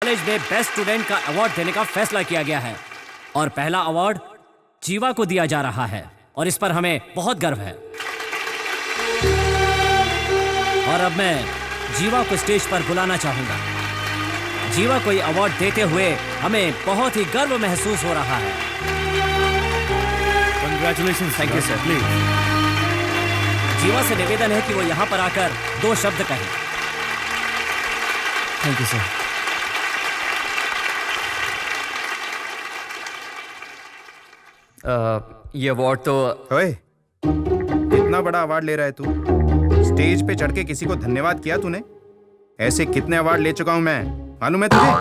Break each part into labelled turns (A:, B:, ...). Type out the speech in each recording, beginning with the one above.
A: College में best student का award देने का फैसला किया गया है और पहला अवार्ड जीवा को दिया जा रहा है और इस पर हमें बहुत गर्व है। और अब मैं जीवा को स्टेज पर बुलाना चाहूंगा। जीवा को ये अवार्ड देते हुए हमें बहुत ही गर्व महसूस हो रहा है।
B: Congratulations,
A: thank you sir.
B: Please.
A: जीवा से निवेदन है कि वो यहाँ पर आकर 2 शब्द कहें।
B: Thank you sir.
C: ये अवार्ड तो
D: ओए, कितना बड़ा अवार्ड ले रहा है तू? स्टेज पे चढ़ के किसी को धन्यवाद किया तूने? ऐसे कितने अवार्ड ले चुका हूं मैं, मालूम है तुझे?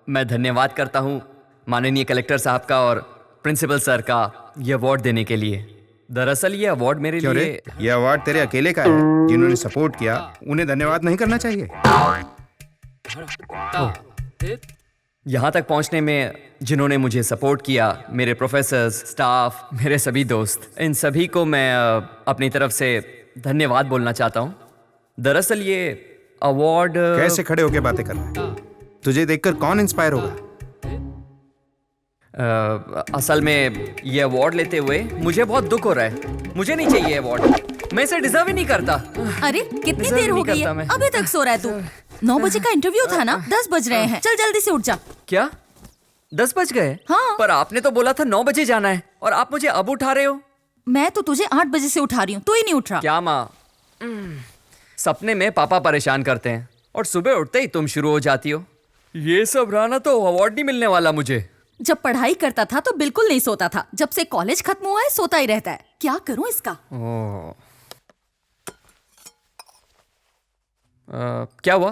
C: मैं धन्यवाद करता हूँ माननीय कलेक्टर साहब का और प्रिंसिपल सर का ये अवार्ड देने के लिए। दरअसल ये अवार्ड मेरे
D: क्यों
C: लिए
D: रे? ये अवार्ड तेरे अकेले का है। जिन्होंने सपोर्ट किया उन्हें धन्यवाद नहीं करना चाहिए?
C: यहाँ तक पहुँचने में जिन्होंने मुझे सपोर्ट किया, मेरे प्रोफेसर्स, स्टाफ, मेरे सभी दोस्त, इन सभी को मैं अपनी तरफ से धन्यवाद बोलना चाहता हूँ। दरअसल ये अवार्ड
D: कैसे खड़े होके बातें कर रहा है? तुझे देखकर कौन इंस्पायर होगा?
C: असल में ये अवार्ड लेते हुए मुझे बहुत दुख हो रहा है। मुझे नहीं चाहिए अवार्ड, मैं इसे डिजर्व ही नहीं करता।
E: अरे कितनी
C: डिजर्व
E: देर हो
C: नहीं
E: गई
C: करता
E: है,
C: मैं।
E: अभी तक सो रहा है तू? 9 बजे का इंटरव्यू था ना, 10 बज रहे हैं। चल जल्दी से उठ जा।
C: क्या 10 बज गए?
E: हाँ।
C: पर आपने तो बोला था 9 बजे जाना है और आप मुझे अब उठा रहे हो।
E: मैं तो तुझे 8 बजे से उठा रही हूँ, तू ही नहीं उठ रहा।
C: क्या माँ? सपने में पापा परेशान करते हैं और सुबह उठते ही तुम शुरू हो जाती हो। ये सब रहा तो अवार्ड नहीं मिलने वाला मुझे।
E: जब पढ़ाई करता था तो बिल्कुल नहीं सोता था, जब से कॉलेज खत्म हुआ है सोता ही रहता है। क्या करूं इसका?
C: क्या हुआ?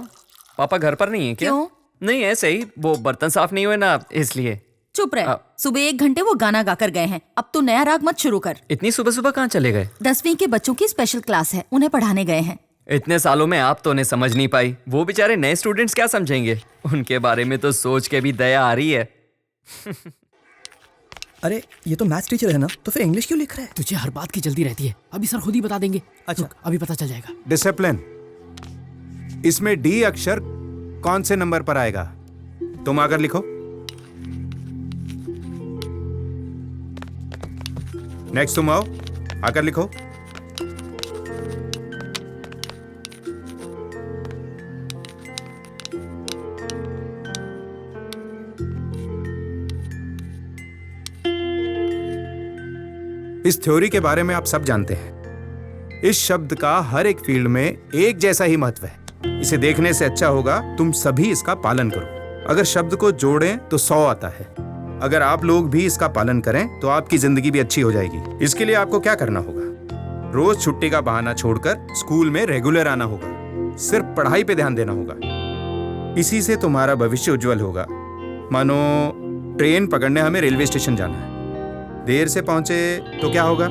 C: पापा घर पर नहीं है क्या?
E: क्यों?
C: नहीं, ऐसे ही वो बर्तन साफ नहीं हुए ना, इसलिए।
E: चुप रह। सुबह 1 घंटे वो गाना गाकर गए हैं। अब तू नया राग मत शुरू कर।
C: इतनी सुबह सुबह कहाँ चले गए?
E: 10वीं के बच्चों की स्पेशल क्लास है, उन्हें पढ़ाने गए हैं।
C: इतने सालों में आप तो उन्हें समझ नहीं पाई, वो बेचारे नए स्टूडेंट्स क्या समझेंगे? उनके बारे में तो सोच के भी दया आ रही है।
F: अरे ये तो मैथ्स टीचर है ना, तो फिर इंग्लिश क्यों लिख रहा है?
B: तुझे हर बात की जल्दी रहती है, अभी सर खुद ही बता देंगे।
F: अच्छा।
B: रुक, अभी पता चल जाएगा।
D: डिसिप्लिन। इसमें डी अक्षर कौन से नंबर पर आएगा? तुम आकर लिखो। नेक्स्ट तुम आओ, आकर लिखो। इस थ्योरी के बारे में आप सब जानते हैं। इस शब्द का हर एक फील्ड में एक जैसा ही महत्व है। इसे देखने से अच्छा होगा तुम सभी इसका पालन करो। अगर शब्द को जोड़ें तो 100 आता है। अगर आप लोग भी इसका पालन करें तो आपकी जिंदगी भी अच्छी हो जाएगी। इसके लिए आपको क्या करना होगा? रोज छुट्टी का बहाना छोड़कर स्कूल में रेगुलर आना होगा। सिर्फ पढ़ाई पे ध्यान देना होगा। इसी से तुम्हारा भविष्य उज्जवल होगा। मानो ट्रेन पकड़ने हमें रेलवे स्टेशन जाना है। देर से पहुंचे तो क्या होगा?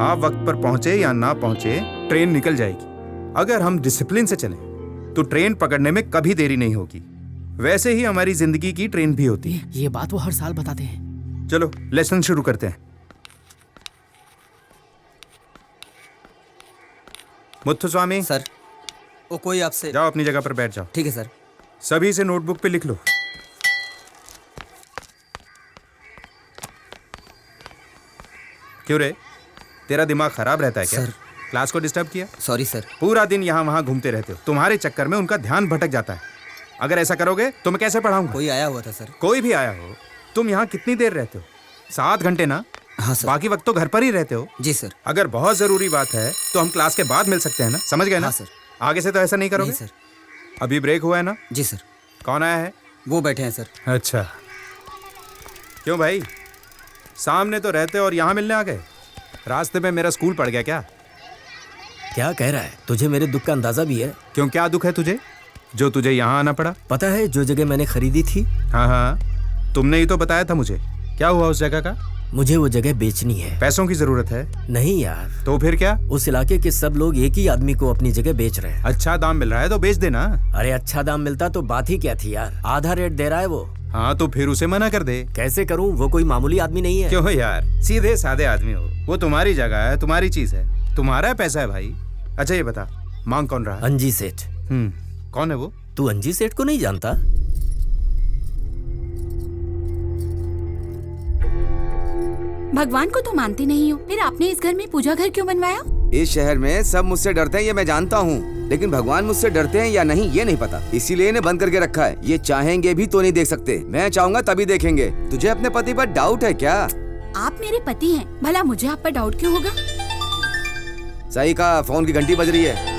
D: आप वक्त पर पहुंचे या ना पहुंचे, ट्रेन निकल जाएगी। अगर हम डिसिप्लिन से चलें तो ट्रेन पकड़ने में कभी देरी नहीं होगी। वैसे ही हमारी जिंदगी की ट्रेन भी होती है।
B: ये बात वो हर साल बताते हैं।
D: चलो लेसन शुरू करते हैं। मुत्थुस्वामी
F: सर, वो कोई आपसे।
D: जाओ अपनी जगह पर बैठ जाओ।
F: ठीक है सर।
D: सभी से नोटबुक पे लिख लो। क्यों रे, तेरा दिमाग खराब रहता है क्या?
F: सर।
D: क्लास को डिस्टर्ब किया?
F: Sorry sir.
D: पूरा दिन यहाँ वहाँ घूमते रहते हो। तुम्हारे चक्कर में उनका ध्यान भटक जाता है। अगर ऐसा करोगे तो मैं कैसे पढ़ाऊंगा?
F: कोई आया हुआ था सर।
D: कोई भी आया हो। तुम यहाँ कितनी देर रहते हो? 7 घंटे ना?
F: हाँ सर।
D: बाकी वक्त तो घर पर ही रहते हो।
F: जी सर।
D: अगर बहुत जरूरी बात है तो हम क्लास के बाद मिल सकते हैं ना? समझ गए ना?
F: हाँ सर।
D: आगे से तो ऐसा नहीं करोगे?
F: नहीं सर।
D: अभी ब्रेक हुआ है ना?
F: जी सर।
D: कौन आया है?
F: वो बैठे हैं सर।
D: अच्छा, क्यों भाई, सामने तो रहते और यहाँ मिलने आ गए? रास्ते में मेरा स्कूल पड़ गया क्या?
F: क्या कह रहा है? तुझे मेरे दुख का अंदाजा भी है?
D: क्यों, क्या दुख है तुझे जो तुझे यहाँ आना पड़ा?
F: पता है जो जगह मैंने खरीदी थी?
D: हाँ हाँ, तुमने ही तो बताया था मुझे। क्या हुआ उस जगह का?
F: मुझे वो जगह बेचनी है।
D: पैसों की जरूरत है?
F: नहीं यार।
D: तो फिर क्या?
F: उस इलाके के सब लोग एक ही आदमी को अपनी जगह बेच रहे हैं।
D: अच्छा दाम मिल रहा है तो बेच देना।
F: अरे अच्छा दाम मिलता तो बात ही क्या थी यार। आधा रेट दे रहा है वो।
D: हाँ तो फिर उसे मना कर दे।
F: कैसे करूं? वो कोई मामूली आदमी नहीं है।
D: क्यों यार, सीधे साधे आदमी हो। वो तुम्हारी जगह है, तुम्हारी चीज है, तुम्हारा पैसा है भाई। अच्छा ये बता, मांग कौन रहा है?
F: अंजी सेठ।
D: कौन है वो?
F: तू अंजी सेठ को नहीं जानता?
E: भगवान को तो मानती नहीं हो, फिर आपने इस घर में पूजा घर क्यों बनवाया?
G: इस शहर में सब मुझसे डरते हैं ये मैं जानता हूँ, लेकिन भगवान मुझसे डरते हैं या नहीं ये नहीं पता, इसीलिए इन्हें बंद करके रखा है। ये चाहेंगे भी तो नहीं देख सकते, मैं चाहूँगा तभी देखेंगे। तुझे अपने पति पर डाउट है क्या?
E: आप मेरे पति हैं, भला मुझे आप पर डाउट क्यों होगा?
G: सही कहा, फोन की घंटी बज रही है।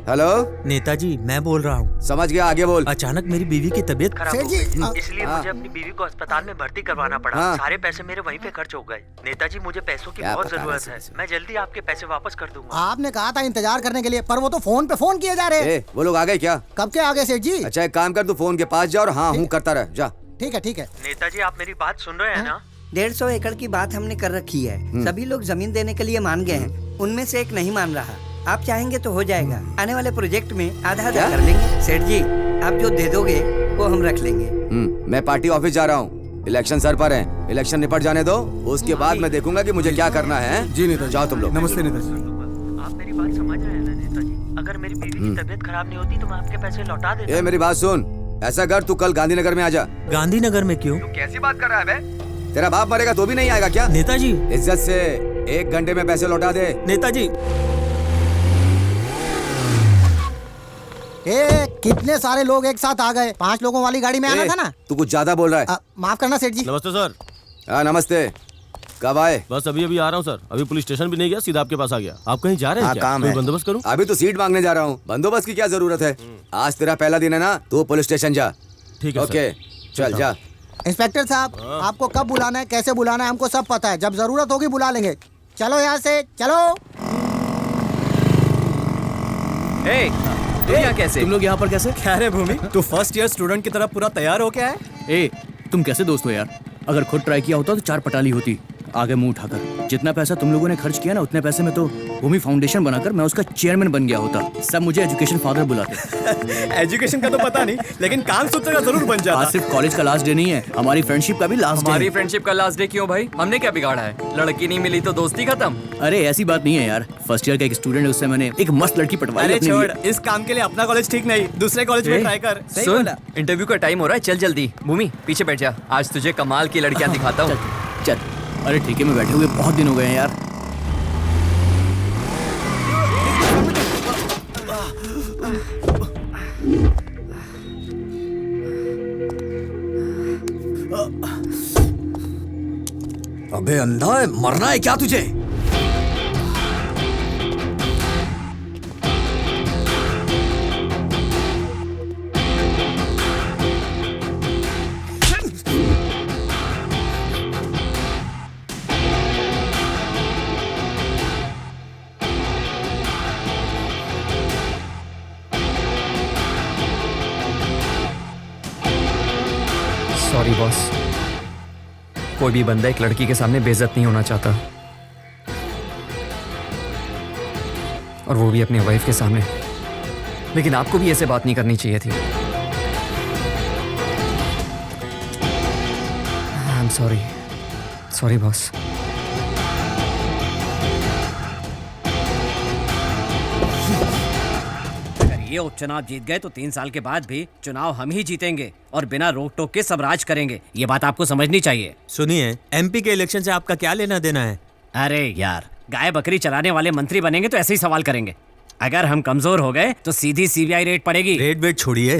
G: हेलो
H: नेताजी, मैं बोल रहा हूँ।
G: समझ गया, आगे बोल।
H: अचानक मेरी बीवी की तबीयत खराब हो गई, इसलिए
G: हाँ।
H: मुझे अपनी बीवी को अस्पताल में भर्ती करवाना पड़ा।
G: हाँ।
H: सारे पैसे मेरे वहीं पे खर्च हो गए। नेताजी, मुझे पैसों की
G: क्या
H: बहुत
G: पता
H: जरूरत है।
G: वैसे।
H: मैं जल्दी आपके पैसे वापस कर दूंगा।
I: आपने कहा था इंतजार करने के लिए, पर वो तो फोन पे फोन किए जा रहे हैं।
G: वो लोग आ गए क्या?
I: कब के आगे सेठ जी?
G: अच्छा एक काम कर, तू फोन के पास जा और हाँ हूँ करता रह, जा।
I: ठीक है ठीक है।
H: नेताजी, आप मेरी बात सुन रहे हैं ना?
J: 150 एकड़ की बात हमने कर रखी है। सभी लोग जमीन देने के लिए मान गए हैं, उनमें से एक नहीं मान रहा। आप चाहेंगे तो हो जाएगा। आने वाले प्रोजेक्ट में आधा आधा कर लेंगे। सेठ जी, आप जो दे दोगे वो हम रख लेंगे।
G: मैं पार्टी ऑफिस जा रहा हूँ, इलेक्शन सर पर है, इलेक्शन निपट जाने दो, उसके बाद मैं देखूंगा कि मुझे क्या करना है। जी नेताजी। जाओ तुम लोग।
D: नमस्ते नेताजी।
H: आप मेरी बात समझ रहे हैं ना नेताजी? अगर मेरी बीवी की तबीयत खराब नहीं होती तो मैं आपके पैसे लौटा देता।
G: ए मेरी बात सुन, ऐसा कर तू कल गांधीनगर में आ जा।
H: गांधीनगर में क्यों?
G: कैसी बात कर रहा है बे? तेरा बाप मरेगा तो भी नहीं आएगा क्या?
H: नेताजी।
G: इज्जत से 1 घंटे में पैसे लौटा दे।
H: नेताजी।
I: कितने सारे लोग एक साथ आ गए। 5 लोगों वाली गाड़ी में आना था ना?
G: तू कुछ ज्यादा बोल रहा है।
I: माफ करना सेठ जी।
K: नमस्ते सर।
G: हाँ नमस्ते, कब आए?
K: बस अभी अभी आ रहा हूँ सर, अभी पुलिस स्टेशन भी नहीं गया, सीधा आपके पास आ गया। आप कहीं जा रहे हैं क्या?
G: काम
K: कोई
G: है,
K: बंदोबस्त करूँ?
G: अभी तो सीट मांगने जा रहा हूँ, बंदोबस्त की क्या जरूरत है? आज तेरा पहला दिन है ना, तू पुलिस स्टेशन जा।
K: ठीक है
G: ओके चल जा।
I: इंस्पेक्टर साहब, आपको कब बुलाना है, कैसे बुलाना है, हमको सब पता है। जब जरूरत होगी बुला लेंगे। चलो यहाँ से चलो।
C: यहाँ कैसे?
B: तुम लोग यहाँ पर कैसे?
F: क्या रे भूमि, तू फर्स्ट ईयर स्टूडेंट की तरह पूरा तैयार हो क्या है?
B: ए, तुम कैसे दोस्त हो यार? अगर खुद ट्राई किया होता तो 4 पटाली होती। आगे मुंह उठाकर। जितना पैसा तुम लोगों ने खर्च किया ना, उतने पैसे में तो भूमि फाउंडेशन बनाकर मैं उसका चेयरमैन बन गया होता। सब मुझे एजुकेशन फादर बुलाते।
F: एजुकेशन का तो पता नहीं, लेकिन काम सूत्र का जरूर बन जाता।
B: आज सिर्फ कॉलेज का लास्ट डे नहीं है, हमारी फ्रेंडशिप का भी लास्ट डे।
C: हमारी फ्रेंडशिप का लास्ट डे क्यों भाई? हमने क्या बिगाड़ा है? लड़की नहीं मिली तो दोस्ती खत्म?
B: अरे ऐसी बात नहीं है यार। फर्स्ट ईयर का एक स्टूडेंट है, उससे मैंने एक मस्त लड़की पटवाई।
F: अरे
B: अपने
F: छोड़,
B: लिए।
F: इस काम के लिए अपना कॉलेज ठीक नहीं, दूसरे कॉलेज में ट्राई कर।
C: सुन, इंटरव्यू का टाइम हो रहा है, चल जल्दी। भूमि पीछे बैठ जा, आज तुझे कमाल की लड़कियां दिखाता हूँ।
B: चल। अरे ठेके में बैठे हुए बहुत दिन हो गए हैं यार।
F: अबे अंधा है, मरना है क्या तुझे?
C: सॉरी बॉस, कोई भी बंदा एक लड़की के सामने बेइज्जत नहीं होना चाहता, और वो भी अपनी वाइफ के सामने। लेकिन आपको भी ऐसे बात नहीं करनी चाहिए थी। I am sorry boss.
A: ये उपचुनाव जीत गए तो 3 साल के बाद भी चुनाव हम ही जीतेंगे और बिना रोक टोक के सब राज करेंगे। ये बात आपको समझनी चाहिए।
H: सुनिए, एमपी के इलेक्शन से आपका क्या लेना देना है?
A: अरे यार, गाय बकरी चराने वाले मंत्री बनेंगे तो ऐसे ही सवाल करेंगे। अगर हम कमजोर हो गए तो सीधी सीबीआई रेड पड़ेगी।
H: रेड वेट छोड़िए,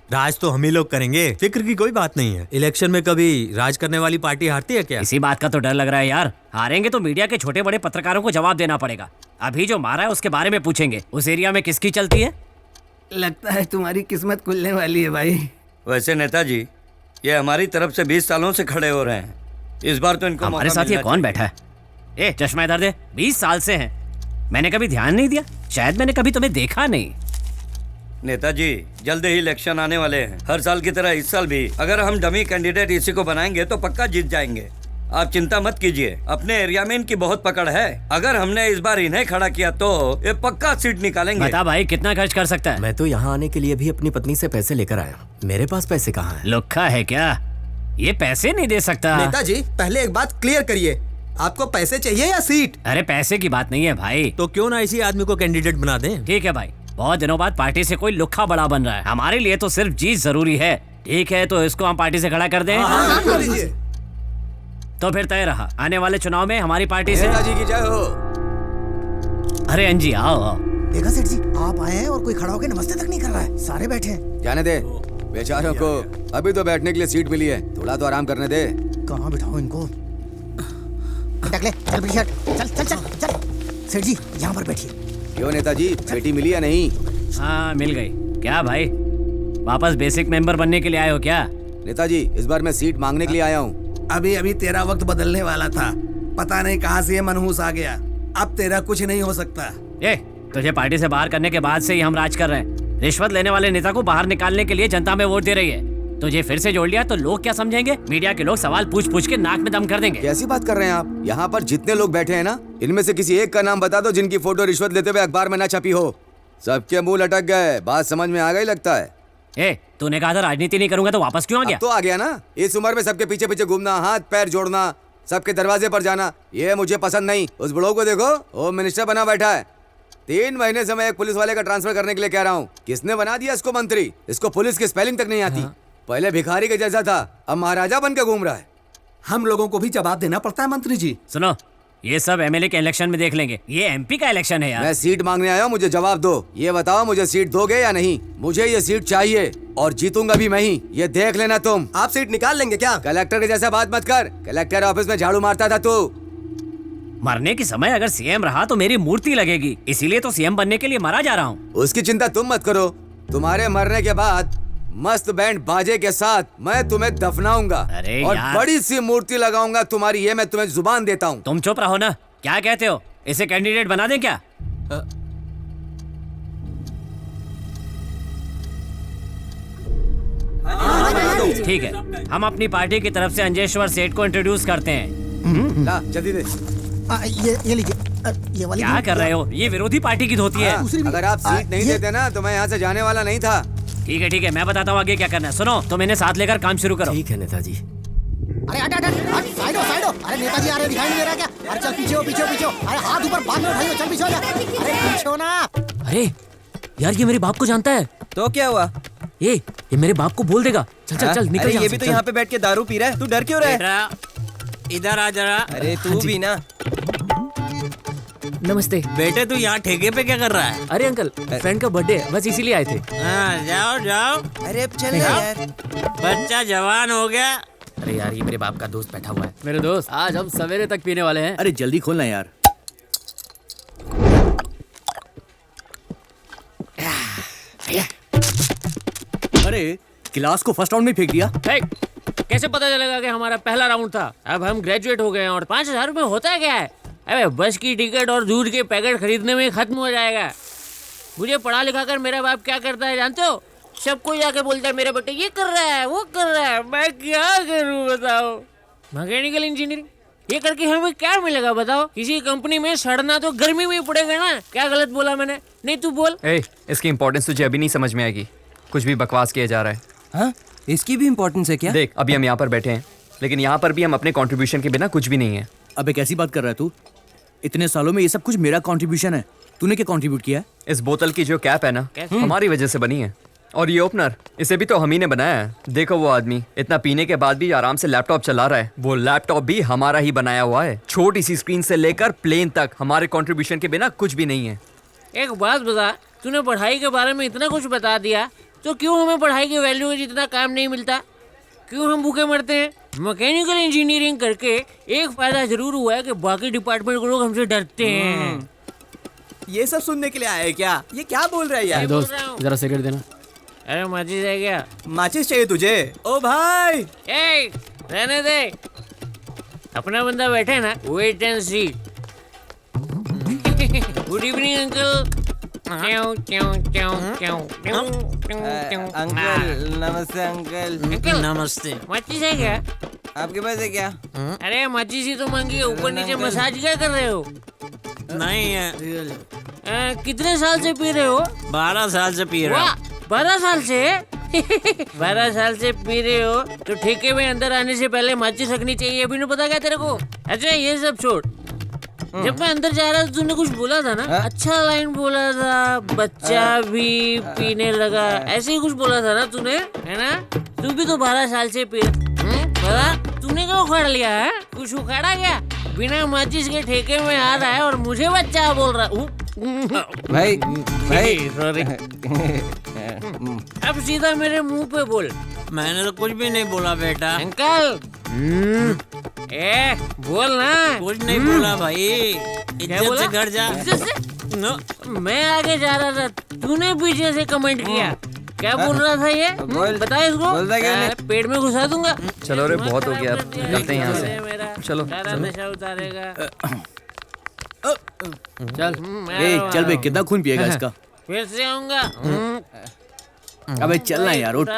H: राज तो हम ही लोग करेंगे, फिक्र की कोई बात नहीं है। इलेक्शन में कभी राज करने वाली पार्टी हारती है क्या?
A: इसी बात का तो डर लग रहा है यार। हारेंगे तो मीडिया के छोटे बड़े पत्रकारों को जवाब देना पड़ेगा। अभी जो मारा है उसके बारे में पूछेंगे। उस एरिया में किसकी चलती है?
F: लगता है तुम्हारी किस्मत खुलने वाली है भाई।
L: वैसे नेताजी, ये हमारी तरफ से 20 सालों से खड़े हो रहे हैं, इस बार तो इनको
A: हमारे साथ ये कौन बैठा है? ए, चश्मा इधर दे। 20 साल से हैं, मैंने कभी ध्यान नहीं दिया, शायद मैंने कभी तुम्हें देखा नहीं।
L: नेताजी, जल्द ही इलेक्शन आने वाले हैं। हर साल की तरह इस साल भी अगर हम डमी कैंडिडेट इसी को बनाएंगे तो पक्का जीत जाएंगे। आप चिंता मत कीजिए, अपने एरिया में इनकी बहुत पकड़ है। अगर हमने इस बार इन्हें खड़ा किया तो ये पक्का सीट निकालेंगे।
A: बता भाई, कितना खर्च कर सकता है?
F: मैं तो यहाँ आने के लिए भी अपनी पत्नी से पैसे लेकर आया, मेरे पास पैसे कहाँ हैं?
A: लुक्खा है क्या? ये पैसे नहीं दे सकता।
I: नेताजी, पहले एक बात क्लियर करिए,
H: आपको पैसे चाहिए या सीट?
A: अरे पैसे की बात नहीं है भाई।
H: तो क्यों ना इसी आदमी को कैंडिडेट बना दें?
A: ठीक है भाई, बहुत दिनों बाद पार्टी से कोई लुक्खा बड़ा बन रहा है, हमारे लिए तो सिर्फ जीत जरूरी है। ठीक है, तो इसको हम पार्टी से खड़ा कर दें। तो फिर तय रहा, आने वाले चुनाव में हमारी पार्टी से।
G: नेताजी की जय हो।
A: अरे अंजी आओ आओ।
I: देखा सेठ जी, आप आए हैं और कोई खड़ा होकर नमस्ते तक नहीं कर रहा है, सारे बैठे हैं।
G: जाने दे बेचारों को, अभी तो बैठने के लिए सीट मिली है, थोड़ा तो आराम करने दे।
I: कहाँ बिठाओ इनको? टकले, चल पीछे हट। चल चल चल चल। सेठ जी यहाँ पर बैठिए।
G: क्यों नेताजी, बेटी मिली या नहीं?
A: हाँ मिल गई। क्या भाई, वापस बेसिक मेंबर बनने के लिए आए हो क्या?
G: नेताजी इस बार मैं सीट मांगने के लिए आया हूँ।
M: अभी अभी तेरा वक्त बदलने वाला था, पता नहीं कहाँ से ये मनहूस आ गया। अब तेरा कुछ नहीं हो सकता।
A: ये तुझे पार्टी से बाहर करने के बाद से ही हम राज कर रहे हैं। रिश्वत लेने वाले नेता को बाहर निकालने के लिए जनता में वोट दे रही है। तुझे फिर से जोड़ लिया तो लोग क्या समझेंगे? मीडिया के लोग सवाल पूछ पूछ के नाक में दम कर देंगे।
G: कैसी बात कर रहे हैं आप? यहाँ पर जितने लोग बैठे हैं ना, इनमें से किसी एक का नाम बता दो जिनकी फोटो रिश्वत लेते हुए अखबार में न छपी हो। सबके मुंह लटक गए, बात समझ में आ गई लगता है।
A: ए, तूने कहा था राजनीति नहीं करूंगा, तो वापस क्यों आ गया?
G: तो आ गया ना। इस उम्र में सबके पीछे पीछे घूमना, हाथ पैर जोड़ना, सबके दरवाजे पर जाना, ये मुझे पसंद नहीं। उस बुढ़ो को देखो, होम मिनिस्टर बना बैठा है। 3 महीने से मैं एक पुलिस वाले का ट्रांसफर करने के लिए कह रहा हूँ। किसने बना दिया इसको मंत्री? इसको पुलिस की स्पेलिंग तक नहीं आती। पहले भिखारी के जैसा था, अब महाराजा बन के घूम रहा है।
M: हम लोगों को भी जवाब देना पड़ता है मंत्री जी।
A: सुनो, ये सब एमएलए के इलेक्शन में देख लेंगे, ये एमपी का इलेक्शन है यार।
G: मैं सीट मांगने आया हूँ, मुझे जवाब दो। ये बताओ मुझे सीट दोगे या नहीं? मुझे ये सीट चाहिए और जीतूंगा भी मैं ही, ये देख लेना तुम।
H: आप सीट निकाल लेंगे क्या?
G: कलेक्टर के जैसा बात मत कर। कलेक्टर ऑफिस में झाड़ू मारता था तू।
A: मरने के समय अगर सीएम रहा तो मेरी मूर्ति लगेगी, इसीलिए तो सीएम बनने के लिए मरा जा रहा हूँ।
G: उसकी चिंता तुम मत करो। तुम्हारे मरने के बाद मस्त बैंड बाजे के साथ मैं तुम्हें दफनाऊंगा और
A: यार।
G: बड़ी सी मूर्ति लगाऊंगा तुम्हारी, ये मैं तुम्हें जुबान देता हूँ।
A: तुम चुप रहो ना। क्या कहते हो, इसे कैंडिडेट बना दें क्या? ठीक है, हम अपनी पार्टी की तरफ से अंजेश्वर सेठ को इंट्रोड्यूस करते हैं।
G: ला जल्दी दे।
I: ये लीजिए, ये वाली।
A: क्या कर रहे हो? ये विरोधी पार्टी की धोती है।
G: अगर आप सीट नहीं देते ना तो मैं यहाँ से जाने वाला नहीं था।
A: ठीक है, मैं बताता हूँ आगे क्या करना है। सुनो, तुम इन्हें साथ लेकर काम शुरू करो।
H: ठीक है नेताजी।
I: अरे हट हट हट, साइड हो साइड हो। अरे नेताजी आ रहे, दिखाई नहीं दे रहा क्या? अरे चल पीछे हो पीछे हो पीछे हो। अरे हाथ ऊपर बाद में उठाइए, चल पीछे हो जा। अरे पीछे हो ना।
A: अरे यार, ये मेरे बाप को जानता है।
C: तो क्या हुआ?
A: ये मेरे बाप को बोल देगा। चल चल चल, निकल।
C: ये भी तो यहाँ पे बैठ के दारू पी रहा है, तू डर क्यों रहा है?
A: इधर आ जरा।
C: अरे तू भी ना।
A: नमस्ते
H: बेटे, तू यहाँ ठेके पे क्या कर रहा है?
A: अरे अंकल, फ्रेंड का बर्थडे है, बस इसीलिए आए थे।
H: हाँ, जाओ जाओ।
C: अरे अब चल यार।
H: बच्चा जवान हो गया।
A: अरे यार, ये मेरे बाप का दोस्त बैठा हुआ है। मेरे दोस्त, आज हम सवेरे तक पीने वाले हैं।
B: अरे जल्दी खोलना यार। अरे गिलास को फर्स्ट राउंड में फेंक दिया।
A: कैसे पता चलेगा कि हमारा पहला राउंड था? अब हम ग्रेजुएट हो गए हैं और 5,000 रुपए होता है क्या है? अबे बस की टिकट और दूध के पैकेट खरीदने में खत्म हो जाएगा। मुझे पढ़ा लिखा कर मेरा बाप क्या करता है जानते हो? सबको जाके बोलता है मेरे बेटे ये कर रहा है, वो कर रहा है। मैं क्या करूं बताओ? मैकेनिकल इंजीनियरिंग ये करके हमें क्या मिलेगा बताओ? किसी कंपनी में सड़ना तो गर्मी में ही पड़ेगा ना। क्या गलत बोला मैंने? नहीं तू बोल।
C: इसकी इम्पोर्टेंस तुझे अभी नहीं समझ में आएगी। कुछ भी बकवास किया जा रहा है।
F: हाँ, इसकी भी इम्पोर्टेंस है क्या?
C: देख, अभी हम यहाँ पर बैठे हैं, लेकिन यहाँ पर भी हम अपने कंट्रीब्यूशन के बिना कुछ भी नहीं है।
B: अबे कैसी बात कर रहा है तू? इतने सालों में ये सब कुछ मेरा कंट्रीब्यूशन है। तूने क्या कंट्रीब्यूट किया है?
C: इस बोतल की जो कैप है ना, हमारी वजह से बनी है। और ये ओपनर, इसे भी तो हम ही ने बनाया है। देखो वो आदमी इतना पीने के बाद भी आराम से लैपटॉप चला रहा है। वो लैपटॉप भी हमारा ही बनाया हुआ है। छोटी सी स्क्रीन से लेकर प्लेन तक हमारे कंट्रीब्यूशन के बिना कुछ भी नहीं है।
A: एक बात बता, तूने पढ़ाई के बारे में इतना कुछ बता दिया, तो क्यों हमें पढ़ाई की वैल्यू के जितना काम नहीं मिलता? क्यों हम भूखे मरते हैं? मैकेनिकल इंजीनियरिंग करके एक फायदा जरूर हुआ है कि बाकी डिपार्टमेंट के लोग हमसे डरते हैं।
H: ये सब सुनने के लिए आए क्या? ये क्या बोल रहा है यार?
A: दोस्त, जरा सिगरेट देना। अरे माचिस है क्या?
H: माचिस चाहिए तुझे? ओ भाई,
A: रहने दे। अपना बंदा बैठे ना, wait and see. Good evening uncle.
C: Uncle नमस्ते। अंकल
H: नमस्ते।
A: माचिस है क्या?
C: आपके पास है क्या?
A: अरे माचिस ही तो मांगी, ऊपर नीचे मसाज क्या कर रहे हो?
H: नहीं है।
A: कितने साल से पी रहे हो?
H: 12 साल से पी रहा हूँ।
A: 12 साल से? 12 साल से पी रहे हो तो ठेके में अंदर आने से पहले माचिस रखनी चाहिए, अभी नहीं पता क्या तेरे को? अच्छा ये सब छोड़, जब मैं अंदर जा रहा था तूने कुछ बोला था ना, अच्छा लाइन बोला था, बच्चा भी पीने लगा, ऐसे ही कुछ बोला था ना तूने, है ना? तू भी तो 12 साल से पी पता? तूने क्या उखाड़ लिया है? कुछ उखाड़ा क्या? बिना माचिस के ठेके में आ रहा है और मुझे बच्चा बोल रहा हूँ।
G: भाई
A: सॉरी। अब सीधा मेरे मुंह पे बोल।
H: मैंने तो कुछ भी नहीं बोला बेटा।
A: अंकल बोल ना।
H: कुछ नहीं बोला भाई,
A: क्या बोला?
H: इज्जत से घर जा।
A: इज्जत से? मैं आगे जा रहा था, तूने पीछे से कमेंट किया। क्या बोल रहा था ये? बता इसको, पेट में घुसा दूंगा।
C: चलो रे, बहुत हो गया, अब करते हैं यहाँ से। चलो
A: नशा उतारेगा।
B: चल चल बे, कितना खून पिएगा इसका?
A: फिर से आऊंगा।
B: अबे चलना यार, उठ।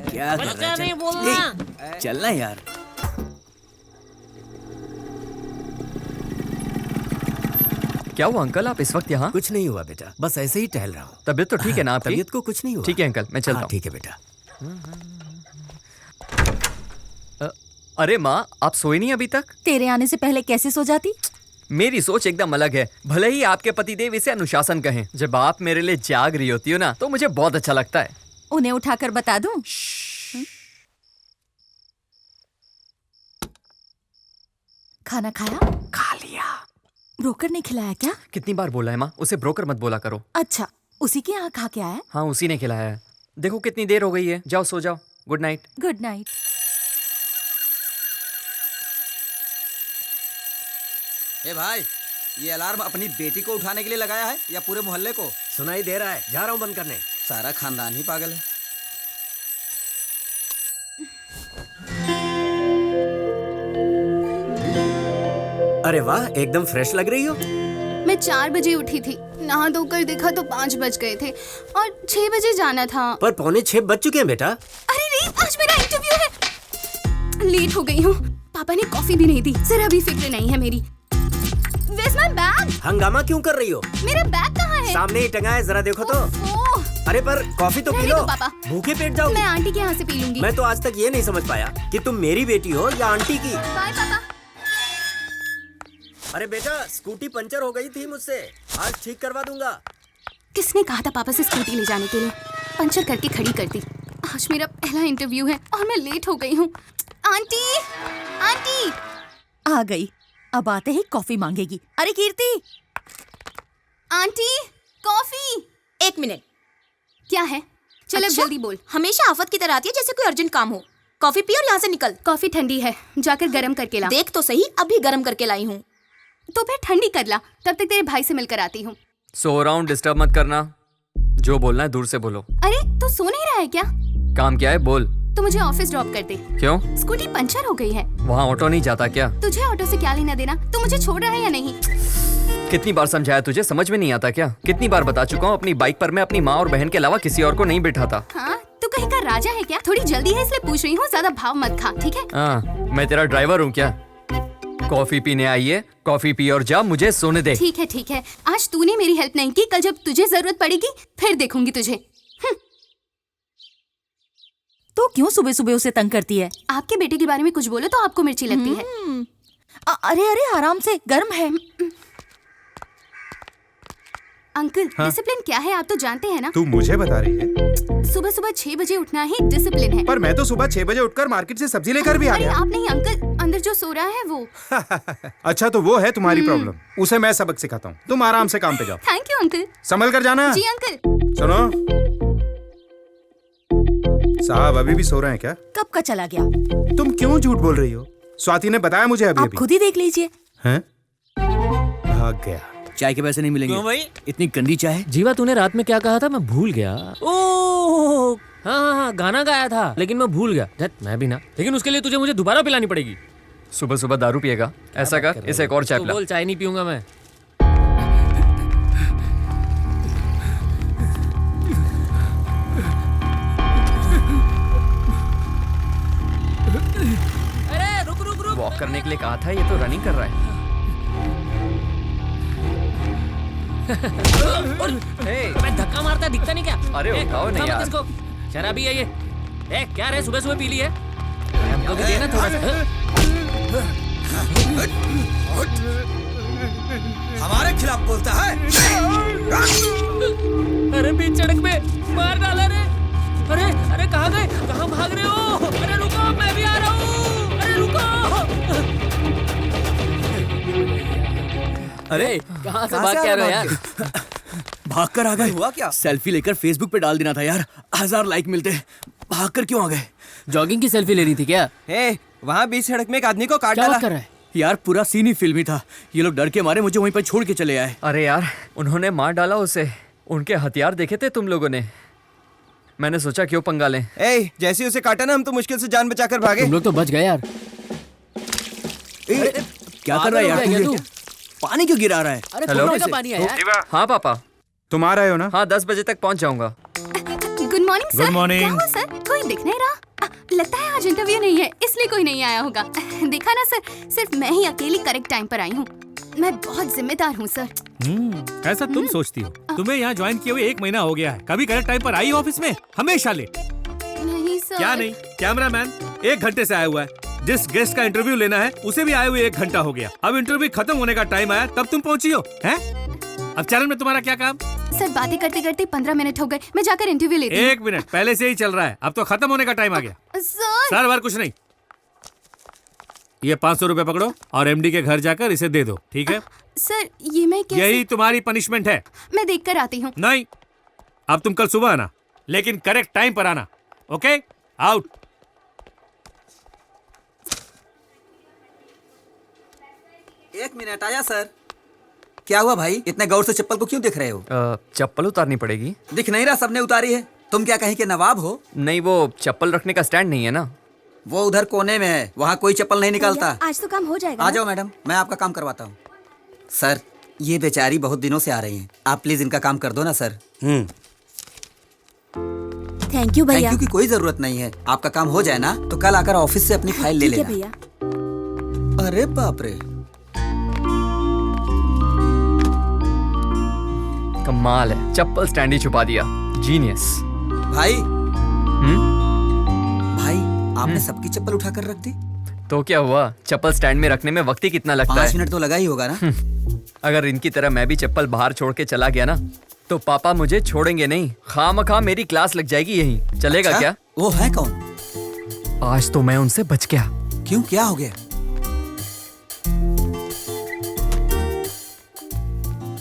B: क्या
A: बच्चा नहीं बोलना।
B: चलना यार।
C: क्या हुआ अंकल, आप इस वक्त यहाँ?
F: कुछ नहीं हुआ बेटा, बस ऐसे ही टहल रहा हूँ।
C: तबीयत तो ठीक है ना आपकी?
F: तबीयत को कुछ नहीं हुआ।
C: ठीक है अंकल, मैं चलता हूँ।
F: ठीक है बेटा।
C: अरे माँ, आप सोए नहीं अभी तक?
E: तेरे आने से पहले कैसे सो जाती?
C: मेरी सोच एकदम अलग है। भले ही आपके पतिदेव इसे अनुशासन कहें, जब आप मेरे लिए जाग रही होती हो ना, तो मुझे बहुत अच्छा लगता है।
E: उन्हें उठाकर बता दूं? खाना खाया?
C: खा लिया।
E: ब्रोकर ने खिलाया क्या?
C: कितनी बार बोला है माँ, उसे ब्रोकर मत बोला करो।
E: अच्छा, उसी के यहाँ खा के आया?
C: हाँ, उसी ने खिलाया है। देखो कितनी देर हो गई है, जाओ सो जाओ। Good night.
E: Good night.
G: ए भाई, ये अलार्म अपनी बेटी को उठाने के लिए लगाया है या पूरे मोहल्ले को?
F: सुनाई दे रहा है, जा रहा हूँ बंद करने।
G: सारा खानदान ही पागल है।
F: अरे वाह, एकदम फ्रेश लग रही हो।
N: मैं 4 बजे उठी थी, नहा धोकर देखा तो 5 बज गए थे और 6 बजे जाना था।
F: पर 5:45 बज चुके हैं बेटा।
N: अरे नहीं, आज मेरा इंटरव्यू है। लेट हो गई हूँ। पापा ने कॉफी भी नहीं दी, जरा भी फिक्र नहीं है मेरी। Where's my bag?
F: हंगामा क्यों कर रही हो?
N: मेरा बैग कहाँ है?
F: सामने ही टंगा है, जरा देखो तो। अरे पर कॉफी तो पी लो,
N: पापा।
F: भूखे पेट जाओगी।
N: मैं आंटी के यहाँ से पी लूंगी।
F: मैं तो आज तक ये नहीं समझ पाया कि तुम मेरी बेटी हो या आंटी की।
N: बाय पापा।
F: अरे बेटा, स्कूटी पंचर हो गई थी मुझसे, आज ठीक करवा दूंगा।
N: किसने कहा था पापा से स्कूटी ले जाने के लिए? पंचर करके खड़ी कर दी। आज मेरा पहला इंटरव्यू है और मैं लेट हो गई हूँ। Aunty, aunty.
E: आ गई, अब आते ही कॉफी मांगेगी। अरे कीर्ति।
N: Aunty, coffee.
O: 1 मिनट।
N: क्या है? चल
O: अच्छा?
N: जल्दी बोल।
O: हमेशा आफत की तरह आती है जैसे कोई अर्जेंट काम हो। कॉफी पी और यहाँ से निकल।
N: कॉफी ठंडी है, जाकर गरम करके ला।
O: देख तो सही, अभी गरम करके लाई हूँ।
N: तो फिर ठंडी कर ला, तब तक तेरे भाई से मिलकर आती हूँ।
C: सो रहा हूँ, डिस्टर्ब मत करना। जो बोलना है दूर से बोलो।
N: अरे तू सो नहीं रहा है क्या?
C: काम क्या है, बोल।
N: तो मुझे ऑफिस ड्रॉप कर दे।
C: क्यों?
N: स्कूटी पंचर हो गई है।
C: वहाँ ऑटो नहीं जाता क्या?
N: तुझे ऑटो से क्या लेना देना? तू मुझे छोड़ रहा है या नहीं?
C: कितनी बार समझाया तुझे, समझ में नहीं आता क्या? कितनी बार बता चुका हूँ, अपनी बाइक पर मैं अपनी माँ और बहन के अलावा किसी और को नहीं बिठाता।
N: हाँ, तू कहीं का राजा है क्या? थोड़ी जल्दी है इसलिए पूछ रही हूँ, ज्यादा भाव मत खा, ठीक है?
C: हाँ, मैं तेरा ड्राइवर हूँ क्या? कॉफी पीने आई है, कॉफी पी और जा, मुझे सोने दे।
N: ठीक है ठीक है, आज तूने मेरी हेल्प नहीं की, कल जब तुझे जरूरत पड़ेगी फिर देखूंगी तुझे।
E: तो क्यों सुबह सुबह उसे तंग करती है?
N: आपके बेटे के बारे में कुछ बोलो तो आपको मिर्ची लगती है।
E: अरे अरे आराम से, गर्म है।
N: अंकल, डिसिप्लिन क्या है आप तो जानते हैं ना?
D: तू मुझे बता रही है?
N: सुबह सुबह 6 बजे उठना ही डिसिप्लिन है।
D: पर मैं तो सुबह 6 बजे उठकर मार्केट से सब्जी लेकर भी आ गया।
N: आप नहीं अंकल, अंदर जो सो रहा है वो।
D: अच्छा तो वो है तुम्हारी प्रॉब्लम, उसे मैं सबक सिखाता हूँ, तुम आराम से काम पे जाओ।
N: Thank you uncle.
D: संभल कर जाना।
N: जी अंकल।
D: सुनो, साहब अभी भी सो रहे हैं क्या?
E: कब का चला गया?
D: तुम क्यों झूठ बोल रही हो? स्वाति ने बताया मुझे अभी।
E: आप खुद ही देख लीजिए।
D: हैं? भाग गया।
B: चाय के पैसे नहीं मिलेंगे।
H: क्यों भाई?
B: इतनी गंदी चाय।
A: जीवा, तूने रात में क्या कहा था? मैं भूल गया। ओह हाँ, गाना गाया था लेकिन मैं भूल गया। मैं भी ना, लेकिन उसके लिए तुझे मुझे दोबारा पिलानी पड़ेगी।
C: सुबह सुबह दारू पिएगा? ऐसा कर, इसे एक और चाय पिला।
A: बोल, चाय नहीं पीऊंगा मैं। अरे रुक रुक रुक।
C: वॉक करने के लिए कहा था, ये तो रनिंग कर रहा है।
A: मैं धक्का मारता दिखता नहीं क्या?
C: अरे उठाओ नहीं यार।
A: इसको शराबी है ये। क्या रे सुबह सुबह पी ली है? हमको भी देना थोड़ा सा।
M: हमारे खिलाफ बोलता है।
A: अरे बीच सड़क पे मार डाला रे। अरे कहाँ गए? कहाँ भाग रहे हो? अरे रुको, मैं भी आ रहा हूँ। अरे रुको।
B: अरे
A: कहाँ से भाग के आ रहे हो यार?
B: भाग कर आ गए।
J: हुआ क्या?
B: सेल्फी लेकर फेसबुक पे डाल देना था यार, 1000 लाइक मिलते। भाग कर क्यों आ गए?
A: जॉगिंग की सेल्फी लेनी थी क्या?
F: वहाँ बीच सड़क में एक आदमी को काट
A: क्या
F: डाला।
A: बात कर रहा है?
B: यार पूरा सीन ही फिल्मी था। ये लोग डर के मारे मुझे वहीं पर छोड़ के चले आए।
C: अरे यार उन्होंने मार डाला उसे। उनके हथियार देखे थे तुम लोगों ने? मैंने सोचा क्यों पंगा लें।
F: जैसे उसे काटा ना, हम तो मुश्किल से जान बचाकर भागे।
A: तुम लोग तो बच गए यार।
B: क्या कर रहा है यार तू? पानी क्यों गिरा रहा है?
A: अरे
C: हेलो?
A: का पानी है यार।
C: हाँ पापा।
D: तुम आ रहे हो ना?
C: हाँ 10 बजे तक पहुँच जाऊंगा।
N: Good morning sir.
D: Good morning.
N: क्या हुआ सर? कोई दिख नहीं रहा? लगता है आज इंटरव्यू नहीं है, इसलिए कोई नहीं आया होगा। देखा ना सर, सिर्फ मैं ही अकेली करेक्ट टाइम पर आई हूँ। मैं बहुत जिम्मेदार हूँ सर।
P: ऐसा तुम सोचती हो? तुम्हें यहाँ ज्वाइन किए हुए 1 महीना हो गया है, कभी करेक्ट टाइम पर आई ऑफिस में? हमेशा लेट।
N: नहीं सर।
P: क्या नहीं? कैमरामैन 1 घंटे से आया हुआ है। जिस गेस्ट का इंटरव्यू लेना है उसे भी आए हुए 1 घंटा हो गया। अब इंटरव्यू खत्म होने का टाइम आया तब तुम पहुंची हो हैं? अब चैनल में तुम्हारा क्या काम?
N: सर बातें करते करते 15 मिनट हो गए, मैं जाकर इंटरव्यू लेती हूँ।
P: 1 मिनट पहले से ही चल रहा है, अब तो खत्म होने का टाइम आ गया। सर बार कुछ नहीं। ये 500 रुपए पकड़ो और एमडी के घर जाकर इसे दे दो, ठीक है?
N: सर ये मैं कैसे?
P: यही तुम्हारी पनिशमेंट है।
N: मैं देख कर आती हूँ।
P: नहीं, अब तुम कल सुबह आना, लेकिन करेक्ट टाइम पर आना। Okay, out.
J: एक मिनट आया सर। क्या हुआ भाई, इतने गौर से चप्पल को क्यों देख रहे हो?
C: चप्पल उतारनी पड़ेगी।
J: दिख नहीं रहा, सबने उतारी है। तुम क्या कहीं के नवाब हो?
C: नहीं, वो चप्पल रखने का स्टैंड नहीं है ना।
J: वो उधर कोने में है, वहाँ कोई चप्पल नहीं निकालता।
O: आज तो काम हो जाएगा।
J: आ जाओ मैडम, मैं आपका काम करवाता हूँ। सर ये बेचारी बहुत दिनों से आ रही हैं, आप प्लीज इनका काम कर दो ना सर।
O: थैंक यू भैया।
J: थैंक यू की कोई जरूरत नहीं है। आपका काम हो जाए ना तो कल आकर ऑफिस से अपनी फाइल ले
O: ठीक है
J: लेना।
O: भैया।
J: अरे बाप रे,
C: कमाल है, चप्पल स्टैंड ही छुपा दिया। जीनियस।
J: भाई भाई आपने सबकी चप्पल उठाकर रख दी।
C: तो क्या हुआ, चप्पल स्टैंड में रखने में वक्त ही कितना लगता है?
J: 5 मिनट तो लगा ही होगा ना।
C: अगर इनकी तरह मैं भी चप्पल बाहर छोड़ के चला गया ना तो पापा मुझे छोड़ेंगे नहीं। खामखा मेरी क्लास लग जाएगी यहीं। चलेगा
J: अच्छा?
C: क्या?
J: वो है कौन?
C: आज तो मैं उनसे बच गया।
J: क्यों, क्या हो गया?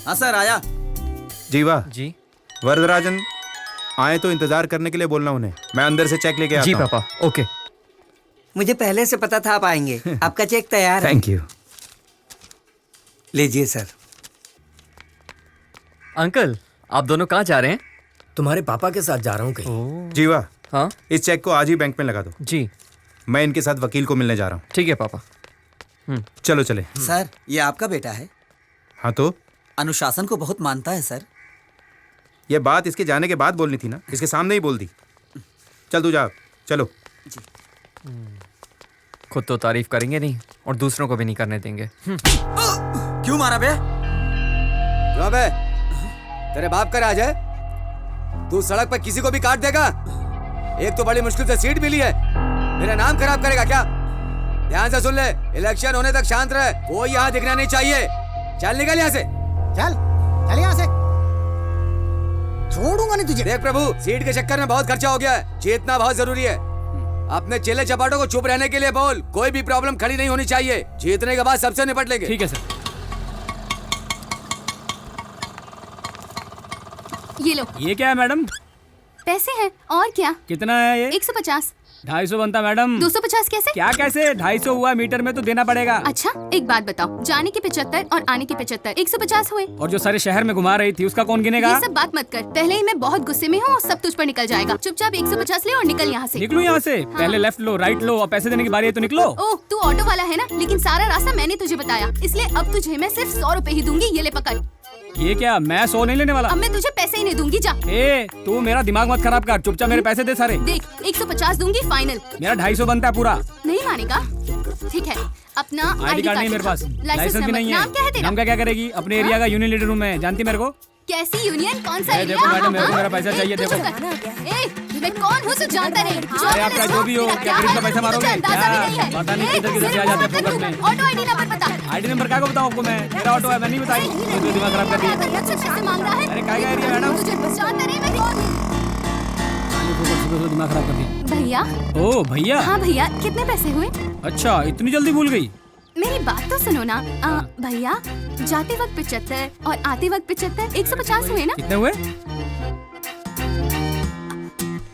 J: हाँ सर आया।
D: जीवा
C: जी।
D: वरदराजन आए तो इंतजार करने के लिए बोलना उन्हें। मैं अंदर से चेक लेके आता
C: जी
D: हूं।
C: पापा। ओके।
J: मुझे पहले से पता था आप आएंगे। आपका चेक तैयार है।
D: Thank you.
J: लीजिए सर।
C: अंकल आप दोनों कहाँ जा रहे हैं?
F: तुम्हारे पापा के साथ जा रहा हूँ कहीं।
D: जीवा,
C: हाँ
D: इस चेक को आज ही बैंक में लगा दो।
C: जी।
D: मैं इनके साथ वकील को मिलने जा रहा हूँ।
C: ठीक है पापा।
D: चलो चले।
J: सर ये आपका बेटा है?
D: हाँ तो
J: अनुशासन को बहुत मानता है सर।
D: ये बात इसके जाने के बाद बोलनी थी ना, इसके सामने ही बोल दी। चल तू जा, चलो।
C: खुद तो तारीफ करेंगे नहीं और दूसरों को भी नहीं करने देंगे।
J: क्यों मारा बे?
G: क्यों बे? तेरे बाप का राज है? तू सड़क पर किसी को भी काट देगा? एक तो बड़ी मुश्किल से सीट मिली है, मेरा नाम खराब करेगा क्या? ध्यान से सुन ले, इलेक्शन होने तक शांत रहे, कोई यहाँ दिखना नहीं चाहिए। चल निकल यहाँ से।
I: चल यहाँ से, छोड़ूंगा नहीं तुझे।
G: देख प्रभु, सीट के चक्कर में बहुत खर्चा हो गया है, जीतना बहुत जरूरी है। अपने चेले चपाटों को चुप रहने के लिए बोल, कोई भी प्रॉब्लम खड़ी नहीं होनी चाहिए। जीतने के बाद सबसे निपट लेंगे।
A: ठीक है सर।
N: ये लो।
P: ये क्या है मैडम?
N: पैसे हैं और क्या?
P: कितना है ये?
N: 150।
P: 250 बनता मैडम।
N: 250 कैसे?
P: क्या कैसे? 250 हुआ, मीटर में तो देना पड़ेगा।
N: अच्छा एक बात बताओ, जाने के 75 और आने के 75, 150 हुए।
P: और जो सारे शहर में घुमा रही थी उसका कौन गिनेगा?
N: ये सब बात मत कर, पहले ही मैं बहुत गुस्से में हूँ, सब तुझ पर निकल जाएगा। चुपचाप 150 ले और निकल यहाँ से।
P: निकलूं यहाँ से? पहले लेफ्ट लो, राइट लो और पैसे देने की बारी है तो निकलो।
N: ओह तू ऑटो वाला है ना, लेकिन सारा रास्ता मैंने तुझे बताया, इसलिए अब तुझे मैं सिर्फ 100 रुपए ही दूंगी। ये ले पकड़।
P: ये क्या, मैं 100 नहीं लेने वाला।
N: अब मैं तुझे पैसे ही नहीं दूंगी, जा।
P: ए, तू मेरा दिमाग मत खराब कर, चुपचाप मेरे पैसे दे सारे।
N: देख 150 दूंगी फाइनल।
P: मेरा 250 बनता है पूरा।
N: नहीं मानेगा? ठीक है, अपना
Q: आईडी कार्ड नहीं मेरे पास, लाइसेंस भी नहीं है।
N: नाम क्या है तेरा?
Q: नाम क्या करेगी? अपने एरिया का यूनियन लीडर हूँ मैं, जानती मेरे को?
N: कैसी यूनियन? कौन सा एरिया?
Q: देखो मैडम, मेरे को मेरा पैसा चाहिए, देखो।
N: मैं कौन हूँ जानता नहीं?
Q: अरे आपका जो भी हो, क्या गरीब का पैसा मारोगे? पता नहीं किधर किधर से आ जाते हैं फोकस में।
N: ऑटो आईडी नंबर बता।
Q: आईडी नंबर क्या को बताऊँ आपको मैं? मेरा ऑटो है, मैं नहीं बताई। तो दिमाग खराब कर दिया। अरे क्या एरिया मैडम?
N: जानता नहीं मैं कौन हूँ?
Q: दिमाग खराब कर दिया।
N: भैया।
Q: ओ भैया।
N: हाँ भैया, कितने पैसे हुए?
Q: अच्छा, इतनी जल्दी भूल गई?
N: मेरी बात तो सुनो ना। भैया, जाते वक्त 75 और आते वक्त 75, 150 हुए ना?
Q: कितने हुए?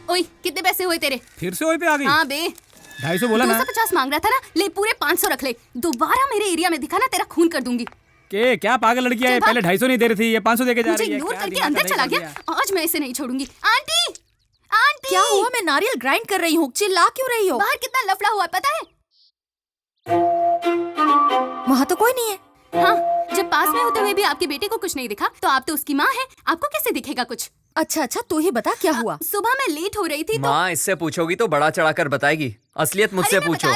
N: ओए, कितने पैसे हुए तेरे?
Q: फिर से वही पे आ गई?
N: हाँ बे,
Q: 250 बोला ना?
N: 250 मांग रहा था ना, ले पूरे 500 रख ले। दोबारा मेरे एरिया में दिखा ना, तेरा खून कर दूंगी।
Q: के क्या पागल लड़की है? पहले 250 नहीं दे रही थी, ये 500 दे के जा रही है।
N: मुझे इग्नोर करके अंदर चला गया। आज मैं इसे नहीं छोड़ूंगी। आंटी, आंटी,
E: क्या हुआ? मैं नारियल ग्राइंड कर रही हूँ, चिल्ला क्यों रही हो?
N: बाहर कितना लफड़ा हुआ पता है?
E: वहाँ तो कोई नहीं है।
N: हाँ, जब पास में होते हुए भी आपके बेटे को कुछ नहीं दिखा, तो आप तो उसकी माँ है, आपको कैसे दिखेगा कुछ?
E: अच्छा, तू ही बता क्या हुआ?
N: सुबह मैं लेट हो रही थी तो...
C: माँ इससे पूछोगी तो बड़ा चढ़ाकर बताएगी, असलियत मुझसे पूछो।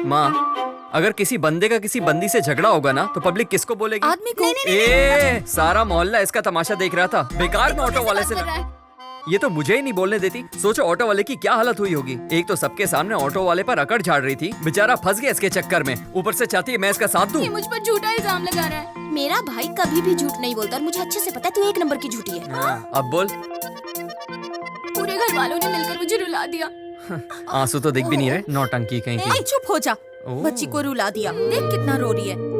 C: माँ, अगर किसी बंदे का किसी बंदी से झगड़ा होगा ना, तो पब्लिक किसको बोलेगी?
E: आदमी को।
C: सारा मोहल्ला इसका तमाशा देख रहा था। बेकार में ऑटो वाले से ये तो मुझे ही नहीं बोलने देती। सोचो ऑटो वाले की क्या हालत हुई होगी। एक तो सबके सामने ऑटो वाले पर अकड़ झाड़ रही थी, बेचारा फंस गया इसके चक्कर में। ऊपर से चाहती है मैं इसका साथ दूं।
N: ये मुझ पर झूठा इल्जाम लगा रहा है।
O: मेरा भाई कभी भी झूठ नहीं बोलता और मुझे अच्छे से पता है तू एक नंबर की झूठी है।
C: अब बोल।
N: पूरे घर वालों ने मिलकर मुझे रुला दिया।
C: आंसू तो दिख भी नहीं रहे, नौटंकी कहीं की।
E: चुप हो जा, बच्ची को रुला दिया। देख कितना रो रही है।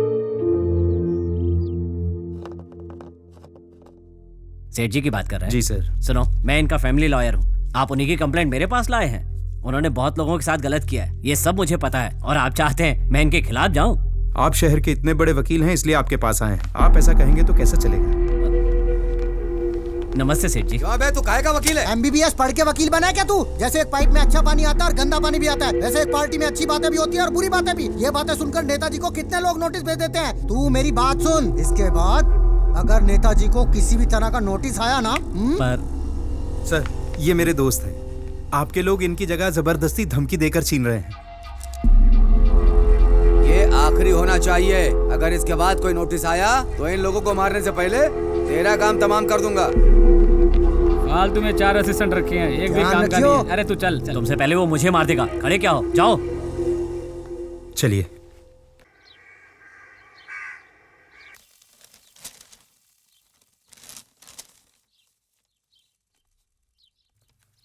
A: सेठ जी की बात कर रहे हैं?
D: जी सर।
A: सुनो, मैं इनका फैमिली लॉयर हूँ। आप उन्हीं की कंप्लेंट मेरे पास लाए हैं। उन्होंने बहुत लोगों के साथ गलत किया है, ये सब मुझे पता है। और आप चाहते हैं मैं इनके खिलाफ जाऊँ?
D: आप शहर के इतने बड़े वकील हैं, इसलिए आपके पास आए हैं। आप ऐसा कहेंगे तो कैसे चलेगा?
A: नमस्ते सेठ जी।
G: तू काहे का वकील है?
I: MBBS पढ़ के वकील बना है क्या तू? जैसे एक पाइप में अच्छा पानी आता है और गंदा पानी भी आता है, वैसे एक पार्टी में अच्छी बातें भी होती है और बुरी बातें भी। ये बातें सुनकर नेताजी को कितने लोग नोटिस भेज देते हैं। तू मेरी बात सुन, इसके बाद अगर नेताजी को किसी भी तरह का नोटिस आया ना
D: पर सर, ये मेरे दोस्त हैं। आपके लोग इनकी जगह जबरदस्ती धमकी देकर छीन रहे हैं।
G: ये आखिरी होना चाहिए। अगर इसके बाद कोई नोटिस आया तो इन लोगों को मारने से पहले तेरा काम तमाम कर दूंगा।
Q: फालतू में 4 असिस्टेंट रखे हैं, एक भी काम का नहीं है। अरे तू चल।
A: तुमसे पहले वो मुझे मार देगा। खड़े क्या हो, जाओ।
D: चलिए।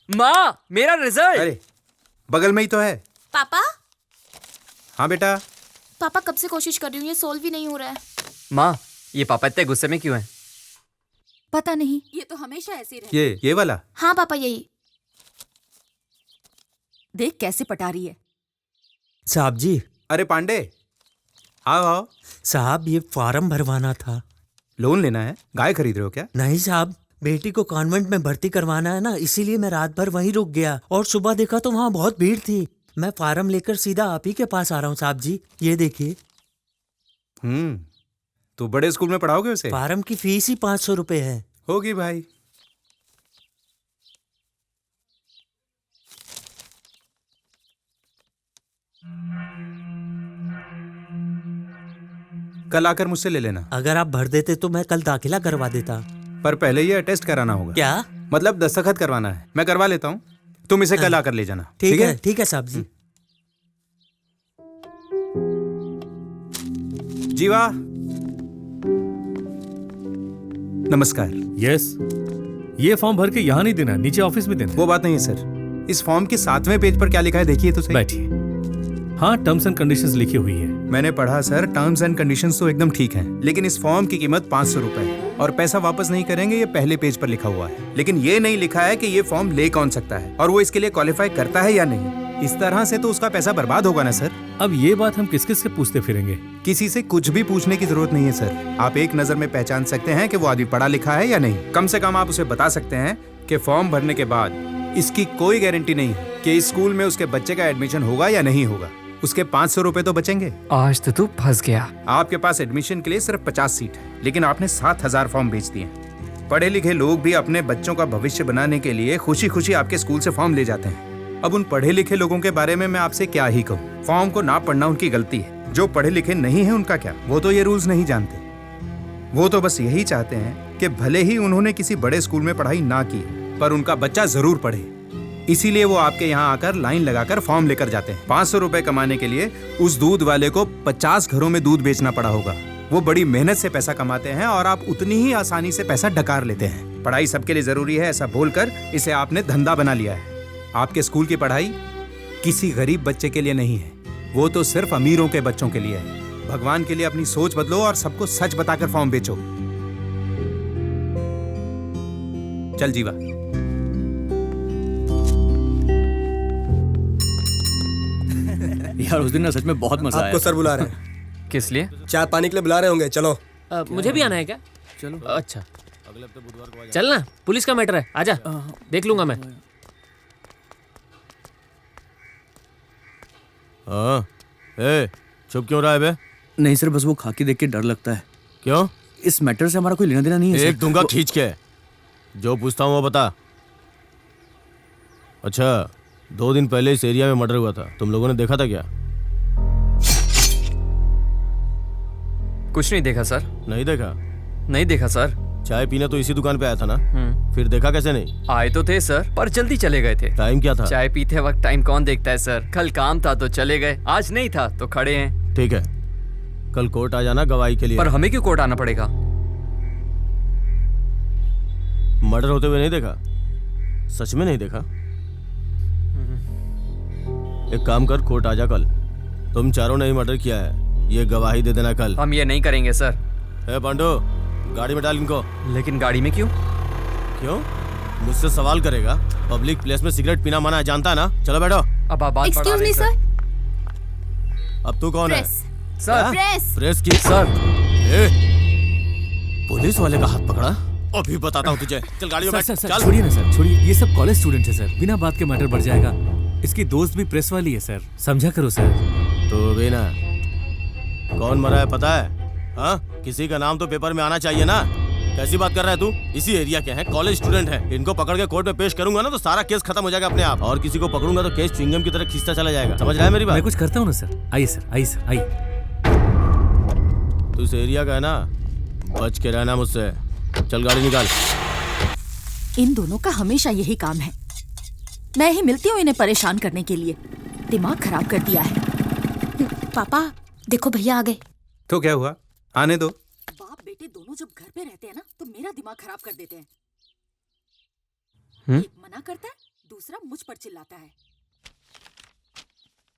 C: माँ, मेरा रिजल्ट।
D: अरे बगल में ही तो है।
O: पापा,
D: हाँ बेटा।
O: पापा कब से कोशिश कर रही हूँ, ये सोल्व ही नहीं हो रहा है।
C: माँ, ये पापा इतने गुस्से में क्यों हैं?
E: पता नहीं,
N: ये तो हमेशा ऐसे ही रहता है।
D: ये वाला?
O: हाँ पापा, यही।
E: देख कैसे पटा रही है।
H: साहब जी।
D: अरे पांडे, आओ आओ।
H: साहब, ये फॉर्म भरवाना था।
D: लोन लेना है? गाय खरीद रहे हो क्या?
H: नहीं साहब, बेटी को कॉन्वेंट में भर्ती करवाना है ना, इसीलिए मैं रात भर वहीं रुक गया और सुबह देखा तो वहाँ बहुत भीड़ थी। मैं फार्म लेकर सीधा आप ही के पास आ रहा हूँ साहब जी, ये देखिए।
D: तो बड़े स्कूल में पढ़ाओगे उसे?
H: फार्म की फीस ही 500 रुपए है।
D: होगी भाई। कल आकर मुझसे ले लेना।
H: अगर आप भर देते तो मैं कल दाखिला करवा देता।
D: पर पहले ये टेस्ट कराना होगा।
H: क्या
D: मतलब? दस्तखत करवाना है। मैं करवा लेता हूँ, तुम इसे कल आकर ले जाना।
H: ठीक है? ठीक है साहब जी।
D: जीवा, नमस्कार।
P: यस, ये फॉर्म भर के यहाँ नहीं देना, नीचे ऑफिस में देना।
D: वो बात नहीं है सर। इस फॉर्म के 7वें पेज पर क्या लिखा है देखिए तो सही।
P: बैठिए। हाँ, टर्म्स एंड कंडीशंस लिखी हुई है।
D: मैंने पढ़ा सर, टर्म्स एंड कंडीशंस तो एकदम ठीक हैं, लेकिन इस फॉर्म की कीमत 500 रुपए है और पैसा वापस नहीं करेंगे, ये पहले पेज पर लिखा हुआ है। लेकिन ये नहीं लिखा है कि ये फॉर्म ले कौन सकता है और वो इसके लिए क्वालिफाई करता है या नहीं। इस तरह से तो उसका पैसा बर्बाद होगा ना सर।
P: अब ये बात हम किस किस से पूछते फिरेंगे?
D: किसी से कुछ भी पूछने की जरूरत नहीं है सर। आप एक नजर में पहचान सकते हैं कि वो आदमी पढ़ा लिखा है या नहीं। कम से कम आप उसे बता सकते हैं कि फॉर्म भरने के बाद इसकी कोई गारंटी नहीं है कि इस स्कूल में उसके बच्चे का एडमिशन होगा या नहीं होगा। उसके 500 रुपए तो बचेंगे।
C: आज तो तू फंस गया।
D: आपके पास एडमिशन के लिए सिर्फ 50 सीट है, लेकिन आपने 7000 फॉर्म बेच दिए। पढ़े लिखे लोग भी अपने बच्चों का भविष्य बनाने के लिए खुशी खुशी आपके स्कूल से फॉर्म ले जाते हैं। अब उन पढ़े लिखे लोगों के बारे में मैं आपसे क्या ही कहूँ। फॉर्म को ना पढ़ना उनकी गलती है। जो पढ़े लिखे नहीं है उनका क्या, वो तो ये रूल्स नहीं जानते। वो तो बस यही चाहते हैं कि भले ही उन्होंने किसी बड़े स्कूल में पढ़ाई ना की पर उनका बच्चा जरूर पढ़े। इसीलिए वो आपके यहाँ आकर लाइन लगाकर फॉर्म लेकर जाते हैं। 500 रुपए कमाने के लिए उस दूध वाले को 50 घरों में दूध बेचना पड़ा होगा। वो बड़ी मेहनत से पैसा कमाते हैं और आप उतनी ही आसानी से पैसा डकार लेते हैं। पढ़ाई सबके लिए जरूरी है ऐसा बोलकर इसे आपने धंधा बना लिया है। आपके स्कूल की पढ़ाई किसी गरीब बच्चे के लिए नहीं है, वो तो सिर्फ अमीरों के बच्चों के लिए है। भगवान के लिए अपनी सोच बदलो और सबको सच बताकर फॉर्म बेचो। चल जीवा।
B: यार उस दिन ना सच में बहुत मजा आया।
R: आपको सर बुला रहे हैं।
C: किस लिए?
R: चाय पानी के लिए बुला रहे होंगे, चलो।
A: मुझे भी आना है क्या?
B: चलो।
A: अच्छा चल ना, पुलिस का मैटर है, आजा, देख लूंगा मैं।
K: हाँ, चुप क्यों रहा है बे?
B: नहीं सर, बस वो खाकी देख के डर लगता है।
K: क्यों?
B: इस मैटर से हमारा कोई लेना देना नहीं है।
K: एक दूंगा खींच के। जो पूछता हूँ वो बता। अच्छा, 2 दिन पहले इस एरिया में मर्डर हुआ था, तुम लोगों ने देखा था क्या?
C: कुछ नहीं देखा सर।
K: नहीं देखा?
C: नहीं देखा सर।
K: चाय पीने तो इसी दुकान पे आया था ना? फिर देखा कैसे नहीं?
C: आए तो थे सर, पर जल्दी चले गए थे।
K: टाइम क्या था?
C: चाय पीते वक्त टाइम कौन देखता है सर। कल काम था तो चले गए, आज नहीं था तो खड़े हैं।
K: ठीक है, कल कोर्ट आ जाना गवाही के लिए।
C: पर हमें क्यों कोर्ट आना पड़ेगा?
K: मर्डर होते हुए नहीं देखा? सच में नहीं देखा? एक काम कर, कोर्ट आ जा कल। तुम चारों ने ही मर्डर किया है, ये गवाही दे देना कल।
C: हम ये नहीं करेंगे सर।
K: पांडु, गाड़ी में डाल इनको।
C: लेकिन गाड़ी में क्यों?
K: क्यों? मुझसे सवाल करेगा? पब्लिक प्लेस में सिगरेट पीना मना है, जानता है ना? चलो बैठो।
C: अब आप बात
O: एक्सक्यूज मी सर।
K: अब तू कौन है?
C: सर
K: प्रेस की
C: सर।
K: पुलिस वाले का हाथ पकड़ा? अभी बताता हूँ तुझे। चल गाड़ी में बैठ। चल।
Q: छोड़िए ना सर, छोड़िए, ये सब कॉलेज स्टूडेंट है सर, बिना बात के मैटर बढ़ जाएगा। इसकी दोस्त भी प्रेस वाली है सर, समझा करो सर।
K: तो भी ना, कौन मरा है पता है? हाँ, किसी का नाम तो पेपर में आना चाहिए ना। कैसी बात कर रहा है तू? इसी एरिया के हैं, कॉलेज स्टूडेंट हैं। इनको पकड़ के कोर्ट में पेश करूंगा ना तो सारा केस खत्म हो जाएगा अपने आप। और किसी को पकड़ूंगा तो केस च्युइंगम की तरह खींचता चला जाएगा। समझ रहा है मेरी बात?
Q: मैं कुछ करता हूँ ना सर। आइए सर, आइए सर, आइए।
K: तू इस एरिया का है ना, बच के रहना मुझसे। चल गाड़ी निकाल।
E: इन दोनों का हमेशा यही काम है। मैं ही मिलती हूँ इन्हें परेशान करने के लिए। दिमाग खराब कर दिया है।
O: पापा देखो भैया आ गए।
D: तो क्या हुआ, आने दो।
E: बाप बेटे दोनों जब घर पे रहते हैं ना तो मेरा दिमाग खराब कर देते हैं। एक मना करता है, दूसरा मुझ पर चिल्लाता है।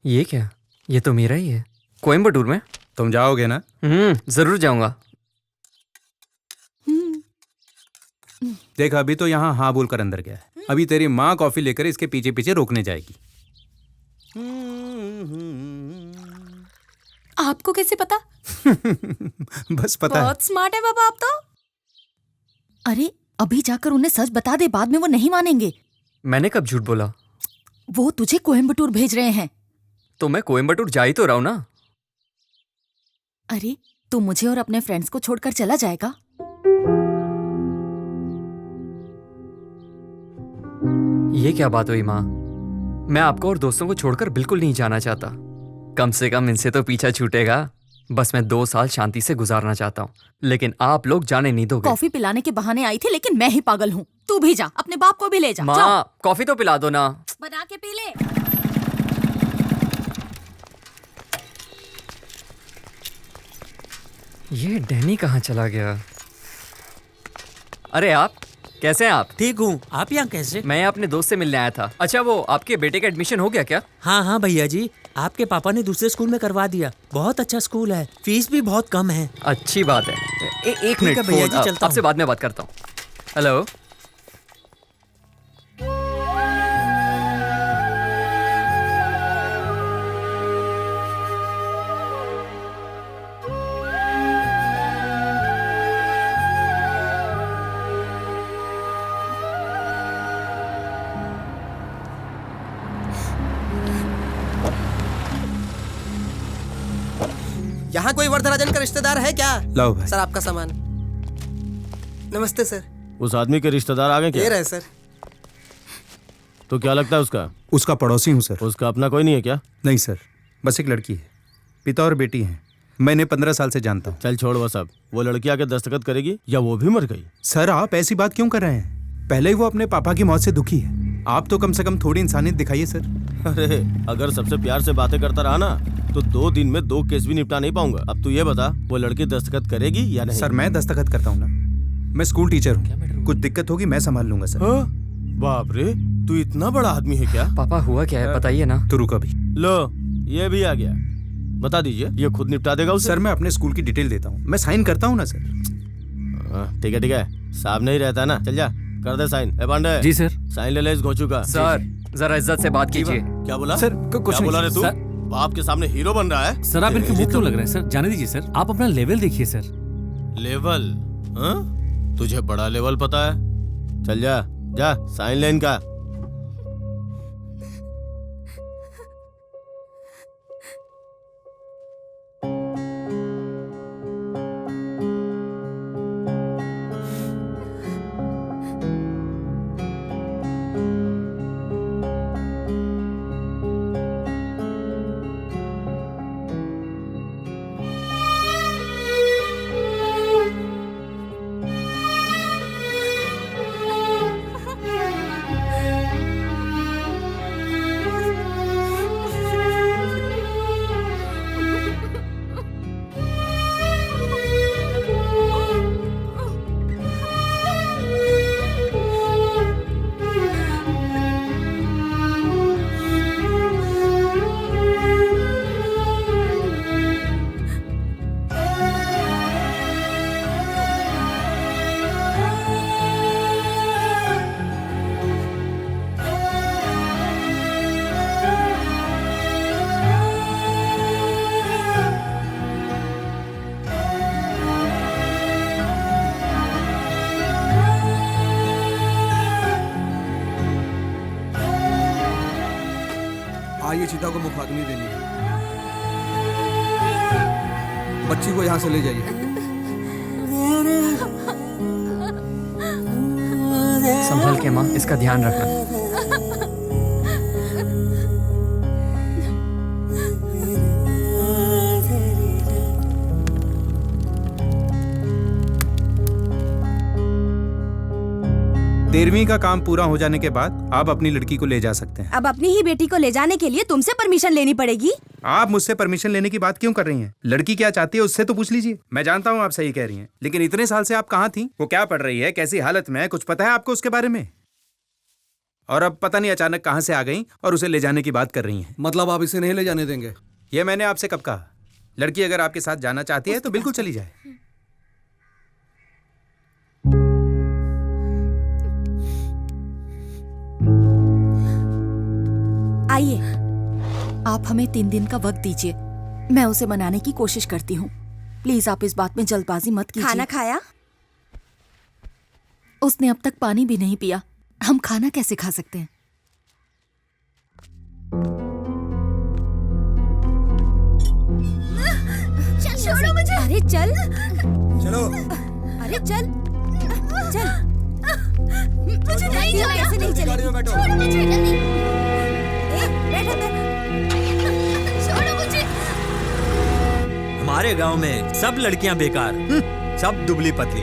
C: ये क्या? ये तो मेरा ही है। कोयम्बटूर में?
D: तुम जाओगे ना?
C: जरूर जाऊंगा।
D: देख, अभी तो यहाँ हाँ बोल कर अंदर गया है। अभी तेरी माँ कॉफी लेकर इसके पीछे पीछे रोकने जाएगी।
O: आपको कैसे पता?
D: बस पता है।
O: बहुत स्मार्ट है बाबा आप तो।
E: अरे अभी जाकर उन्हें सच बता दे, बाद में वो नहीं मानेंगे।
C: मैंने कब झूठ बोला?
E: वो तुझे कोयम्बटूर भेज रहे हैं।
C: तो मैं कोयम्बटूर जा ही तो रहा हूं ना।
E: अरे तू मुझे और अपने फ्रेंड्स को छोड़कर चला जाएगा?
C: ये क्या बात हुई माँ? मैं आपको और दोस्तों को छोड़कर बिल्कुल नहीं जाना चाहता। कम से कम इनसे तो पीछा छूटेगा। बस मैं 2 साल शांति से गुजारना चाहता हूँ, लेकिन आप लोग जाने नहीं दोगे।
E: कॉफी पिलाने के बहाने आई थी, लेकिन मैं ही पागल हूँ। तू भी जा, अपने बाप को भी ले जा।
C: माँ कॉफी तो पिला दो ना।
E: बना के पी ले।
C: ये डैनी कहाँ चला गया? अरे आप कैसे हैं? आप
H: ठीक हूँ, आप यहाँ कैसे?
C: मैं अपने दोस्त से मिलने आया था। अच्छा, वो आपके बेटे का एडमिशन हो गया क्या?
H: हाँ हाँ भैया जी, आपके पापा ने दूसरे स्कूल में करवा दिया। बहुत अच्छा स्कूल है, फीस भी बहुत कम है।
C: अच्छी बात है। एक मिनट
H: भैया जी, चलता
C: आपसे बाद में बात करता हूँ। हेलो।
R: यहाँ कोई वरदराजन का रिश्तेदार है क्या?
D: लाओ भाई।
R: सर आपका सामान। नमस्ते सर।
K: उस आदमी के रिश्तेदार आ गए क्या?
R: ये रहे सर।
K: तो क्या लगता है उसका?
D: उसका पड़ोसी हूँ सर।
K: उसका अपना कोई नहीं है क्या?
D: नहीं सर। बस एक लड़की है, पिता और बेटी हैं। मैं इन्हें 15 साल से जानता हूँ।
K: चल छोड़ वो सब। वो लड़की आके दस्तखत करेगी या वो भी मर गई?
D: सर आप ऐसी बात क्यों कर रहे हैं? पहले ही वो अपने पापा की मौत से दुखी है, आप तो कम से कम थोड़ी इंसानियत दिखाइए सर।
K: अरे अगर सबसे प्यार से बातें करता रहा ना तो 2 दिन में 2 केस भी निपटा नहीं पाऊंगा। अब तू ये बता, वो लड़की दस्तखत करेगी या नहीं?
D: सर मैं दस्तखत करता हूँ ना, मैं स्कूल टीचर हूँ, कुछ दिक्कत होगी मैं संभाल लूंगा सर।
K: बाप रे, तू इतना बड़ा आदमी है क्या?
C: पापा हुआ क्या है बताइए ना।
D: तो रुको अभी।
K: लो ये भी आ गया, बता दीजिए। ये खुद निपटा देगा उसे?
D: सर मैं अपने स्कूल की डिटेल देता हूँ, मैं साइन करता हूँ ना सर।
K: ठीक है, साहब नहीं रहता ना, चल जा कर दे साइन। ए पांडे।
Q: जी सर।
K: साइन ले ले इस घोचू का।
C: सर जरा इज्जत से बात कीजिए।
K: क्या बोला
Q: सर?
K: क्या बोला रे तू? बाप के सामने हीरो बन रहा है?
Q: सर आप इनके मुंह क्यों लग रहे हैं सर? जाने दीजिए सर, आप अपना लेवल देखिए सर।
K: लेवल? तुझे बड़ा लेवल पता है? चल जा जा साइन ले इनका।
M: आइए चीता को मुखाग्नि देनी है। बच्ची को यहाँ से ले जाइए।
C: संभल के माँ, इसका ध्यान रखना।
D: तेरहवीं का काम पूरा हो जाने के बाद आप अपनी लड़की को ले जा सकते हैं।
O: अब अपनी ही बेटी को ले जाने के लिए तुमसे परमिशन लेनी पड़ेगी।
D: आप मुझसे परमिशन लेने की बात क्यों कर रही हैं? लड़की क्या चाहती है उससे तो पूछ लीजिए। मैं जानता हूँ आप सही कह रही हैं, लेकिन इतने साल से आप कहाँ थी? वो क्या पढ़ रही है, कैसी हालत में है, कुछ पता है आपको उसके बारे में? और अब पता नहीं अचानक कहाँ से आ गई और उसे ले जाने की बात कर रही हैं।
M: मतलब आप इसे नहीं ले जाने देंगे?
D: ये मैंने आपसे कब कहा? लड़की अगर आपके साथ जाना चाहती है तो बिल्कुल चली जाए।
E: आइए, आप हमें 3 दिन का वक्त दीजिए, मैं उसे मनाने की कोशिश करती हूँ। प्लीज आप इस बात में जल्दबाजी मत कीजिए।
O: खाना खाया?
E: उसने अब तक पानी भी नहीं पिया, हम खाना कैसे खा सकते हैं?
O: छोड़ो मुझे। अरे चल।
M: चलो।
O: अरे चल चल। मुझे नहीं जाना। ऐसे नहीं चलेगी। छोड़ो मुझे जल्दी। बैठो छोड़ो मुझे।
H: हमारे गांव में सब लड़कियां बेकार, सब दुबली पतली।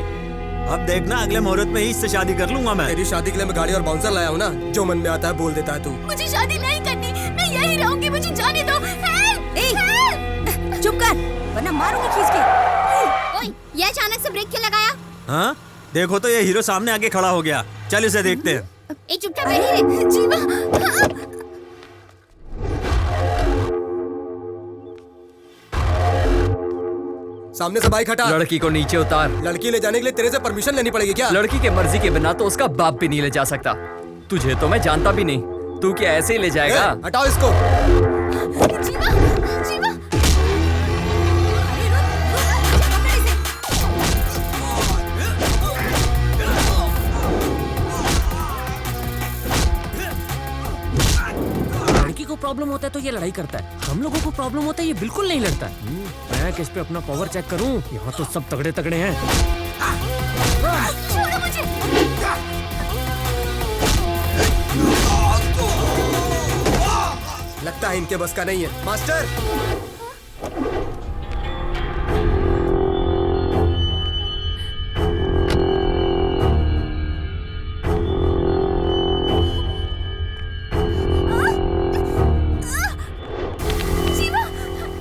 H: अब देखना अगले मुहूर्त में ही इससे शादी कर लूंगा मैं।
R: तेरी शादी के लिए मैं गाड़ी और बाउंसर लाया हूँ ना, जो मन में आता है बोल देता है तू।
O: मुझे शादी नहीं करनी, मैं यही रहूंगी, मुझे जाने दो। चुप कर वरना मारूंगी खींच के।
N: ओए, ये अचानक से ब्रेक क्यों लगाया?
H: हाँ देखो तो ये हीरो सामने आके खड़ा हो गया। चल इसे देखते हैं।
N: ए चुपचाप बैठी रहे। जीवा।
R: सामने से बाइक हटा।
C: लड़की को नीचे उतार।
R: लड़की ले जाने के लिए तेरे से परमिशन लेनी पड़ेगी क्या?
C: लड़की के मर्जी के बिना तो उसका बाप भी नहीं ले जा सकता। तुझे तो मैं जानता भी नहीं, तू क्या ऐसे ही ले जाएगा?
R: हटाओ इसको।
N: जीवा, जीवा।
A: लड़की को प्रॉब्लम होता है तो ये लड़ाई करता है, हम लोगों को प्रॉब्लम होता है ये बिल्कुल नहीं लड़ता है। मैं किस पे अपना पावर चेक करूं? यहाँ तो सब तगड़े तगड़े हैं।
N: छोड़ो मुझे।
R: लगता है इनके बस का नहीं है। मास्टर,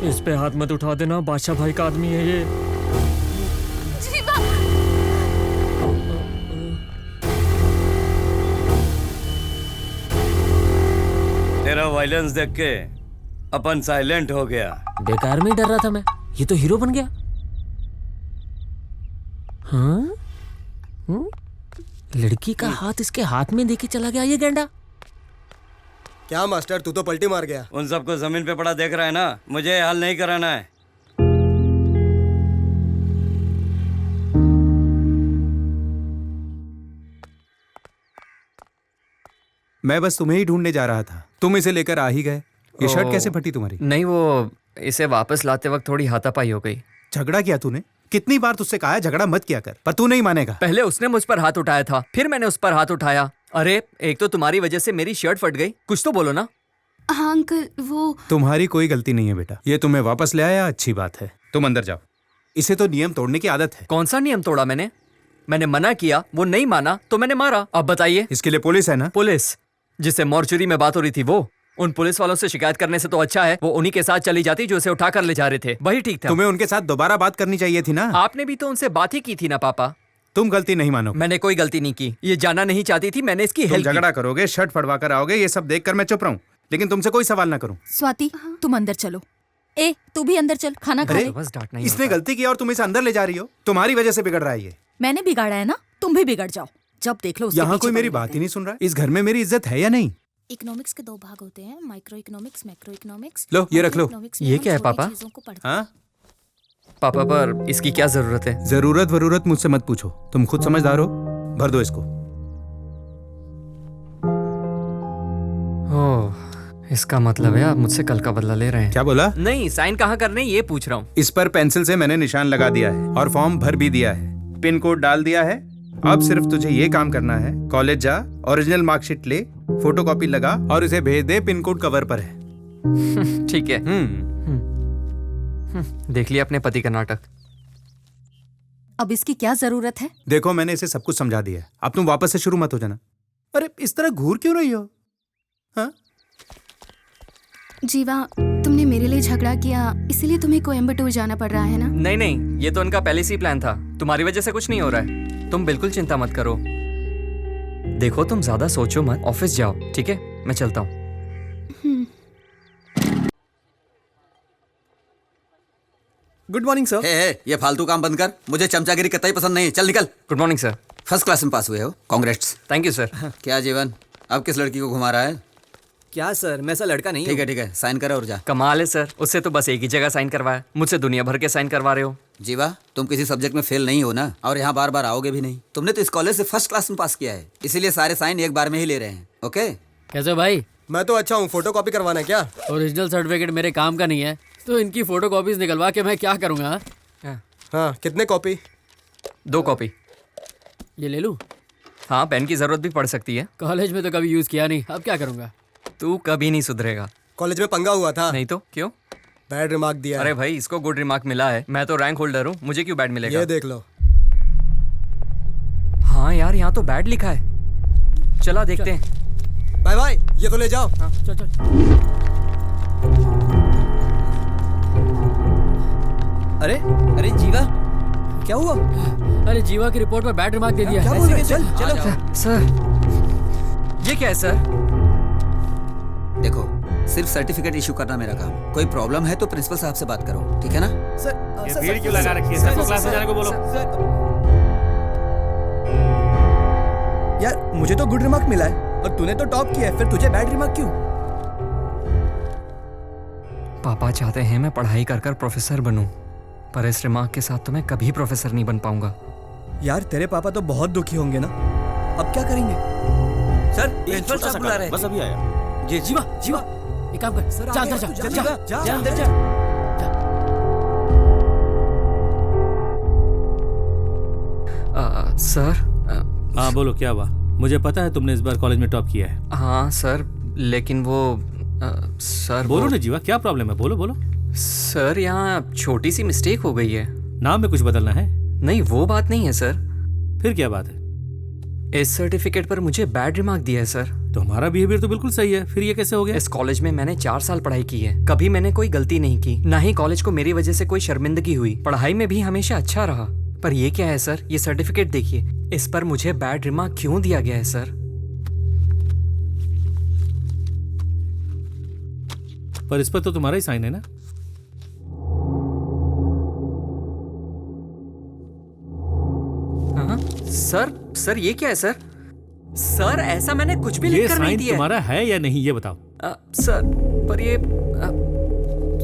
S: इस पे हाथ मत उठा देना, बादशाह भाई का आदमी है ये।
L: तेरा वायलेंस देख के अपन साइलेंट हो गया।
A: बेकार में ही डर रहा था मैं, ये तो हीरो बन गया। हाँ? लड़की का हाथ इसके हाथ में देके चला गया ये गेंडा।
R: क्या मास्टर, तू तो पलटी मार गया।
L: उन सबको जमीन पे पड़ा देख रहा है ना, मुझे हाल नहीं कराना है।
D: मैं बस तुम्हें ही ढूंढने जा रहा था, तुम इसे लेकर आ ही गए। ये शर्ट कैसे फटी तुम्हारी?
C: नहीं, वो इसे वापस लाते वक्त थोड़ी हाथापाई हो गई।
D: झगड़ा किया तूने? कितनी बार तुझसे कहा है झगड़ा मत किया कर, पर तू नहीं मानेगा।
C: पहले उसने मुझ पर हाथ उठाया था, फिर मैंने उस पर हाथ उठाया। अरे एक तो तुम्हारी वजह से मेरी शर्ट फट गई, कुछ तो बोलो ना।
N: हाँ अंकल, वो
D: तुम्हारी कोई गलती नहीं है बेटा, ये तुम्हें वापस ले आया, अच्छी बात है। तुम अंदर जाओ, इसे तो नियम तोड़ने की आदत है।
C: कौन सा नियम तोड़ा मैंने? मैंने मना किया, वो नहीं माना तो मैंने मारा। अब बताइए।
D: इसके लिए पुलिस है ना?
C: पुलिस जिससे मॉर्चुरी में बात हो रही थी वो। उन पुलिस वालों से शिकायत करने से तो अच्छा है वो उन्हीं के साथ चली जाती जो उसे उठा कर ले जा रहे थे, वही ठीक था।
D: तुम्हें उनके साथ दोबारा बात करनी चाहिए थी ना।
C: आपने भी तो उनसे बात ही की थी ना पापा।
D: तुम गलती नहीं मानो।
C: मैंने कोई गलती नहीं की, ये जाना नहीं चाहती थी, मैंने इसकी हेल्प की।
D: झगड़ा करोगे, शर्ट फड़वा कर आओगे, ये सब देखकर मैं चुप रहूं, लेकिन तुमसे कोई सवाल ना करूं।
E: स्वाति, तुम अंदर चलो। ए, तू भी अंदर चल, खाना खा ले।
D: इसने गलती की और तुम इसे अंदर ले जा रही हो। तुम्हारी वजह से बिगड़ रहा है ये।
E: मैंने बिगाड़ा है ना, तुम भी बिगड़ जाओ। जब देख लो उसके
D: यहाँ
E: पीछे
D: कोई मेरी
E: पड़े
D: बात ही नहीं सुन रहा। इस घर में मेरी इज्जत है या नहीं?
O: इकोनॉमिक्स के 2 भाग होते हैं, माइक्रो इकोनॉमिक्स, मैक्रो इकोनॉमिक्स।
D: लो ये रख लो।
C: ये क्या है पापा?
D: हाँ
C: पापा, पर इसकी क्या जरूरत है?
D: जरूरत मुझसे मत पूछो, तुम खुद समझदार हो। भर दो इसको।
C: ओह, इसका मतलब है आप मुझसे कल का बदला ले रहे हैं।
D: क्या बोला?
C: नहीं, साइन कहाँ करने ये पूछ रहा हूँ।
D: इस पर पेंसिल से मैंने निशान लगा दिया है और फॉर्म भर भी दिया है, पिन कोड डाल दिया है। अब सिर्फ तुझे ये काम करना है, कॉलेज जा, ओरिजिनल मार्कशीट ले, फोटोकॉपी लगा और इसे भेज दे। पिन कोड कवर पर है।
C: ठीक है। देख लिया अपने पति का नाटक।
E: अब इसकी क्या जरूरत है?
D: देखो मैंने इसे सब कुछ समझा दिया है, अब तुम वापस से शुरू मत हो जाना। अरे इस तरह घूर क्यों रही हो? हाँ?
N: जीवा, तुमने मेरे लिए झगड़ा किया, इसीलिए तुम्हें कोयम्बटूर जाना पड़ रहा है ना?
C: नहीं, ये तो उनका पहले से ही प्लान था। तुम्हारी वजह से कुछ नहीं हो रहा है, तुम बिल्कुल चिंता मत करो। देखो तुम ज्यादा सोचो मत, ऑफिस जाओ, ठीक है? मैं चलता हूँ।
G: Good morning sir. ये फालतू काम बंद कर, मुझे चमचागिरी कतई पसंद नहीं। चल निकल।
C: Good morning sir.
G: First class में पास हुए हो, कांग्रेट्स।
C: Thank you sir.
G: क्या जीवन, अब किस लड़की को घुमा रहा है?
F: क्या सर, मैं ऐसा लड़का नहीं।
G: ठीक है, साइन करो और जा।
C: कमाल है सर, उससे तो बस एक ही जगह साइन करवाया, मुझसे दुनिया भर के साइन करवा रहे हो।
G: जीवा, तुम किसी सब्जेक्ट में फेल नहीं हो ना, और यहाँ बार बार आओगे भी नहीं। तुमने तो इस कॉलेज से फर्स्ट क्लास में पास किया है, इसीलिए सारे साइन एक बार में ही ले रहे हैं। ओके?
A: कैसे भाई?
R: मैं तो अच्छा हूँ। फोटो कॉपी करवाना है क्या?
A: ओरिजिनल सर्टिफिकेट मेरे काम का नहीं है, तो इनकी फोटो कॉपीज निकलवा के मैं क्या करूँगा?
R: हाँ, कितने कॉपी?
C: 2 कॉपी।
A: ये ले लूँ?
C: हाँ, पेन की जरूरत भी पड़ सकती है।
A: कॉलेज में तो कभी यूज किया नहीं, अब क्या करूँगा?
C: तू कभी नहीं सुधरेगा।
R: कॉलेज में पंगा हुआ था।
C: नहीं तो क्यों?
R: बैड रिमार्क दिया।
C: अरे भाई, इसको गुड रिमार्क मिला है, मैं तो रैंक होल्डर हूँ, मुझे क्यों बैड मिलेगा?
R: ये देख लो।
C: हाँ यार, यहाँ तो बैड लिखा है। चला देखते हैं।
R: बाय बाय, ये तो ले जाओ।
A: हाँ, चल।
F: अरे जीवा, क्या हुआ?
A: अरे जीवा की रिपोर्ट पर बैड रिमार्क दे दिया।
R: क्या बोल रहे? चलो।
C: सर, ये क्या है सर?
G: देखो, सिर्फ सर्टिफिकेट इशू करना मेरा काम। कोई प्रॉब्लम है तो प्रिंसिपल साहब से बात करो, ठीक है ना?
Q: सर, भीड़ क्यों लगा रखी है? सबको क्लास में जाने को बोलो।
B: यार मुझे तो गुड रिमार्क मिला है और तूने तो टॉप किया है, फिर तुझे बैड रिमार्क क्यों?
C: पापा चाहते हैं मैं पढ़ाई कर कर प्रोफेसर बनूं, पर इस रिमार्क के साथ तो मैं कभी प्रोफेसर नहीं बन पाऊंगा।
B: यार तेरे पापा तो बहुत दुखी होंगे ना, अब क्या करेंगे?
F: सर, प्रिंसिपल साहब बुला रहे हैं।
K: बस अभी आया।
F: जी
A: जीवा, एक काम कर, जा अंदर जा अंदर जा।
C: सर।
Q: हाँ बोलो, क्या हुआ? मुझे पता है तुमने इस बार कॉलेज में टॉप किया है।
C: हाँ सर, लेकिन वो सर
P: बोलो ना जीवा, क्या प्रॉब्लम है? बोलो बोलो।
C: सर यहाँ छोटी सी मिस्टेक हो गई है।
P: नाम में कुछ बदलना है?
C: नहीं, वो बात नहीं है सर।
P: फिर क्या बात है?
C: इस सर्टिफिकेट पर मुझे बैड रिमार्क दिया है सर।
P: तो हमारा बिहेवियर तो बिल्कुल सही है, फिर ये कैसे हो गया?
C: इस कॉलेज में मैंने 4 साल पढ़ाई की है, कभी मैंने कोई गलती नहीं की, ना ही कॉलेज को मेरी वजह से कोई शर्मिंदगी हुई। पढ़ाई में भी हमेशा अच्छा रहा। पर ये क्या है सर? ये सर्टिफिकेट देखिए, इस पर मुझे बैड रिमार्क क्यों दिया गया है सर?
P: पर इस पर तो तुम्हारा ही साइन है ना?
C: हाँ सर ये क्या है सर? सर ऐसा मैंने कुछ भी
P: ये
C: लिख कर नहीं
P: साइन
C: दिया।
P: तुम्हारा है या नहीं, ये बताओ।
C: सर पर ये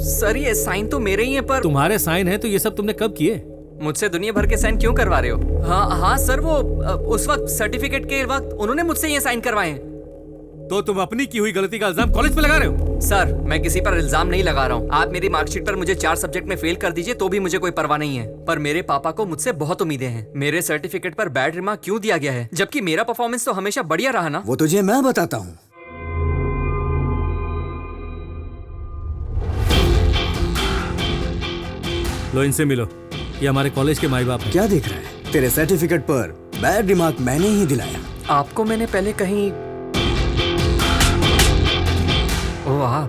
C: सर ये साइन तो मेरे ही है। पर
P: तुम्हारे साइन है तो ये सब तुमने कब किए?
C: मुझसे दुनिया भर के साइन क्यों करवा रहे हो? हाँ सर, वो उस वक्त सर्टिफिकेट के वक्त उन्होंने मुझसे ये साइन करवाए हैं।
P: तो तुम अपनी की हुई गलती का इल्जाम कॉलेज पे लगा रहे हो?
C: सर मैं किसी पर इल्जाम नहीं लगा रहा हूँ। आप मेरी मार्कशीट पर मुझे 4 सब्जेक्ट में फेल कर दीजिए तो भी मुझे कोई परवाह नहीं है। पर मेरे पापा को मुझसे बहुत उम्मीदें हैं। मेरे सर्टिफिकेट पर बैड रिमार्क क्यों दिया गया है, जबकि मेरा परफॉर्मेंस तो हमेशा बढ़िया रहा ना?
G: वो तुझे मैं बताता हूँ।
P: लो इनसे मिलो, ये हमारे कॉलेज के माई बाप हैं।
G: क्या देख रहा है? तेरे सर्टिफिकेट पर बैड रिमार्क मैंने ही दिलाया।
C: आपको मैंने पहले कहीं वाह,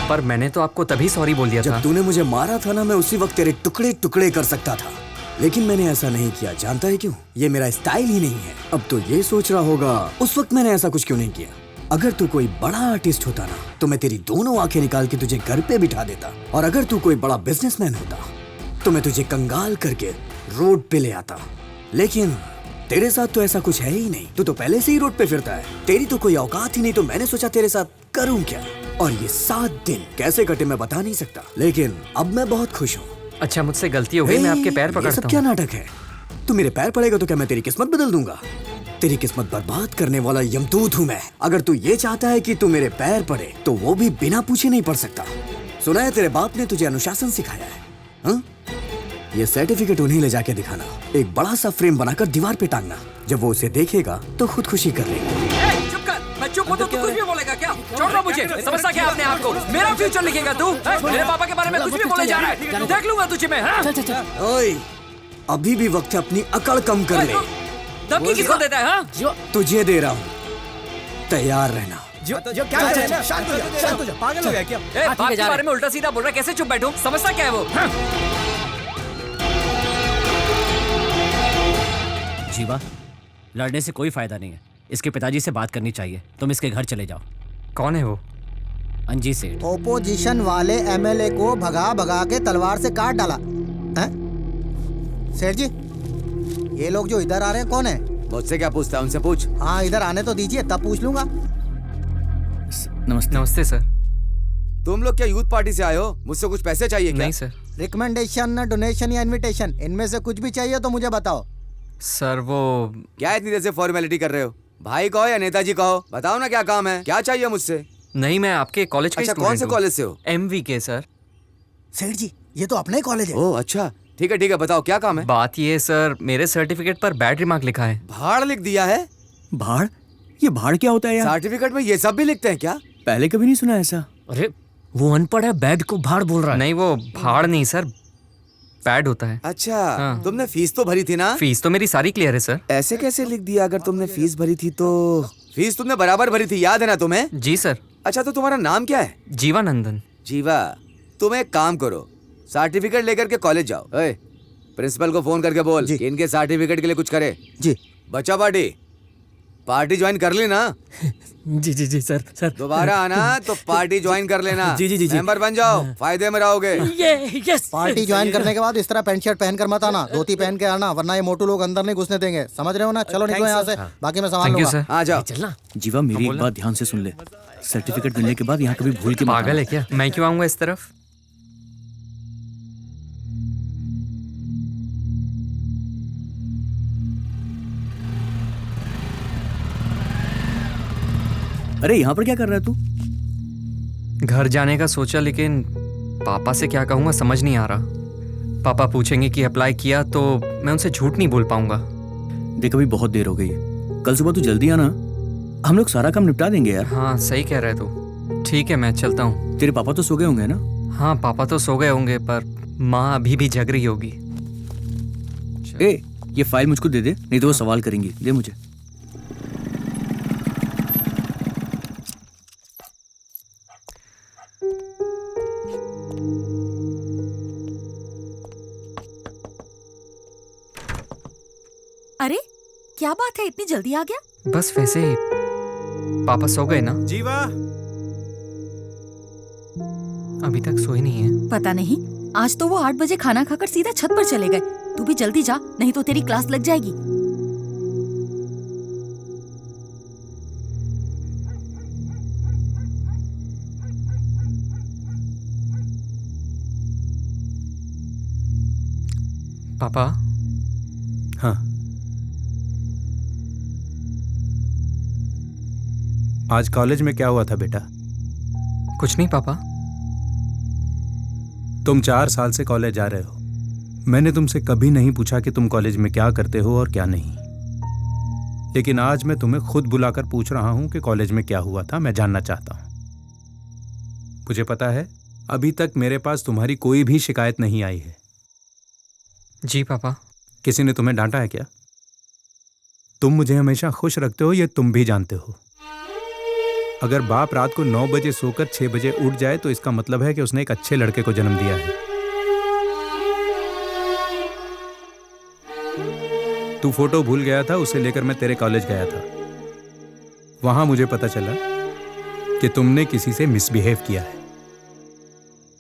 C: पर मैंने तो आपको तभी सॉरी बोल दिया था
G: जब तूने मुझे मारा था ना, मैं उसी वक्त तेरे टुकड़े टुकड़े कर सकता था, लेकिन मैंने ऐसा नहीं किया। जानता है क्यों? ये मेरा स्टाइल ही नहीं है। अब तो ये सोच रहा होगा उस वक्त मैंने ऐसा कुछ क्यों नहीं किया। अगर तू कोई बड़ा आर्टिस्ट होता ना तो मैं तेरी दोनों आंखें निकाल के तुझे घर पे बिठा देता, और अगर तू कोई बड़ा बिजनेसमैन होता तो मैं तुझे कंगाल करके रोड पे ले आता। लेकिन तेरे साथ तो ऐसा कुछ है ही नहीं। तू तो पहले से ही रोड पे फिरता है, तेरी तो कोई औकात ही नहीं। तो मैंने सोचा तेरे साथ करूं क्या, और ये 7 दिन कैसे कटे मैं बता नहीं सकता, लेकिन अब मैं बहुत खुश हूँ।
C: अच्छा मुझसे गलती हो गई, मैं आपके पैर पकड़ता हूँ।
G: ये सब क्या नाटक है? तू मेरे पैर पड़ेगा तो क्या मैं तेरी किस्मत बदल दूंगा? तेरी किस्मत बर्बाद करने वाला यमदूत हूँ मैं। अगर तू ये चाहता है कि तू मेरे पैर पड़े तो वो भी बिना पूछे नहीं पड़ सकता। सुना है तेरे बाप ने तुझे अनुशासन सिखाया है, हाँ? ये सर्टिफिकेट उन्हें ले जाके दिखाना, एक बड़ा सा फ्रेम बनाकर दीवार पे टांगना। जब वो उसे देखेगा तो खुदकुशी कर लेगा।
C: चुप कर, मैं चुप हूँ तो तू कुछ भी बोलेगा क्या? छोड़ दो मुझे, समझता क्या अपने आप को? मेरा फ्यूचर लिखेगा तू? मेरे पापा के बारे में कुछ भी बोले जा रहा है, देख लूंगा तुझे मैं।
G: ओए, अभी भी वक्त है अपनी अकड़ कम कर ले।
C: धमकी किसको देता है? हाँ
G: तुझे दे रहा हूँ, तैयार रहना।
K: जो क्या कर रहे हैं? शांत हो जा, शांत हो जा। पागल हो गया क्या?
C: बाप के बारे में उल्टा सीधा बोल रहा है, कैसे चुप बैठूं? समझता क्या है वो?
B: जीवा, लड़ने से कोई फायदा नहीं है। इसके पिताजी से बात करनी चाहिए। तुम इसके घर चले जाओ।
C: कौन है वो?
B: अंजी सेठ।
I: ओपोजिशन वाले एमएलए को भगा भगा के तलवार से काट डाला हैं? सेठ जी, ये लोग जो इधर आ रहे हैं कौन है?
G: मुझसे क्या पूछता है? उनसे पूछ।
I: हाँ इधर आने तो दीजिए, तब पूछ लूंगा।
B: नमस्ते।
C: नमस्ते सर।
G: तुम लोग क्या यूथ पार्टी से आए हो? मुझसे कुछ पैसे चाहिए क्या?
C: नहीं सर।
I: रिकमेंडेशन, डोनेशन या इनविटेशन, इनमें से कुछ भी चाहिए तो मुझे बताओ।
C: सर वो
G: क्या इतनी देर से फॉर्मेलिटी कर रहे हो? भाई कहो या नेताजी कहो, बताओ ना क्या काम है, क्या चाहिए मुझसे?
C: नहीं, मैं आपके कॉलेज का
G: अच्छा,
C: स्टूडेंट
G: कौन से
C: हूँ।
G: कॉलेज से हो?
C: MVK sir.
I: सेठ जी, ये तो अपना ही कॉलेज है।
G: ओह अच्छा, ठीक है, बताओ क्या काम है?
C: बात ये है सर, मेरे सर्टिफिकेट पर बैड रिमार्क लिखा है।
G: भाड़ लिख दिया है?
B: भाड़? ये भाड़ क्या होता है यार?
G: सर्टिफिकेट में ये सब भी लिखते हैं क्या?
B: पहले कभी नहीं सुना ऐसा।
A: अरे वो अनपढ़ है, बैड को भाड़ बोल रहा है।
C: नहीं, वो भाड़ नहीं सर, बैड होता है।
G: अच्छा
C: हाँ।
G: तुमने फीस तो भरी थी ना?
C: फीस तो मेरी सारी क्लियर है सर।
G: ऐसे कैसे लिख दिया? अगर तुमने फीस भरी थी तो फीस तुमने बराबर भरी थी, याद है ना तुम्हें?
C: जी सर।
G: अच्छा तो तुम्हारा नाम क्या है?
C: जीवानंदन।
G: जीवा, तुम एक काम करो, सर्टिफिकेट लेकर के कॉलेज जाओ। प्रिंसिपल को फोन करके बोल कि इनके सर्टिफिकेट के लिए कुछ करे।
I: जी।
G: बच्चा पार्टी ज्वाइन कर ली ना?
A: जी सर।
G: दोबारा आना तो पार्टी ज्वाइन कर लेना।
A: जी।
G: मेंबर बन जाओ, फायदे में रहोगे।
A: यस।
I: पार्टी ज्वाइन करने के बाद इस तरह पैंट शर्ट पहन कर मत आना, धोती पहन के आना, वरना ये मोटू लोग अंदर नहीं घुसने देंगे। समझ रहे हो ना? चलो निकलो यहाँ से, बाकी मैं संभाल लूंगा।
G: आ जाओ।
A: चलना।
B: जीवा, मेरी एक बात ध्यान से सुन ले। सर्टिफिकेट मिलने के बाद यहाँ कभी भूल के मत
C: पागल
B: आना।
C: है क्या? मैं क्यों आऊंगा इस तरफ?
B: अरे यहाँ पर क्या कर रहा है तू?
C: घर जाने का सोचा, लेकिन पापा से क्या कहूँगा समझ नहीं आ रहा। पापा पूछेंगे कि अप्लाई किया तो मैं उनसे झूठ नहीं बोल पाऊंगा।
B: देख, अभी बहुत देर हो गई है, कल सुबह तू जल्दी आना, हम लोग सारा काम निपटा देंगे यार।
C: हाँ सही कह रहे तू। ठीक है मैं चलता हूँ।
B: तेरे पापा तो सो गए होंगे ना?
C: हाँ पापा तो सो गए होंगे पर माँ अभी भी जग रही होगी।
B: ए, ये फाइल मुझको दे दे, नहीं तो वो सवाल करेंगी। दे मुझे।
E: अरे क्या बात है, इतनी जल्दी आ गया?
C: बस वैसे ही पापा सो गए ना?
D: जीवा
C: अभी तक सोए नहीं है।
E: पता नहीं, आज तो वो 8 बजे खाना खाकर सीधा छत पर चले गए। तू भी जल्दी जा, नहीं तो तेरी क्लास लग जाएगी।
C: पापा।
D: हाँ आज कॉलेज में क्या हुआ था बेटा?
C: कुछ नहीं पापा।
D: तुम 4 साल से कॉलेज जा रहे हो। मैंने तुमसे कभी नहीं पूछा कि तुम कॉलेज में क्या करते हो और क्या नहीं, लेकिन आज मैं तुम्हें खुद बुलाकर पूछ रहा हूं कि कॉलेज में क्या हुआ था। मैं जानना चाहता हूं। मुझे पता है अभी तक मेरे पास तुम्हारी कोई भी शिकायत नहीं आई है।
C: जी पापा।
D: किसी ने तुम्हें डांटा है क्या? तुम मुझे हमेशा खुश रखते हो, ये तुम भी जानते हो। अगर बाप रात को 9 बजे सोकर 6 बजे उठ जाए तो इसका मतलब है कि उसने एक अच्छे लड़के को जन्म दिया है। तू फोटो भूल गया था, उसे लेकर मैं तेरे कॉलेज गया था। वहां मुझे पता चला कि तुमने किसी से मिसबिहेव किया है।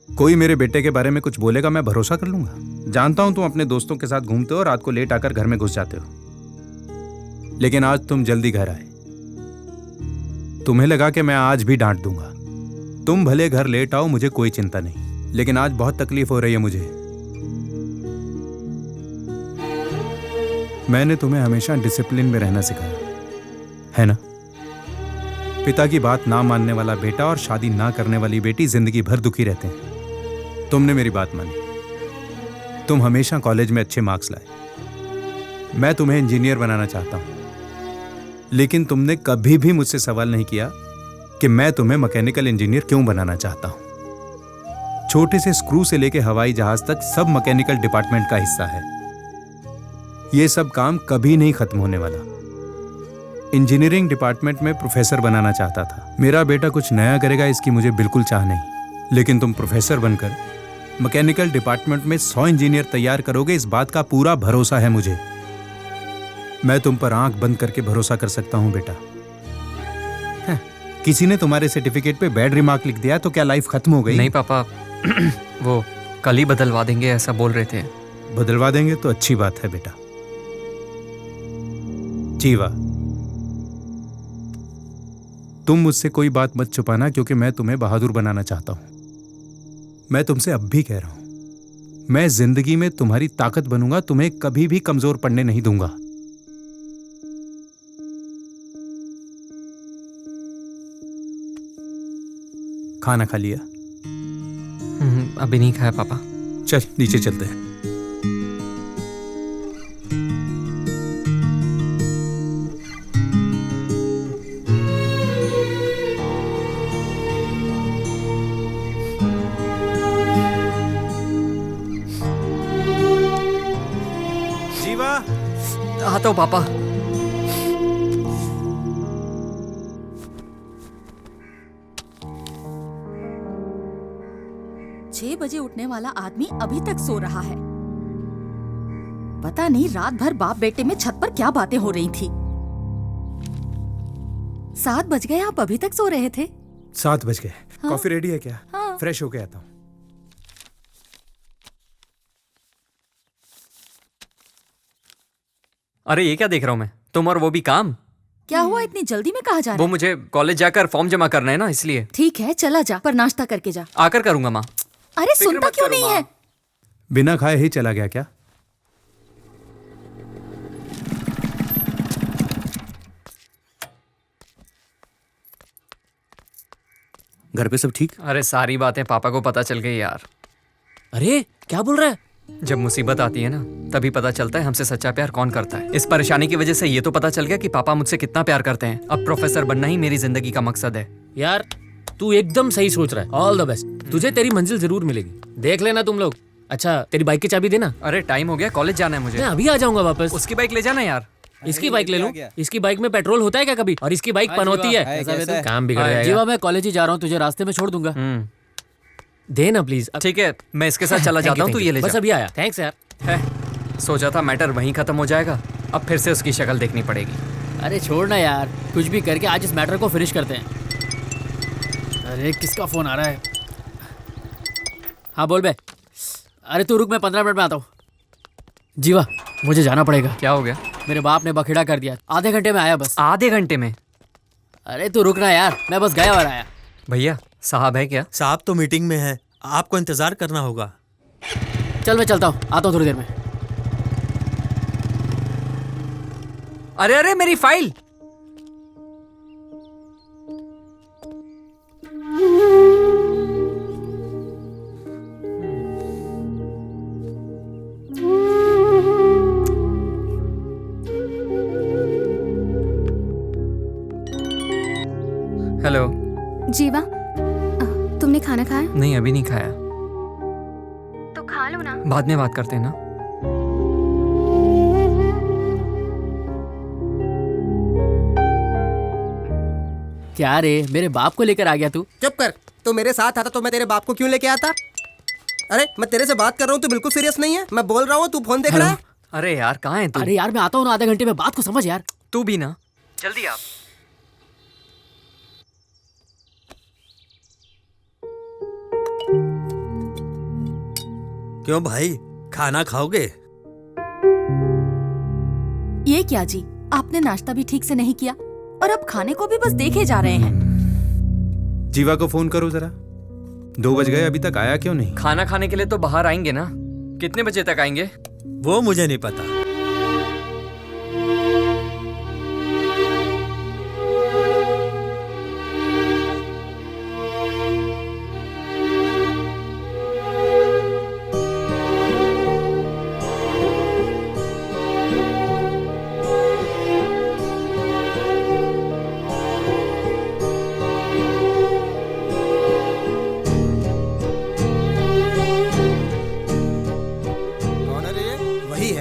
D: कोई मेरे बेटे के बारे में कुछ बोलेगा, मैं भरोसा कर लूंगा। जानता हूं तुम अपने दोस्तों के साथ घूमते हो, रात को लेट आकर घर में घुस जाते हो, लेकिन आज तुम जल्दी घर आए। तुम्हें लगा कि मैं आज भी डांट दूंगा। तुम भले घर लेट आओ, मुझे कोई चिंता नहीं, लेकिन आज बहुत तकलीफ हो रही है मुझे। मैंने तुम्हें हमेशा डिसिप्लिन में रहना सिखाया है ना? पिता की बात ना मानने वाला बेटा और शादी ना करने वाली बेटी जिंदगी भर दुखी रहते हैं। तुमने मेरी बात मानी, तुम हमेशा कॉलेज में अच्छे मार्क्स लाए। मैं तुम्हें इंजीनियर बनाना चाहता हूं, लेकिन तुमने कभी भी मुझसे सवाल नहीं किया कि मैं तुम्हें मैकेनिकल इंजीनियर क्यों बनाना चाहता हूं। छोटे से स्क्रू से लेकर हवाई जहाज तक सब मैकेनिकल डिपार्टमेंट का हिस्सा है। यह सब काम कभी नहीं खत्म होने वाला। इंजीनियरिंग डिपार्टमेंट में प्रोफेसर बनाना चाहता था। मेरा बेटा कुछ नया करेगा इसकी मुझे बिल्कुल चाह नहीं, लेकिन तुम प्रोफेसर बनकर मैकेनिकल डिपार्टमेंट में 100 इंजीनियर तैयार करोगे, इस बात का पूरा भरोसा है मुझे। मैं तुम पर आंख बंद करके भरोसा कर सकता हूं बेटा। किसी ने तुम्हारे सर्टिफिकेट पे बैड रिमार्क लिख दिया तो क्या लाइफ खत्म हो गई?
C: नहीं पापा, वो कल ही बदलवा देंगे ऐसा बोल रहे थे।
D: बदलवा देंगे तो अच्छी बात है बेटा। जीवा, तुम मुझसे कोई बात मत छुपाना, क्योंकि मैं तुम्हें बहादुर बनाना चाहता हूं। मैं तुमसे अब भी कह रहा हूं, मैं जिंदगी में तुम्हारी ताकत बनूंगा, तुम्हें कभी भी कमजोर पड़ने नहीं दूंगा। खाना खा लिया?
C: अभी नहीं खाया पापा।
D: चल नीचे चलते हैं। जीवा,
C: आता हूँ पापा।
E: 6 बजे उठने वाला आदमी अभी तक सो रहा है। पता नहीं रात भर बाप बेटे में छत पर क्या बातें हो रही थी। 7 बज गए, आप अभी तक सो रहे थे?
D: 7 बज गए।
E: हाँ?
D: कॉफी रेडी है क्या?
E: हाँ।
D: फ्रेश होके आता हूँ।
C: अरे ये क्या देख रहा हूँ मैं? तुम और वो भी काम?
E: क्या हुआ, इतनी जल्दी में कहाँ जा रहा
C: वो
E: है?
C: मुझे कॉलेज जाकर फॉर्म जमा करना है ना, इसलिए।
E: ठीक है चला जा, पर नाश्ता करके जा।
C: आकर करूंगा माँ।
E: अरे सुनता क्यों नहीं है?
D: बिना खाए ही चला गया क्या?
B: घर पे सब ठीक?
C: अरे सारी बातें पापा को पता चल गई यार।
A: अरे क्या बोल रहा है?
C: जब मुसीबत आती है ना तभी पता चलता है हमसे सच्चा प्यार कौन करता है। इस परेशानी की वजह से ये तो पता चल गया कि पापा मुझसे कितना प्यार करते हैं। अब प्रोफेसर बनना ही मेरी जिंदगी का मकसद है।
A: यार तू एकदम सही सोच रहा है। All the best. तुझे तेरी मंजिल जरूर मिलेगी, देख लेना तुम लोग। अच्छा तेरी बाइक की चाबी देना।
C: अरे टाइम हो गया, कॉलेज जाना है मुझे।
A: मैं अभी आ जाऊंगा वापस।
C: उसकी बाइक ले जाना यार।
A: इसकी बाइक ले लूं? इसकी बाइक में पेट्रोल होता है क्या कभी? और इसकी बाइक पनौती है, काम बिगड़ जाएगा।
B: जीवा मैं कॉलेज ही जा रहा हूँ, तुझे रास्ते में छोड़ दूंगा।
A: देना प्लीज।
C: ठीक है मैं इसके साथ चला जाता हूँ, तू ये ले जा।
A: बस अभी आया। थैंक्स यार।
C: सोचा था मैटर वहीं खत्म हो जाएगा, अब फिर से उसकी शक्ल देखनी पड़ेगी।
B: अरे छोड़ना यार, कुछ भी करके आज इस मैटर को फिनिश करते हैं। अरे किसका फोन आ रहा है? हाँ बोल बे। अरे तू रुक, मैं 15 मिनट में आता हूँ। जीवा मुझे जाना पड़ेगा।
C: क्या हो गया?
B: मेरे बाप ने बखेड़ा कर दिया, आधे घंटे में आया बस।
C: आधे घंटे में?
B: अरे तू रुकना यार, मैं बस गया और आया।
C: भैया साहब है क्या?
H: साहब तो मीटिंग में है, आपको इंतजार करना होगा।
B: चल मैं चलता हूँ, आता हूँ थोड़ी देर में।
C: अरे अरे मेरी फाइल। हेलो
N: जीवा, तुमने खाना खाया?
C: नहीं अभी नहीं खाया।
N: तो खा लो ना।
C: बाद में बात करते हैं ना।
B: क्या रे, मेरे बाप को लेकर आ गया तू?
R: चुप कर। तो मेरे साथ आता तो मैं तेरे बाप को क्यों लेके आता? अरे मैं तेरे से बात कर रहा हूँ, तू बिल्कुल सीरियस नहीं है। मैं बोल रहा हूँ, तू फोन देख रहा है।
C: अरे यार कहाँ है तू?
B: अरे यार मैं आता हूँ ना, आधे घंटे में। बात को समझ यार।
C: तू भी ना, जल्दी आ।
H: क्यों भाई, खाना खाओगे?
E: ये क्या जी, आपने नाश्ता भी ठीक से नहीं किया और अब खाने को भी बस देखे जा रहे हैं।
D: जीवा को फोन करो जरा, 2 बज गए, अभी तक आया क्यों नहीं?
C: खाना खाने के लिए तो बाहर आएंगे ना। कितने बजे तक आएंगे?
H: वो मुझे नहीं पता।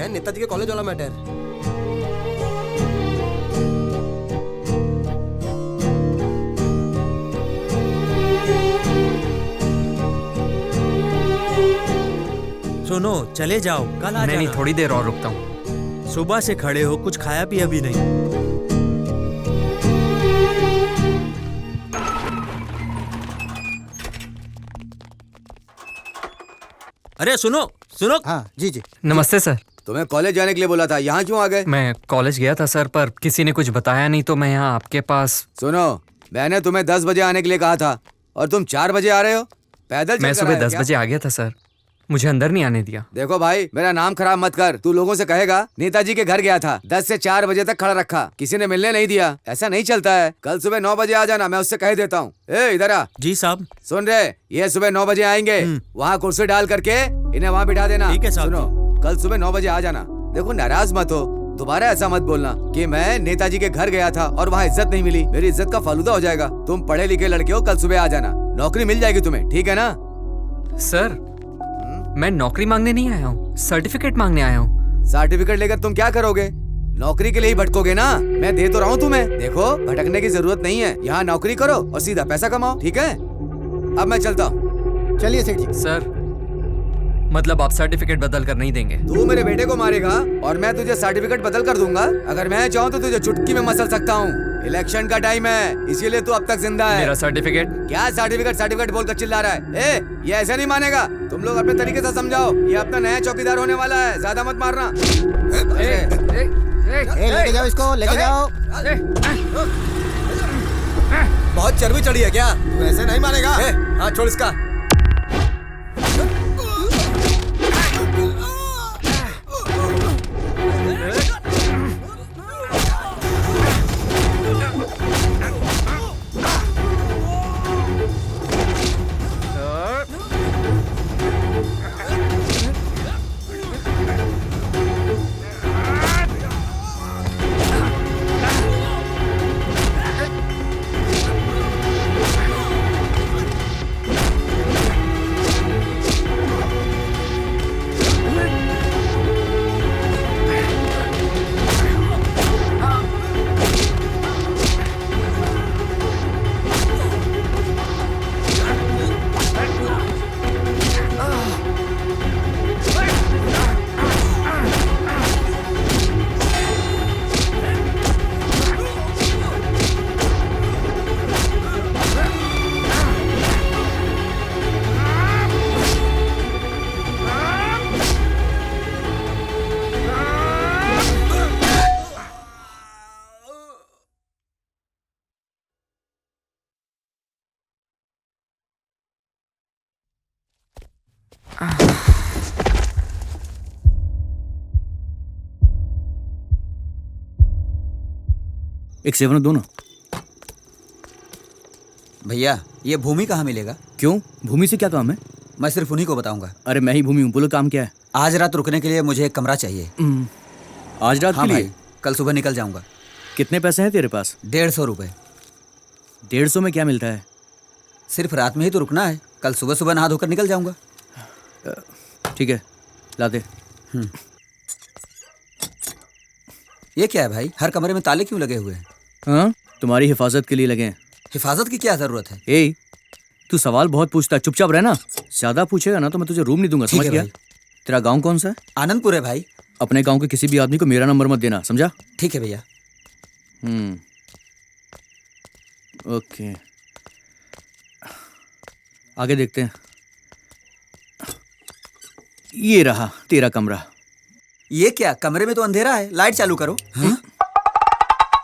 R: नेताजी के कॉलेज वाला मैटर।
H: सुनो चले जाओ, कल आ जाना।
C: नहीं थोड़ी देर और रुकता हूँ।
H: सुबह से खड़े हो, कुछ खाया पिया भी नहीं। अरे सुनो सुनो।
R: हाँ जी जी।
C: नमस्ते सर।
G: तुम्हें कॉलेज जाने के लिए बोला था, यहाँ क्यों आ गए?
C: मैं कॉलेज गया था सर, पर किसी ने कुछ बताया नहीं तो मैं यहाँ आपके पास।
G: सुनो, मैंने तुम्हें 10 बजे आने के लिए कहा था और तुम 4 बजे आ रहे हो। पैदल
C: मैं सुबह 10 बजे आ गया था सर, मुझे अंदर नहीं आने दिया।
G: देखो भाई, मेरा नाम खराब मत कर। तू लोगों से कहेगा नेताजी के घर गया था, 10 से 4 बजे तक खड़ा रखा, किसी ने मिलने नहीं दिया। ऐसा नहीं चलता है। कल सुबह 9 बजे आ जाना, मैं उससे कह देता हूँ। ए इधर आ।
H: जी साहब।
G: सुन रहे, ये सुबह 9 बजे आएंगे, वहाँ कुर्सी डाल करके इन्हें वहाँ बिठा देना।
H: ठीक है साहब।
G: सुनो, कल सुबह 9 बजे आ जाना। देखो नाराज मत हो, दोबारा ऐसा मत बोलना कि मैं नेताजी के घर गया था और वहाँ इज्जत नहीं मिली। मेरी इज्जत का फालूदा हो जाएगा। तुम पढ़े लिखे लड़के हो, कल सुबह आ जाना, नौकरी मिल जाएगी तुम्हें, ठीक है ना?
C: सर मैं नौकरी मांगने नहीं आया हूँ, सर्टिफिकेट मांगने आया हूँ।
G: सर्टिफिकेट लेकर तुम क्या करोगे? नौकरी के लिए ही भटकोगे ना। मैं दे तो रहा हूँ तुम्हें। देखो भटकने की जरूरत नहीं है, यहाँ नौकरी करो और सीधा पैसा कमाओ, ठीक है? अब मैं चलता हूँ।
R: चलिए सेठ जी।
C: सर मतलब आप सर्टिफिकेट बदल कर नहीं देंगे?
G: तू मेरे बेटे को मारेगा और मैं तुझे सर्टिफिकेट बदल कर दूंगा। अगर मैं चाहूँ तो तुझे चुटकी में मसल सकता हूँ। इलेक्शन का टाइम है, इसीलिए तू अब तक जिंदा है।
C: मेरा सर्टिफिकेट?
G: क्या सर्टिफिकेट सर्टिफिकेट बोलकर चिल्ला रहा है? ए, ये ऐसे नहीं मानेगा। तुम लोग अपने तरीके से समझाओ, ये अपना नया चौकीदार होने वाला है, ज्यादा मत मारना।
R: लेके जाओ इसको, लेके जाओ। बहुत चर्बी चढ़ी है क्या? तू ऐसे नहीं मानेगा। हाँ छोड़ इसका।
B: एक 7 दो ना।
T: भैया ये भूमि कहाँ मिलेगा?
B: क्यों, भूमि से क्या काम है?
T: मैं सिर्फ उन्हीं को बताऊंगा।
B: अरे मैं ही भूमि हूँ, बोलो काम क्या है?
T: आज रात रुकने के लिए मुझे एक कमरा चाहिए।
B: आज रात
T: हाँ
B: के लिए?
T: भाई, कल सुबह निकल जाऊंगा।
B: कितने पैसे हैं तेरे पास?
T: 150 रुपए।
B: 150 में क्या मिलता है?
T: सिर्फ रात में ही तो रुकना है, कल सुबह सुबह नहा धोकर निकल जाऊंगा।
B: ठीक है, ला दे।
T: ये क्या है भाई, हर कमरे में ताले क्यों लगे हुए हैं?
B: हाँ, तुम्हारी हिफाजत के लिए लगे हैं।
T: हिफाजत की क्या जरूरत है?
B: ए, तू सवाल बहुत पूछता है, चुपचाप रहना। ज्यादा पूछेगा ना तो मैं तुझे रूम नहीं दूंगा, समझ गया? तेरा गांव कौन सा है?
T: आनंदपुर है भाई।
B: अपने गांव के किसी भी आदमी को मेरा नंबर मत देना, समझा?
T: ठीक है भैया।
B: ओके, आगे देखते हैं। ये रहा तेरा कमरा।
T: ये क्या, कमरे में तो अंधेरा है, लाइट चालू करो। हाँ?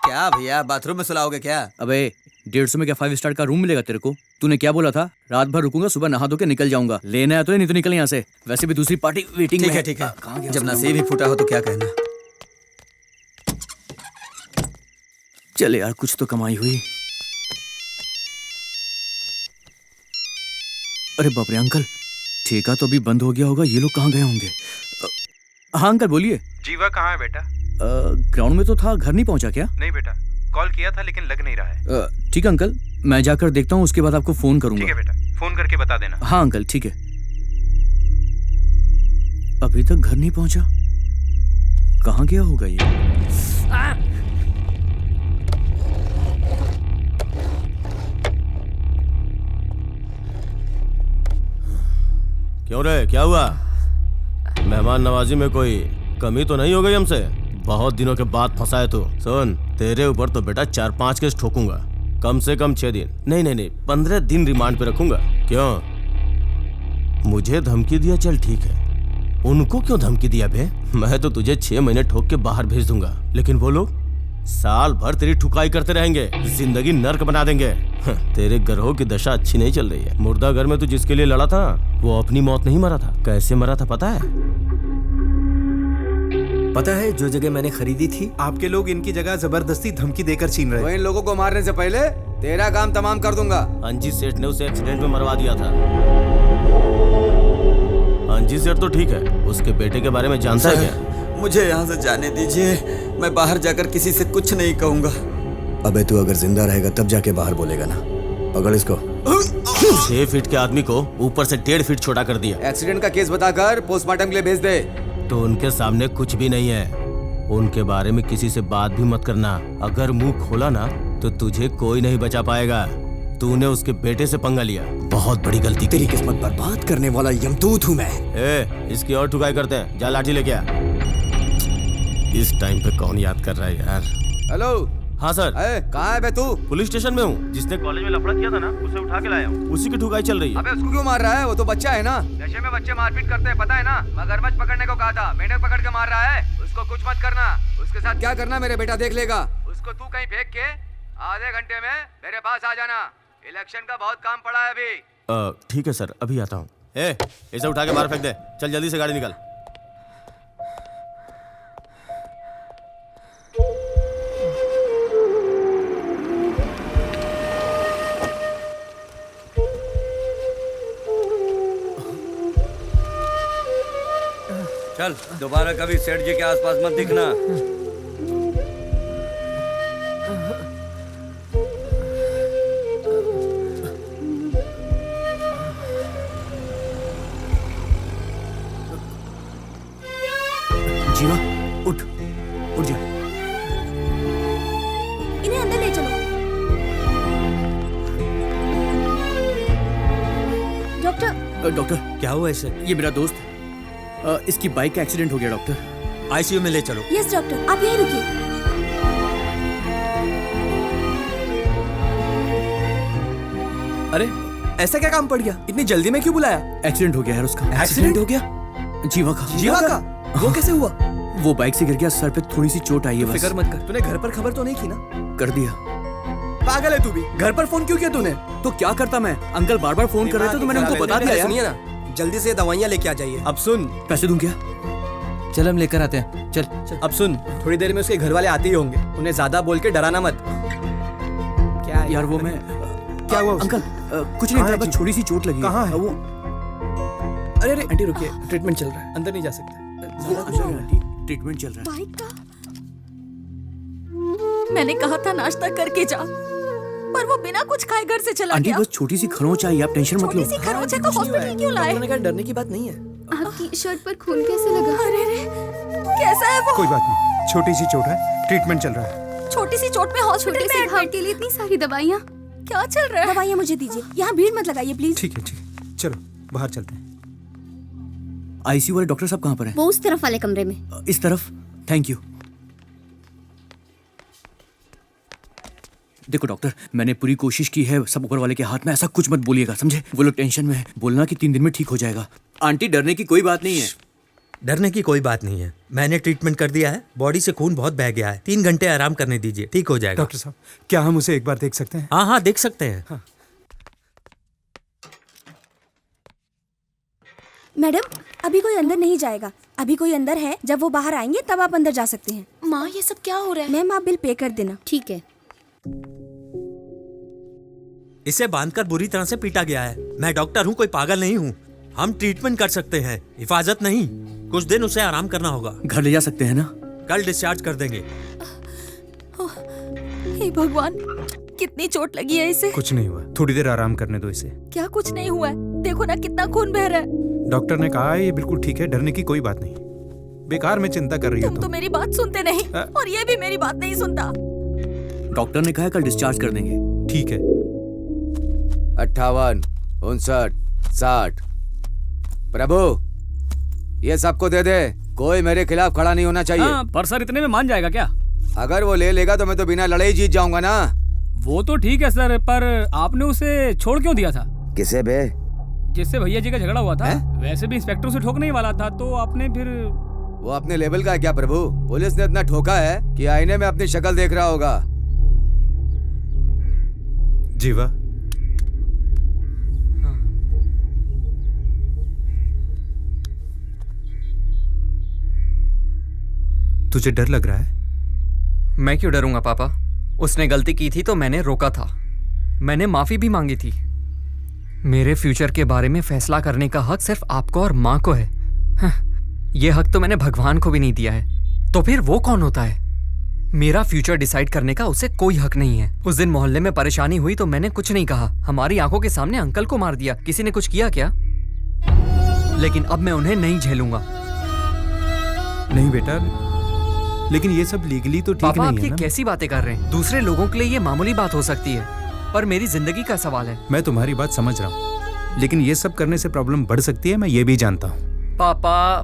T: क्या भैया, बाथरूम में सुलाओगे क्या?
B: अबे 150 में क्या 5 स्टार का रूम मिलेगा तेरे को? तूने क्या बोला था? रात भर रुकूंगा, सुबह नहा धो के निकल जाऊंगा। लेना है तो नहीं तो निकल यहाँ से। वैसे भी दूसरी पार्टी वेटिंग में है।
T: ठीक है, जब नसीब ही फूटा हो तो क्या कहना।
B: चले यार, कुछ तो कमाई हुई। अरे बाप रे अंकल, ठेका तो अभी बंद हो गया होगा, ये लोग कहाँ गए होंगे? हाँ अंकल बोलिए।
D: जीवा कहाँ है बेटा?
B: ग्राउंड में तो था, घर नहीं पहुंचा क्या?
D: नहीं बेटा, कॉल किया था लेकिन लग नहीं रहा है।
B: ठीक है अंकल, मैं जाकर देखता हूँ, उसके बाद आपको फोन करूंगा।
D: ठीक है बेटा, फोन करके बता देना।
B: हाँ अंकल ठीक है। अभी तक घर नहीं पहुंचा, कहाँ गया होगा ये?
K: क्यों रे, क्या हुआ? मेहमान नवाजी में कोई कमी तो नहीं हो गई हमसे? बहुत दिनों के बाद फंसा है तू। सुन, तेरे ऊपर तो बेटा 4-5 केस ठोकूंगा, कम से कम 6 दिन, नहीं 15 दिन रिमांड पे रखूंगा। क्यों, मुझे धमकी दिया? चल ठीक है, उनको क्यों धमकी दिया बे? मैं तो तुझे 6 महीने ठोक के बाहर भेज दूंगा, लेकिन वो लोग साल भर तेरी ठुकाई करते रहेंगे, जिंदगी नर्क बना देंगे। तेरे ग्रहों की दशा अच्छी नहीं चल रही है। मुर्दा घर में तू जिसके लिए लड़ा था वो अपनी मौत नहीं मरा था। कैसे मरा था पता है?
F: पता है, जो जगह मैंने खरीदी थी,
D: आपके लोग इनकी जगह जबरदस्ती धमकी देकर छीन रहे
G: तो इन लोगों को मारने से पहले तेरा काम तमाम कर दूंगा।
K: अंजी सेठ ने उसे एक्सीडेंट में मरवा दिया था। अंजी सेठ तो ठीक है, उसके बेटे के बारे में जानता है क्या?
T: मुझे यहाँ से जाने दीजिए, मैं बाहर जाकर किसी से कुछ नहीं कहूँगा।
F: अबे तू अगर जिंदा रहेगा तब जाके बाहर बोलेगा ना। पकड़ इसको।
K: 6 फीट के आदमी को ऊपर से 1.5 फीट छोटा कर दिया।
G: एक्सीडेंट का केस बताकर पोस्टमार्टम के लिए भेज दे।
K: तो उनके सामने कुछ भी नहीं है, उनके बारे में किसी से बात भी मत करना। अगर मुंह खोला ना तो तुझे कोई नहीं बचा पाएगा। तूने उसके बेटे से पंगा लिया, बहुत बड़ी गलती की।
F: तेरी किस्मत बर्बाद करने वाला यमदूत हूँ मैं।
K: इसकी और ठुकाई करते हैं, जा लाठी लेके आ। इस टाइम पे कौन याद कर रहा है यार?
G: हेलो।
K: हाँ सर।
G: कहाँ है बे तू?
K: पुलिस स्टेशन में हूँ। जिसने कॉलेज में लफड़ा किया था ना, उसे उठा के लाया हूँ। उसी की ठुकाई चल रही है।
G: अबे उसको क्यों मार रहा है? वो तो बच्चा है ना। नशे में बच्चे मारपीट करते हैं, पता है ना? मगरमच्छ पकड़ने को कहा था, मेंढक पकड़ के मार रहा है। उसको कुछ मत करना। उसके साथ क्या करना मेरे बेटा देख लेगा। उसको तू कहीं फेंक के आधे घंटे में मेरे पास आ जाना। इलेक्शन का बहुत काम पड़ा है अभी।
K: ठीक है सर, अभी आता हूँ। इसे उठा के बाहर फेंक दे। चल जल्दी से गाड़ी निकाल।
L: चल, दोबारा कभी सेठ जी के आसपास मत दिखना।
B: जीवा उठ, उठ जा।
O: इन्हें अंदर ले चलो। डॉक्टर।
B: डॉक्टर
H: क्या हुआ इसे?
B: ये मेरा दोस्त है, इसकी बाइक का एक्सीडेंट हो गया डॉक्टर।
H: आईसीयू में ले चलो।
O: यस डॉक्टर, आप यहीं रुकिए।
B: अरे
F: ऐसा क्या काम पड़ गया? इतनी जल्दी में क्यों बुलाया?
B: एक्सीडेंट हो गया है उसका।
F: एक्सीडेंट हो गया?
B: जीवा का।
F: जीवा का? वो कैसे हुआ?
B: वो बाइक से गिर गया, सर पे थोड़ी सी चोट आई है बस।
F: फिक्र मत कर। तूने घर पर खबर तो नहीं की ना?
B: कर दिया।
F: पागल है तू भी। घर पर फोन क्यों किया तूने?
B: तो क्या करता मैं? अंकल बार बार फोन कर रहे थे तो मैंने उनको बता दिया।
R: सुनिए ना, जल्दी से दवाइयाँ लेके आ जाइए।
F: अब सुन,
B: पैसे दूं क्या? चल हम लेकर आते हैं। चल चल।
T: अब सुन, थोड़ी देर में उसके घर वाले आते ही होंगे, उन्हें ज्यादा बोल के डराना मत।
B: क्या यार वो मैं
D: क्या हुआ
B: अंकल कुछ नहीं था, बस छोटी सी चोट लगी।
D: कहाँ है
B: वो?
T: अरे अरे आंटी रुकिए, ट्रीटमेंट चल रहा है, अंदर नहीं जा सकते।
B: ट्रीटमेंट चल रहा है।
E: बाइक का मैंने कहा था नाश्ता करके जा, पर वो बिना कुछ खाए घर से चला
B: आंटी
E: गया।
B: बस छोटी सी खरोंच आई, आप टेंशन मत लो।
E: छोटी सी खरोंच है तो हॉस्पिटल क्यों लाए?
T: डॉक्टर ने कहा डरने की बात नहीं है।
N: आपकी शर्ट पर खून कैसे लगा?
E: अरे रे, कैसा है वो?
D: कोई बात नहीं, छोटी सी चोट है, ट्रीटमेंट चल रहा है।
E: छोटी सी चोट में हॉस्पिटल
N: छोटे
E: में
N: से घाव के लिए इतनी सारी दवाइयाँ।
E: क्या चल रहा है?
O: दवाइयाँ मुझे दीजिए, यहाँ भीड़ मत लगाइए प्लीज।
D: ठीक है, चलो बाहर चलते हैं।
B: आईसीयू वाले डॉक्टर साहब कहाँ पर हैं?
O: वो उस तरफ वाले कमरे में।
B: इस तरफ। Thank you. देखो डॉक्टर, मैंने पूरी कोशिश की है, सब ऊपर वाले के हाथ में, ऐसा कुछ मत बोलिएगा, समझे? वो लोग टेंशन में है, बोलना कि 3 दिन में ठीक हो जाएगा। आंटी डरने की कोई बात नहीं है।
H: डरने की कोई बात नहीं है, मैंने ट्रीटमेंट कर दिया है, बॉडी से खून बहुत बह गया है, 3 घंटे आराम करने दीजिए, ठीक हो जाएगा।
D: डॉक्टर साहब, क्या हम उसे एक बार देख सकते हैं?
H: हाँ हाँ देख सकते हैं।
D: हाँ।
O: मैडम, अभी कोई अंदर नहीं जाएगा, अभी कोई अंदर है, जब वो बाहर आएंगे तब आप अंदर जा सकते हैं।
N: माँ ये सब क्या हो रहा है?
O: मैम आप बिल पे कर देना।
N: ठीक है।
H: इसे बांधकर बुरी तरह से पीटा गया है। मैं डॉक्टर हूँ, कोई पागल नहीं हूँ। हम ट्रीटमेंट कर सकते हैं, हिफाजत नहीं। कुछ दिन उसे आराम करना होगा।
B: घर ले जा सकते हैं ना?
H: कल डिस्चार्ज कर देंगे।
E: हे भगवान, कितनी चोट लगी है इसे।
D: कुछ नहीं हुआ, थोड़ी देर आराम करने दो इसे।
E: क्या कुछ नहीं हुआ है? देखो ना कितना खून बह रहा है।
D: डॉक्टर ने कहा है ये बिल्कुल ठीक है, डरने की कोई बात नहीं। बेकार में चिंता कर रही हो
E: तुम तो मेरी बात सुनते नहीं, और ये भी मेरी बात नहीं सुनता।
B: डॉक्टर ने कहा कल डिस्चार्ज कर देंगे।
D: ठीक है।
G: 58, 59, 60। प्रभु, ये सबको दे दे, कोई मेरे खिलाफ खड़ा नहीं होना चाहिए।
Q: हाँ, पर सर इतने में मान जाएगा क्या?
G: अगर वो ले लेगा तो मैं तो बिना लड़े ही जीत जाऊंगा ना।
Q: वो तो ठीक है सर, पर आपने उसे छोड़ क्यों दिया था?
G: किसे बे?
Q: जिससे भैया जी का झगड़ा हुआ था। वैसे भी इंस्पेक्टर उसे ठोकने ही वाला था, तो आपने फिर।
G: वो अपने लेवल का है क्या प्रभु? पुलिस ने इतना ठोका है कि आईने में अपनी शक्ल देख रहा होगा।
D: जीवा, तुझे डर लग रहा है?
C: मैं क्यों डरूंगा पापा? उसने गलती की थी तो मैंने रोका था, मैंने माफी भी मांगी थी। मेरे फ्यूचर के बारे में फैसला करने का हक सिर्फ आपको और माँ को है। ये हक तो मैंने भगवान को भी नहीं दिया है, तो फिर वो कौन होता है? मेरा फ्यूचर डिसाइड करने का उसे कोई हक नहीं है। उस दिन मोहल्ले में परेशानी हुई तो मैंने कुछ नहीं कहा, हमारी आंखों के सामने अंकल को मार दिया। किसी ने कुछ किया क्या? लेकिन अब मैं उन्हें नहीं झेलूंगा।
D: नहीं बेटा, लेकिन ये सब लीगली तो ठीक
C: पापा,
D: नहीं
C: आप
D: है
C: ये
D: ना?
C: कैसी बातें कर रहे हैं? दूसरे लोगों के लिए ये मामूली बात हो सकती है, पर मेरी जिंदगी का सवाल है।
D: मैं तुम्हारी बात समझ रहा हूँ, लेकिन ये सब करने से प्रॉब्लम बढ़ सकती है, मैं ये भी जानता हूँ।
C: पापा,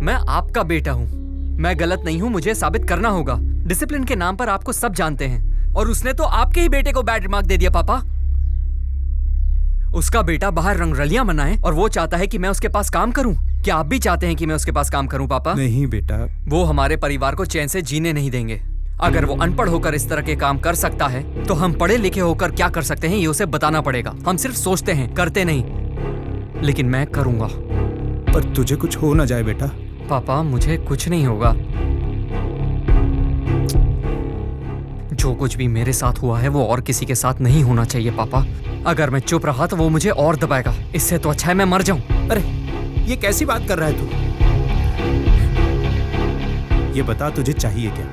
C: मैं आपका बेटा हूँ, मैं गलत नहीं हूँ, मुझे साबित करना होगा। डिसिप्लिन के नाम पर आपको सब जानते हैं, और उसने तो आपके ही बेटे को बैड रिमार्क दे दिया। पापा, उसका बेटा बाहर रंगरलियां मनाए और वो चाहता है कि मैं उसके पास काम करूं। क्या आप भी चाहते हैं कि मैं उसके पास काम करूं पापा?
D: नहीं बेटा,
C: वो हमारे परिवार को चैन से जीने नहीं देंगे। अगर वो अनपढ़ होकर इस तरह के काम कर सकता है तो हम पढ़े लिखे होकर क्या कर सकते हैं ये उसे बताना पड़ेगा। हम सिर्फ सोचते हैं, करते नहीं। लेकिन मैं करूंगा।
D: पर तुझे कुछ हो ना जाए बेटा।
C: पापा, मुझे कुछ नहीं होगा। जो कुछ भी मेरे साथ हुआ है वो और किसी के साथ नहीं होना चाहिए पापा। अगर मैं चुप रहा तो वो मुझे और दबाएगा, इससे तो अच्छा है मैं मर जाऊं।
D: अरे ये कैसी बात कर रहा है तू? ये बता, तुझे चाहिए क्या?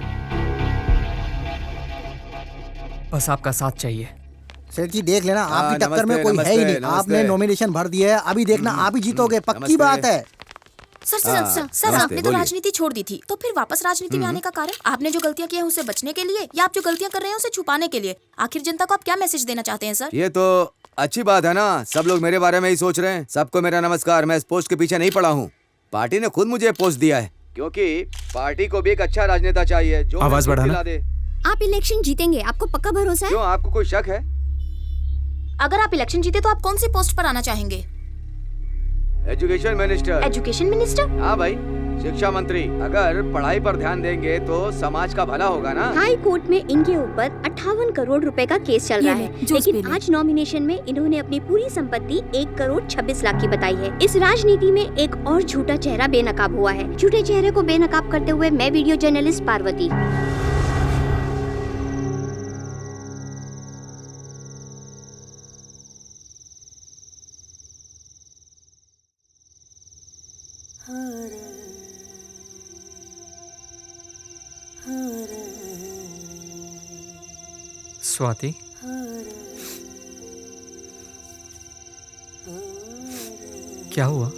C: बस आपका साथ चाहिए।
I: सेठ जी देख लेना, आपकी टक्कर में कोई है ही नहीं। आपने नॉमिनेशन भर दिया है, अभी देखना आप ही जीतोगे, पक्की बात है।
O: सर आपने तो राजनीति छोड़ दी थी, तो फिर वापस राजनीति में आने का कारण? आपने जो गलतियां की हैं उससे बचने के लिए, या आप जो गलतियां कर रहे हैं उसे छुपाने के लिए? आखिर जनता को आप क्या मैसेज देना चाहते हैं सर?
G: ये तो अच्छी बात है ना, सब लोग मेरे बारे में ही सोच रहे हैं। सबको मेरा नमस्कार, मैं इस पोस्ट के पीछे नहीं पड़ा हूँ। पार्टी ने खुद मुझे पोस्ट दिया है, क्योंकि पार्टी को भी एक अच्छा राजनेता चाहिए जो
D: आवाज बढ़ाना।
G: दे।
O: आप इलेक्शन जीतेंगे, आपको पक्का भरोसा है?
G: क्यों, आपको कोई शक है?
O: अगर आप इलेक्शन जीते तो आप कौन सी पोस्ट पर आना चाहेंगे?
G: Education minister.
O: Education minister?
G: हाँ भाई, शिक्षा मंत्री, अगर पढ़ाई पर ध्यान देंगे तो समाज का भला होगा ना।
U: हाई कोर्ट में इनके ऊपर 58 करोड़ रुपए का केस चल रहा है, लेकिन आज नॉमिनेशन में इन्होंने अपनी पूरी संपत्ति 1 करोड़ 26 लाख की बताई है। इस राजनीति में एक और झूठा चेहरा बेनकाब हुआ है। झूठे चेहरे को बेनकाब करते हुए मैं वीडियो जर्नलिस्ट पार्वती।
C: स्वाति, क्या हुआ?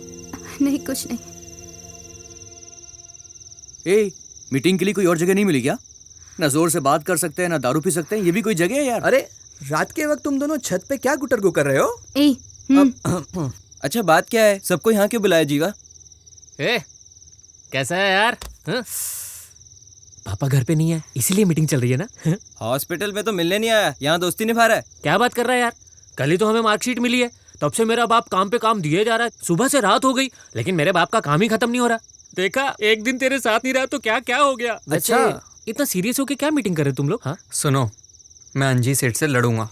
N: नहीं, कुछ नहीं।
B: ए, मीटिंग के लिए कोई और जगह नहीं मिली क्या? ना जोर से बात कर सकते हैं, ना दारू पी सकते हैं, ये भी कोई जगह है यार?
T: अरे रात के वक्त तुम दोनों छत पे क्या गुटरगु कर रहे हो?
F: अच्छा बात क्या है? सबको यहाँ क्यों बुलाया जीवा?
A: कैसा है यार? पापा घर पे नहीं है, इसीलिए मीटिंग चल रही है ना।
F: हॉस्पिटल में तो मिलने नहीं आया, यहाँ दोस्ती निभा रहा है।
A: क्या बात कर रहा है यार? कल ही तो हमें मार्कशीट मिली है, तब से मेरा बाप काम पे काम दिए जा रहा है। सुबह से रात हो गई, लेकिन मेरे बाप का काम ही खत्म नहीं हो रहा। देखा, एक दिन तेरे साथ नहीं रहा तो क्या क्या हो गया।
C: अच्छा,
A: इतना सीरियस होके क्या मीटिंग कर रहे तुम लोग? हाँ
C: सुनो, मैं अंजी सेठ से लड़ूंगा।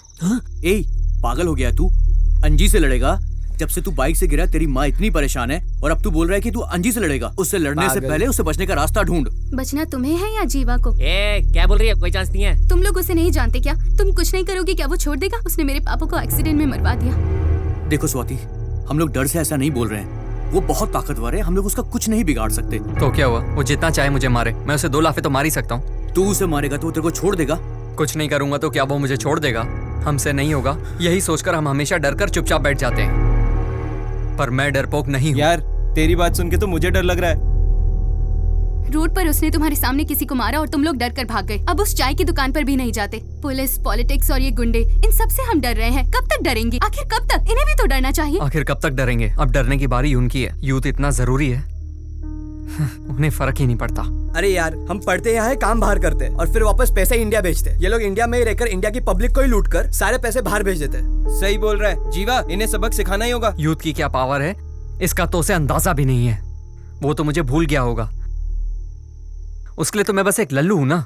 B: ए, पागल हो गया तू? अंजी से लड़ेगा? जब से तू बाइक से गिरा तेरी माँ इतनी परेशान है, और अब तू बोल रहा है कि तू अंजी से लड़ेगा। उससे लड़ने से पहले उसे बचने का रास्ता ढूंढ।
N: बचना तुम्हें है या जीवा को?
A: क्या बोल रही है? कोई चांस नहीं है।
N: तुम लोग उसे नहीं जानते क्या? तुम कुछ नहीं करोगे क्या वो छोड़ देगा? उसने मेरे पापा को एक्सीडेंट में मरवा दिया।
B: देखो स्वाति, हम लोग डर से ऐसा नहीं बोल रहे हैं। वो बहुत ताकतवर है, हम लोग उसका कुछ नहीं बिगाड़ सकते।
C: तो क्या हुआ? वो जितना चाहे मुझे मारे, मैं उसे 2 लाफे तो मार ही सकता हूँ।
B: तू उसे मारेगा तो वो तेरे को छोड़ देगा?
C: कुछ नहीं करूंगा तो क्या वो मुझे छोड़ देगा? हमसे नहीं होगा, यही सोचकर हम हमेशा डरकर चुपचाप बैठ जाते हैं। पर मैं डरपोक नहीं हूँ।
F: यार तेरी बात सुन के तो मुझे डर लग रहा है।
N: रोड पर उसने तुम्हारे सामने किसी को मारा और तुम लोग डर कर भाग गए। अब उस चाय की दुकान पर भी नहीं जाते। पुलिस, पॉलिटिक्स और ये गुंडे, इन सब से हम डर रहे हैं। कब तक डरेंगे? आखिर कब तक? इन्हें भी तो डरना चाहिए।
C: आखिर कब तक डरेंगे? अब डरने की बारी उनकी है। यूथ इतना जरूरी है, उन्हें फर्क ही नहीं पड़ता।
T: अरे यार, हम पढ़ते यहाँ है, काम बाहर करते हैं और फिर वापस पैसे इंडिया भेजते। ये लोग इंडिया में ही रहकर इंडिया की पब्लिक को ही लूट कर सारे पैसे बाहर भेज देते।
F: सही बोल रहा है जीवा, इन्हें सबक सिखाना ही होगा।
C: यूथ की क्या पावर है इसका तो उसे अंदाजा भी नहीं है। वो तो मुझे भूल गया होगा। उसके लिए तो मैं बस एक लल्लू हूं ना।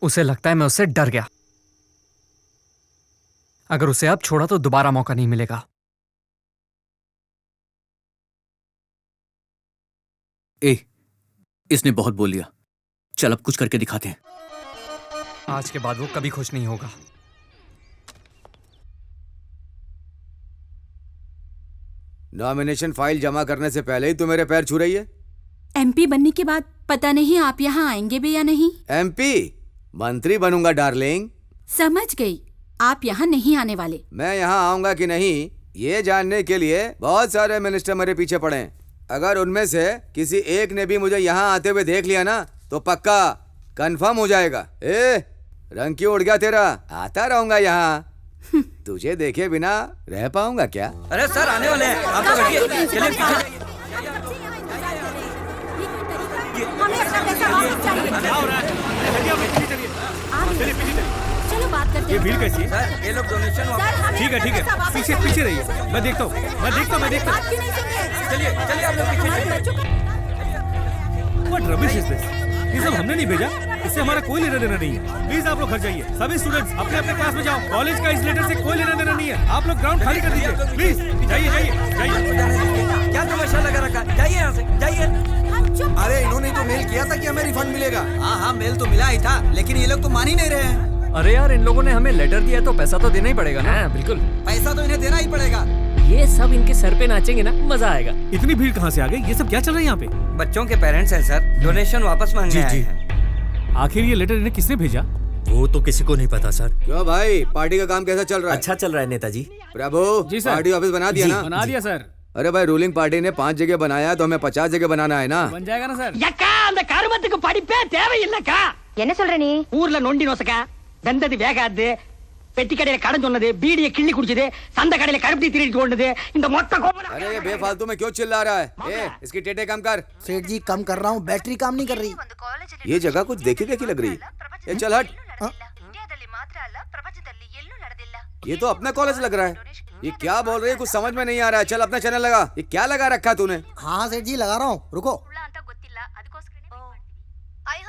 C: उसे लगता है मैं उससे डर गया। अगर उसे अब छोड़ा तो दोबारा मौका नहीं मिलेगा।
B: ए, इसने बहुत बोल लिया, चल अब कुछ करके दिखाते हैं।
C: आज के बाद वो कभी खुश नहीं होगा।
G: नॉमिनेशन फाइल जमा करने से पहले ही तू मेरे पैर छू रही है।
E: एमपी बनने के बाद पता नहीं आप यहाँ आएंगे भी या नहीं।
G: एमपी? मंत्री बनूंगा डार्लिंग।
E: समझ गई, आप यहाँ नहीं आने वाले।
G: मैं यहाँ आऊंगा कि नहीं ये जानने के लिए बहुत सारे मिनिस्टर मेरे पीछे पड़े हैं। अगर उनमें से किसी एक ने भी मुझे यहाँ आते हुए देख लिया ना तो पक्का कंफर्म हो जाएगा। ए, रंग क्यों उड़ गया तेरा? आता रहूंगा यहाँ। तुझे देखे बिना रह पाऊंगा क्या?
L: अरे सर आने वाले हैं, आप लोग हटिए। चलिए
O: चलो बात करते हैं।
P: ये भीड़ कैसी है?
L: सर ये लोग डोनेशन
P: ठीक है ठीक है, पीछे पीछे रहिए, मैं देखता हूँ।
L: चलिए चलिए आप लोग पीछे।
P: What rubbish is this? ये सब हमने नहीं भेजा, इससे हमारा कोई लेना देना नहीं है। प्लीज आप लोग घर जाइए, सभी स्टूडेंट्स अपने अपने क्लास में जाओ। कॉलेज का इस लेटर से कोई लेना देना नहीं है। आप लोग ग्राउंड खाली कर दीजिए, प्लीज जाइए जाइए जाइए।
L: क्या तमाशा लगा रखा है? जाइए यहाँ से जाइए।
M: अरे इन्होंने तो मेल किया था कि हमें रिफंड मिलेगा।
T: हाँ मेल तो मिला ही था, लेकिन ये लोग तो मान ही नहीं रहे हैं।
C: अरे यार, इन लोगों ने हमें लेटर दिया तो पैसा तो देना ही पड़ेगा ना।
A: बिल्कुल,
T: पैसा तो इन्हें देना ही पड़ेगा।
A: ये सब इनके सर पे नाचेंगे ना, मजा आएगा।
P: इतनी भीड़ कहाँ से आ गई? ये सब क्या चल रहा है यहाँ पे?
L: बच्चों के पेरेंट्स हैं सर, डोनेशन वापस मांगने आए हैं।
P: आखिर ये लेटर इन्हें किसने भेजा?
F: वो तो किसी को नहीं पता सर।
G: क्यों भाई, पार्टी का काम कैसा चल रहा है?
F: अच्छा चल रहा है नेताजी।
G: प्रभु
Q: जी सर।
G: पार्टी ऑफिस बना दिया ना?
Q: बना दिया सर।
G: अरे भाई, रूलिंग पार्टी ने 5 जगह बनाया तो हमें 50 जगह बनाना है ना?
Q: बन जाएगा ना सर।
V: यक्का அந்த கருமத்துக்கு படிப்பே தேவையில்லைக்கா.
O: என்ன சொல்ற நீ?
V: ஊர்ல நொண்டி நோசக்கா, வெந்தது வேகாது, பெட்டி கடையில கடன் சொன்னது, பீடியை கிள்ளி குடிச்சது, சந்த கடையில கருப்பி திருடிட்டு ஓடுனது, இந்த மொத்த கோபம்।
G: अरे ये बेफालतू में क्यों चिल्ला रहा है? ए, इसकी टेटे कम कर।
I: सेठ जी कम कर रहा हूँ, बैटरी काम नहीं कर रही।
G: ये जगह कुछ देखी देखी लग रही है। ये चल हट। ये तो अपना कॉलेज लग रहा है। ये क्या बोल रही है? कुछ समझ में नहीं आ रहा है। चल अपना चैनल लगा। ये क्या लगा रखा तूने?
I: हाँ सेठ जी लगा रहा हूँ, रुको।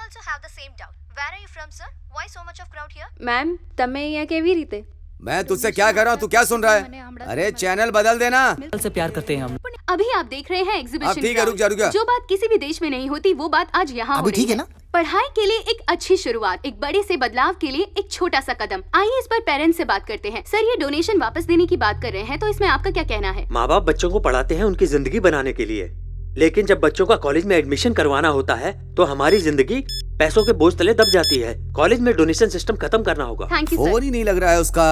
J: also have the same doubt. Where are you from, sir? Why so much of crowd here?
S: Ma'am તમે અહીંયા કેવી રીતે?
G: मैं तुझसे क्या कर रहा हूँ, तू क्या सुन रहा है? अरे चैनल बदल देना।
B: से प्यार करते हैं हम।
N: अभी आप देख रहे हैं एग्जीबिशन।
G: ठीक है, रुक जा।
N: जो बात किसी भी देश में नहीं होती वो बात आज यहाँ हो रही है। पढ़ाई के लिए एक अच्छी शुरुआत, एक बड़े से बदलाव के लिए एक छोटा सा कदम। आइए इस पर पेरेंट्स से बात करते हैं। सर, ये डोनेशन वापस देने की बात कर रहे हैं, तो इसमें आपका क्या कहना है?
H: माँ बाप बच्चों को पढ़ाते हैं उनकी जिंदगी बनाने के लिए, लेकिन जब बच्चों का कॉलेज में एडमिशन करवाना होता है तो हमारी जिंदगी पैसों के बोझ तले दब जाती है। कॉलेज में डोनेशन सिस्टम खत्म करना होगा।
G: फोन ही नहीं लग रहा है उसका।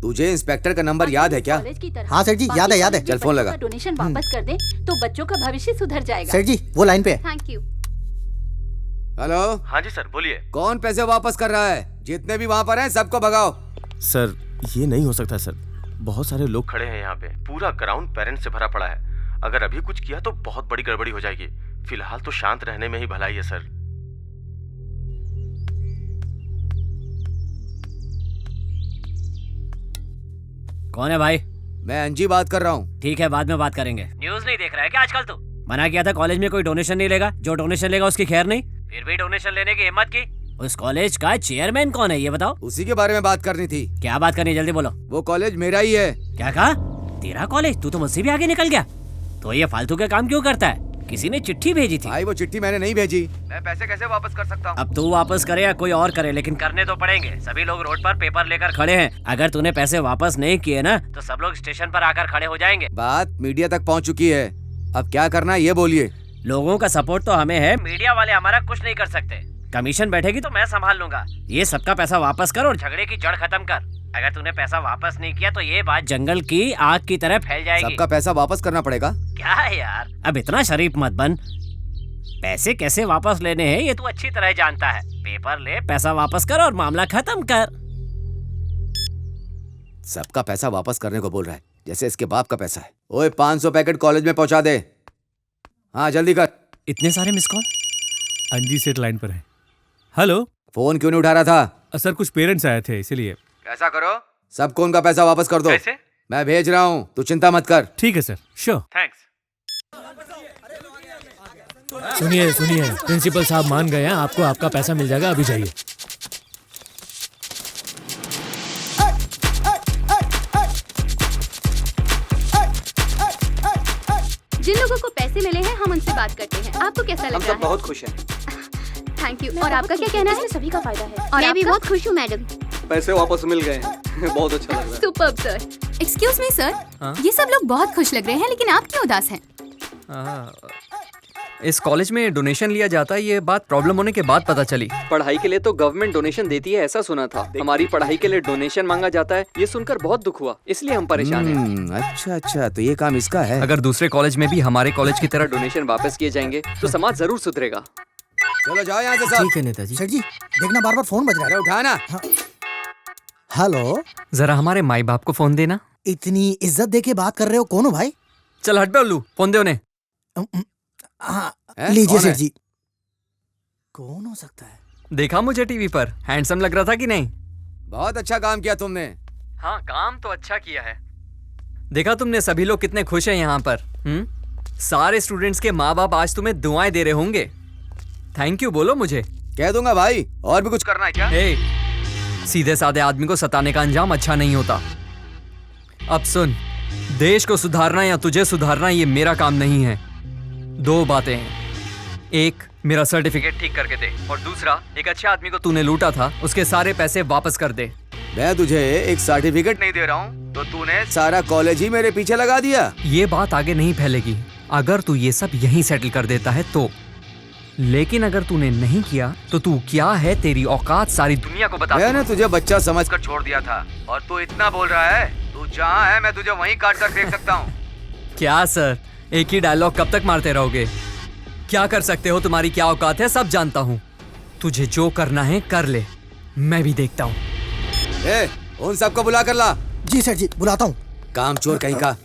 G: तुझे इंस्पेक्टर का नंबर याद है क्या?
I: हाँ सर जी, याद है।
G: चल फोन लगा।
E: डोनेशन वापस कर दे तो बच्चों का भविष्य सुधर जाएगा।
I: सर जी वो लाइन पे है।
N: Thank you.
G: हेलो।
K: हाँ जी सर, बोलिए।
G: कौन पैसे वापस कर रहा है? जितने भी वहाँ पर हैं सबको भगाओ।
K: सर ये नहीं हो सकता सर, बहुत सारे लोग खड़े हैं यहाँ पे, पूरा ग्राउंड पेरेंट्स से भरा पड़ा है। अगर अभी कुछ किया तो बहुत बड़ी गड़बड़ी हो जाएगी। फिलहाल तो शांत रहने में ही भलाई है सर।
A: कौन है भाई?
G: मैं अंजी बात कर रहा हूँ।
A: ठीक है, बाद में बात करेंगे। न्यूज़ नहीं देख रहा है क्या आजकल तू? मना किया था कॉलेज में कोई डोनेशन नहीं लेगा, जो डोनेशन लेगा उसकी खैर नहीं, फिर भी डोनेशन लेने की हिम्मत की। उस कॉलेज का चेयरमैन कौन है ये बताओ?
G: उसी के बारे में बात करनी थी।
A: क्या बात करनी, जल्दी बोलो।
G: वो कॉलेज मेरा ही है।
A: क्या कहा? तेरा कॉलेज? तू तो मुझसे भी आगे निकल गया। तो ये फालतू के काम क्यों करता है? किसी ने चिट्ठी भेजी थी।
G: भाई वो चिट्ठी मैंने नहीं भेजी। मैं पैसे कैसे वापस कर सकता हूँ?
A: अब तू वापस करे या कोई और करे, लेकिन करने तो पड़ेंगे। सभी लोग रोड पर पेपर लेकर खड़े हैं। अगर तूने पैसे वापस नहीं किए ना तो सब लोग स्टेशन पर आकर खड़े हो जाएंगे।
G: बात मीडिया तक पहुँच चुकी है, अब क्या करना है ये बोलिए।
A: लोगों का सपोर्ट तो हमें है, मीडिया वाले हमारा कुछ नहीं कर सकते। कमीशन बैठेगी तो मैं संभाल लूंगा। ये सबका पैसा वापस कर और झगड़े की जड़ खत्म कर। अगर तूने पैसा वापस नहीं किया तो ये बात जंगल की आग की तरह फैल जाएगी।
G: सबका पैसा वापस करना पड़ेगा?
A: क्या है यार, अब इतना शरीफ मत बन। पैसे कैसे वापस लेने हैं ये तू अच्छी तरह जानता है। पेपर ले, पैसा वापस कर और मामला खत्म कर।
G: सबका पैसा वापस करने को बोल रहा है, जैसे इसके बाप का पैसा है। ओए 500 पैकेट कॉलेज में पहुंचा दे। हाँ जल्दी कर।
A: इतने सारे मिस कॉल?
P: अंजी सेठ लाइन पर है। हेलो।
G: फोन क्यों नहीं उठा रहा था?
P: सर कुछ पेरेंट्स आए थे इसीलिए।
G: ऐसा करो, सबको उनका पैसा वापस कर दो।
P: कैसे?
G: मैं भेज रहा हूँ, तू चिंता मत कर।
P: ठीक है सर, श्योर।
K: थैंक्स।
W: सुनिए, प्रिंसिपल साहब मान गए हैं, आपको आपका पैसा मिल जाएगा, अभी जाइए।
N: जिन लोगों को पैसे मिले हैं हम उनसे बात करते हैं। आपको कैसा लग रहा है?
F: हम सब बहुत खुश हैं।
N: Thank you. और आपका क्या कहना है?
O: सभी का फायदा है।
N: और
U: मैं भी बहुत खुश हूँ मैडम।
F: पैसे वापस मिल गए, बहुत अच्छा लग रहा है।
N: Superb sir. Excuse me sir, ये सब लोग बहुत खुश लग रहे हैं, लेकिन आप क्यों उदास हैं?
C: इस कॉलेज में डोनेशन लिया जाता है, ये बात प्रॉब्लम होने के बाद पता चली। पढ़ाई के लिए तो गवर्नमेंट डोनेशन देती है ऐसा सुना था, हमारी पढ़ाई के लिए डोनेशन मांगा जाता है ये सुनकर बहुत दुख हुआ, इसलिए हम परेशान हैं।
G: अच्छा, तो ये काम इसका है।
C: अगर दूसरे कॉलेज में भी हमारे कॉलेज की तरह डोनेशन वापस किए जाएंगे तो समाज जरूर सुधरेगा।
G: चलो जाओ यहाँ से सब।
I: ठीक है नेताजी। सर जी देखना, बार बार फोन बज रहा है।
G: उठाना।
I: हेलो।
C: जरा हमारे माई बाप को फोन देना।
I: इतनी इज्जत दे के बात कर रहे हो, कौन हो भाई?
C: चल हट बे उल्लू, फोन दे उन्हें।
I: लीजिए सेठ जी। कौन हो सकता है?
C: देखा मुझे टीवी पर, हैंडसम लग रहा था कि नहीं?
G: बहुत अच्छा काम किया तुमने।
C: हाँ काम तो अच्छा किया है। देखा तुमने सभी लोग कितने खुश हैं यहाँ पर। सारे स्टूडेंट्स के माँ बाप आज तुम्हें दुआएं दे रहे होंगे। थैंक यू बोलो मुझे।
G: कह दूंगा भाई। और भी कुछ करना है क्या?
C: सीधे साधे आदमी को सताने का अंजाम अच्छा नहीं होता। अब सुन, देश को सुधारना या तुझे सुधारना ये मेरा काम नहीं है। दो बातें हैं, एक मेरा सर्टिफिकेट ठीक करके दे, और दूसरा एक अच्छे आदमी को तूने लूटा था उसके सारे पैसे वापस कर दे।
G: मैं तुझे एक सर्टिफिकेट नहीं दे रहा हूँ तो तूने सारा कॉलेज ही मेरे पीछे लगा दिया।
C: ये बात आगे नहीं फैलेगी अगर तू ये सब यहीं सेटल कर देता है तो, लेकिन अगर तूने नहीं किया तो तू क्या है, तेरी औकात सारी दुनिया को बता।
G: मैंने तुझे बच्चा समझकर छोड़ दिया था और तू इतना बोल रहा है। तू जहाँ है मैं तुझे वहीं काट कर देख सकता हूँ।
C: क्या सर, एक ही डायलॉग कब तक मारते रहोगे? क्या कर सकते हो, तुम्हारी क्या औकात है सब जानता हूँ। तुझे जो करना है कर ले, मैं भी देखता हूँ।
G: उन सबको बुला कर ला।
I: जी सेठ जी बुलाता हूँ।
G: काम चोर कहीं का।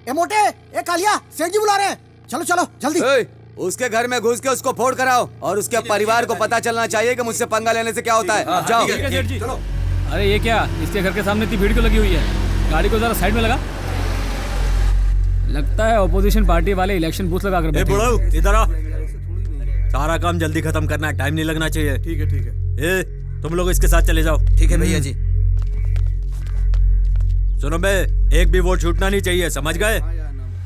I: ए मोटे, ए कालिया, सेठ जी बुला रहे हैं। चलो चलो जल्दी।
G: उसके घर में घुस के उसको फोड़ कराओ और उसके परिवार को पता चलना चाहिए कि मुझसे पंगा लेने से क्या होता है। जाओ।
Q: चलो। अरे ये क्या, इसके घर के सामने इतनी भीड़ क्यों लगी हुई है? गाड़ी को जरा साइड में लगा। लगता है ऑपोजिशन पार्टी वाले इलेक्शन बूथ लगा कर बैठे हैं।
K: इधर आ।
H: सारा काम जल्दी खत्म करना है, टाइम नहीं लगना चाहिए।
P: ठीक है ठीक है।
H: ए, तुम लोग इसके साथ चले जाओ।
T: ठीक है भैया जी।
H: सुनो बे, एक भी वोट छूटना नहीं चाहिए, समझ गए?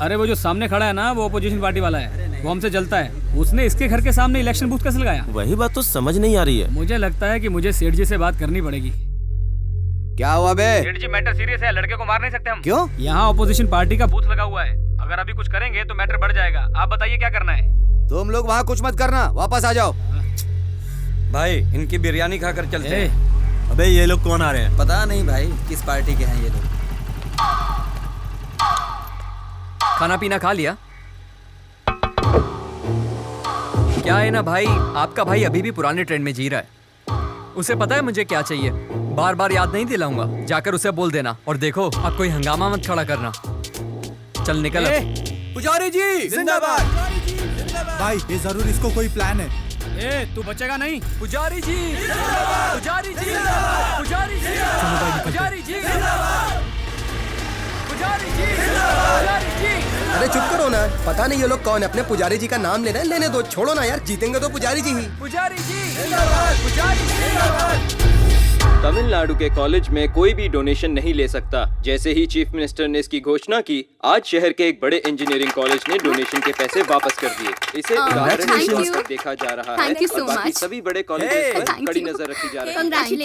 Q: अरे वो जो सामने खड़ा है ना, वो अपोजिशन पार्टी वाला है, वो हमसे जलता है। उसने इसके घर के सामने इलेक्शन बूथ कैसे लगाया?
K: वही बात तो समझ नहीं आ रही है।
Q: मुझे लगता है कि मुझे सेठ जी से बात करनी पड़ेगी।
G: क्या हुआ बे?
Q: सेठ जी मैटर सीरियस है, लड़के को मार नहीं सकते हम।
G: क्यों?
Q: यहाँ अपोजिशन पार्टी का बूथ लगा हुआ है, अगर अभी कुछ करेंगे तो मैटर बढ़ जाएगा। आप बताइए क्या करना है?
G: तुम लोग वहाँ कुछ मत करना, वापस आ जाओ।
L: भाई इनकी बिरयानी खाकर चलते हैं।
H: अबे ये लोग कौन आ रहे हैं?
T: पता नहीं भाई किस पार्टी के हैं ये लोग।
C: खाना पीना खा लिया? क्या है ना भाई, आपका भाई अभी भी पुराने ट्रेंड में जी रहा है। उसे पता है मुझे क्या चाहिए, बार बार याद नहीं दिलाऊंगा। जाकर उसे बोल देना, और देखो अब कोई हंगामा मत खड़ा करना। चल निकल अब।
T: पुजारी जी जिंदाबाद।
D: भाई ये जरूर इसको कोई प्लान है।
Q: ए, तू बचेगा नहीं।
C: पुजारी जी, पुजारी जी, पुजारी जी, पुजारी जी, पुजारी जी, पुजारी जी।
T: अरे चुप करो ना, पता नहीं ये लोग कौन है, अपने पुजारी जी का नाम ले रहे हैं। लेने दो, छोड़ो ना यार, जीतेंगे तो पुजारी जी ही।
C: पुजारी जी, पुजारी जी।
M: तमिलनाडु के कॉलेज में कोई भी डोनेशन नहीं ले सकता। जैसे ही चीफ मिनिस्टर ने इसकी घोषणा की, आज शहर के एक बड़े इंजीनियरिंग कॉलेज ने डोनेशन के पैसे वापस कर दिए। इसे उदाहरण देखा जा रहा है और बाकी सभी बड़े कॉलेजेस पर कड़ी नजर रखी जा रही है।